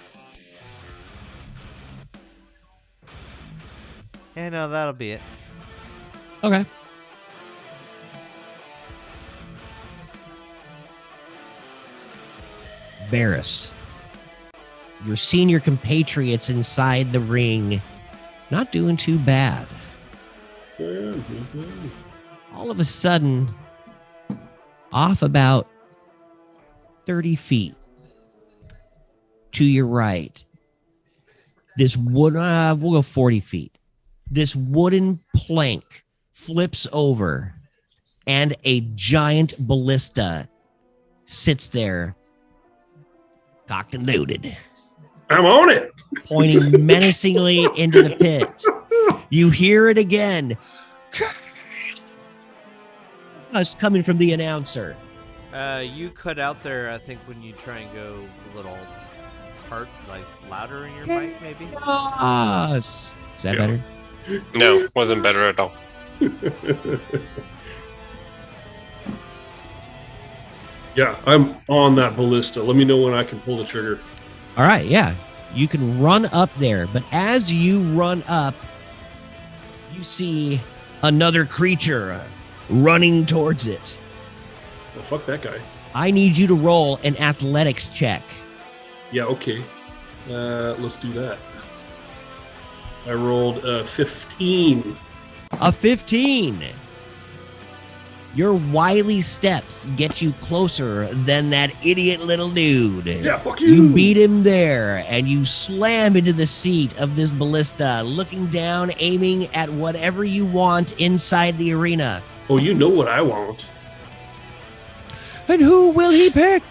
Yeah, no, that'll be it. Okay. Varys, your senior compatriots inside the ring, not doing too bad. All of a sudden, off about 30 feet to your right, this wood, we'll go 40 feet. This wooden plank flips over and a giant ballista sits there cocked and loaded, I'm on it. pointing menacingly into the pit. You hear it again. It's coming from the announcer. You cut out there, I think, when you try and go a little hard, like louder in your mic, maybe? Yes. Is that Yeah. better? No, wasn't better at all. Yeah, I'm on that ballista. Let me know when I can pull the trigger. All right, yeah. You can run up there, but as you run up, you see another creature running towards it. Well, fuck that guy. I need you to roll an athletics check. Yeah, okay. Let's do that. I rolled 15. A 15. Your wily steps get you closer than that idiot little dude. Yeah, fuck you. You beat him there, and you slam into the seat of this ballista, looking down, aiming at whatever you want inside the arena. Oh, you know what I want. And who will he pick?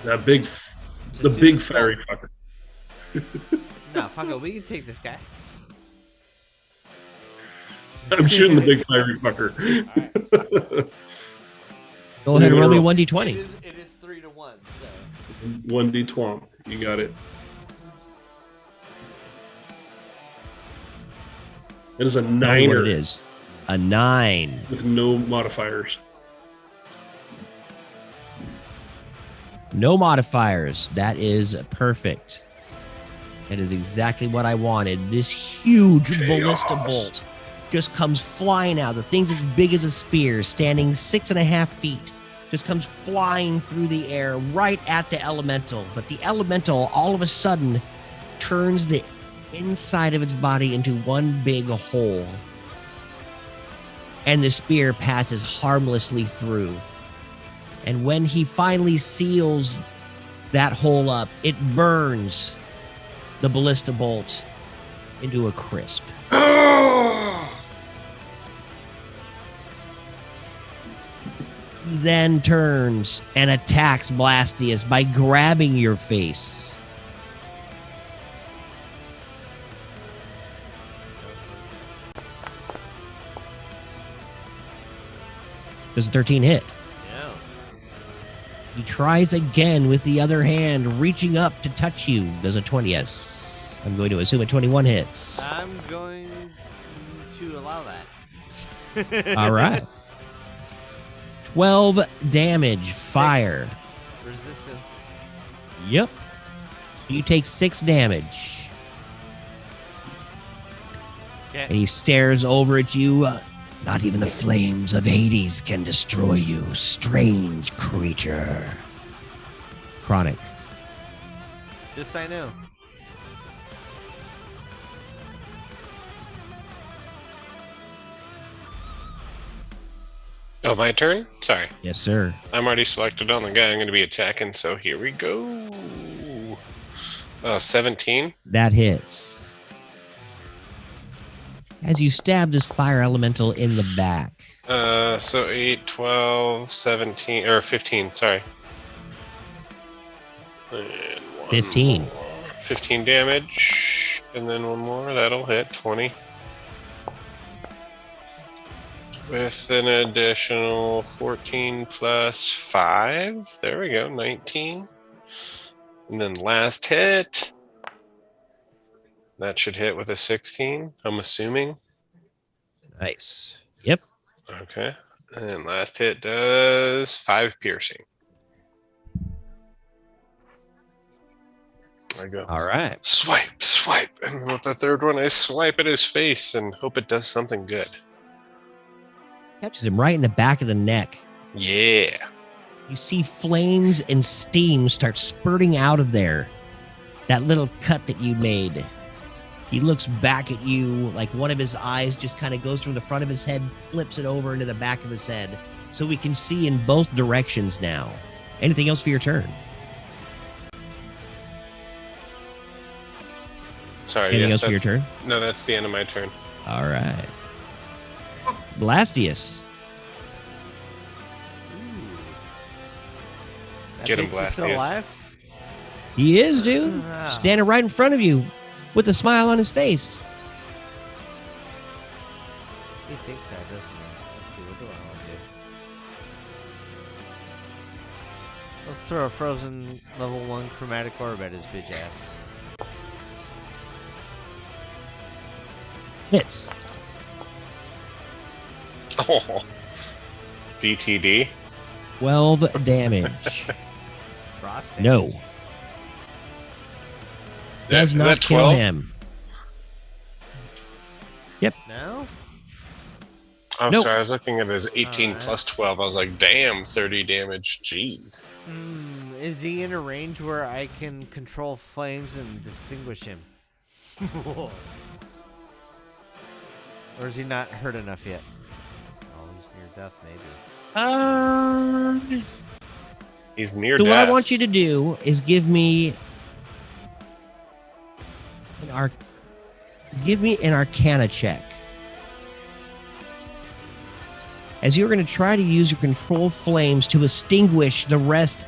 That big, the do big the spell. fiery fucker. No, fuck it. We can take this guy. I'm shooting the big fiery fucker. Go ahead and roll me 1d20. It is 3 to 1, so. 1d twomp. You got it. It is a Tell me what niner it is. A 9. with no modifiers. No modifiers. That is perfect. That is exactly what I wanted. This huge ballista bolt just comes flying out. The thing's as big as a spear, standing 6.5 feet. Just comes flying through the air right at the elemental. But the elemental all of a sudden turns the inside of its body into one big hole. And the spear passes harmlessly through. And when he finally seals that hole up, it burns the ballista bolt into a crisp. He then turns and attacks Blastius by grabbing your face. Does a 13 hit? Yeah. He tries again with the other hand, reaching up to touch you. Does a 20? Yes. I'm going to assume a 21 hits. I'm going to allow that. All right. 12 damage. Fire. Resistance. Yep. You take 6 damage. Okay. And he stares over at you. Not even the flames of Hades can destroy you, strange creature. Chronic. This I know. Oh, my turn? Sorry. Yes, sir. I'm already selected on the guy I'm going to be attacking, so here we go. 17. That hits. As you stab this fire elemental in the back. So 8, 12, 17, or 15, sorry. And 15. 15 damage. And then one more, that'll hit 20. With an additional 14 plus 5. There we go, 19. And then last hit. That should hit with a 16, I'm assuming. Nice. Yep. Okay. And last hit does 5 piercing. There I go. All right. Swipe, swipe. And with the third one, I swipe at his face and hope it does something good. Catches him right in the back of the neck. Yeah. You see flames and steam start spurting out of there. That little cut that you made. He looks back at you like one of his eyes just kind of goes from the front of his head, flips it over into the back of his head. So we can see in both directions now. Anything else for your turn? Sorry. Anything yes, else for your turn? No, that's the end of my turn. All right. Blastius. Ooh. That Get him, makes you still Blastius. alive? He is, dude. Wow. Standing right in front of you with a smile on his face. He thinks that, doesn't he? Let's see, what do I want to do? Let's throw a frozen level 1 chromatic orb at his bitch ass. Hits. Oh. DTD. 12 damage. Frost No. damage. Does Is not that kill 12? him. No? I'm Nope. sorry, I was looking at his 18 Alright. plus 12. I was like, damn, 30 damage. Jeez. Is he in a range where I can control flames and distinguish him? Or is he not hurt enough yet? Oh, he's near death, maybe. He's near So death. what I want you to do is give me an Arcana check. As you're going to try to use your control flames to extinguish the rest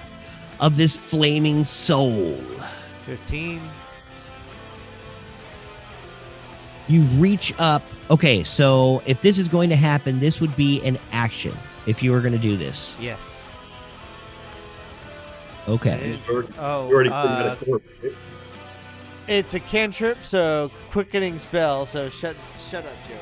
of this flaming soul. 15. You reach up. Okay, so if this is going to happen, this would be an action if you were going to do this. Yes. Okay. You Oh, already put him at a corpse, right? it's a cantrip, so quickening spell. So shut up, Joey.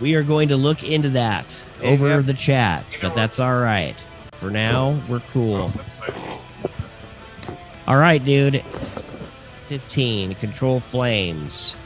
We are going to look into that There you over go. the chat, but that's all right. For now, we're cool. All right, dude. 15. Control flames.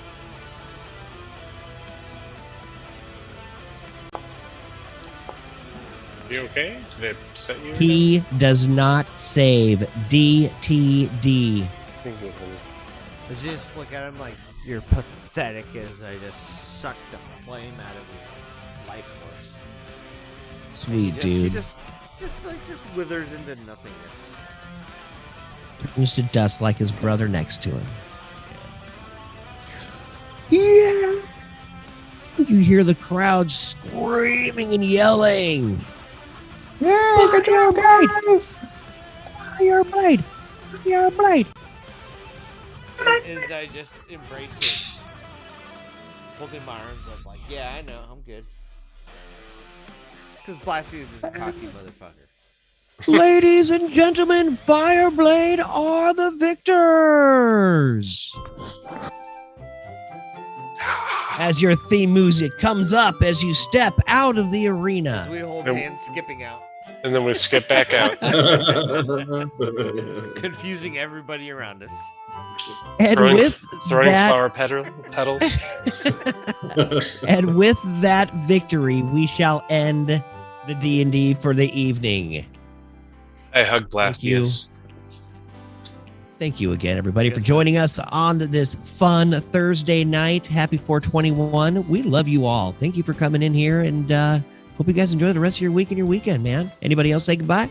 You okay? Did it set you? He does not save. DTD. I just look at him like you're pathetic as I just suck the flame out of his life force. Sweet, He dude. just withers into nothingness. Turns to dust like his brother next to him. Yeah. You hear the crowd screaming and yelling. Yeah, good job, guys. Fire blade. Fire blade. As I just embrace it, holding my arms up like, yeah, I know, I'm good. Because Blassie is a cocky motherfucker. Ladies and gentlemen, Fireblade are the victors. As your theme music comes up as you step out of the As arena. we hold Nope. hands skipping out, And then we skip back out. confusing everybody around us. And throwing with throwing that, flower petals. and with that victory, we shall end the D&D for the evening. I hug Blastius. Thank you again, everybody, for joining us on this fun Thursday night. Happy 421. We love you all. Thank you for coming in here, and hope you guys enjoy the rest of your week and your weekend, man. Anybody else say goodbye?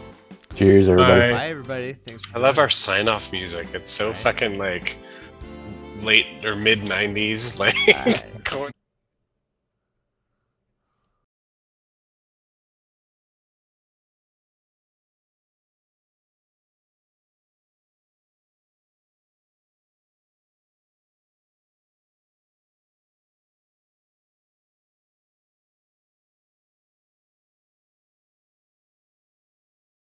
Cheers, everybody. Bye, everybody. Thanks for I love joining. our sign off music. It's so fucking like late or mid 90s. Like, Bye. going.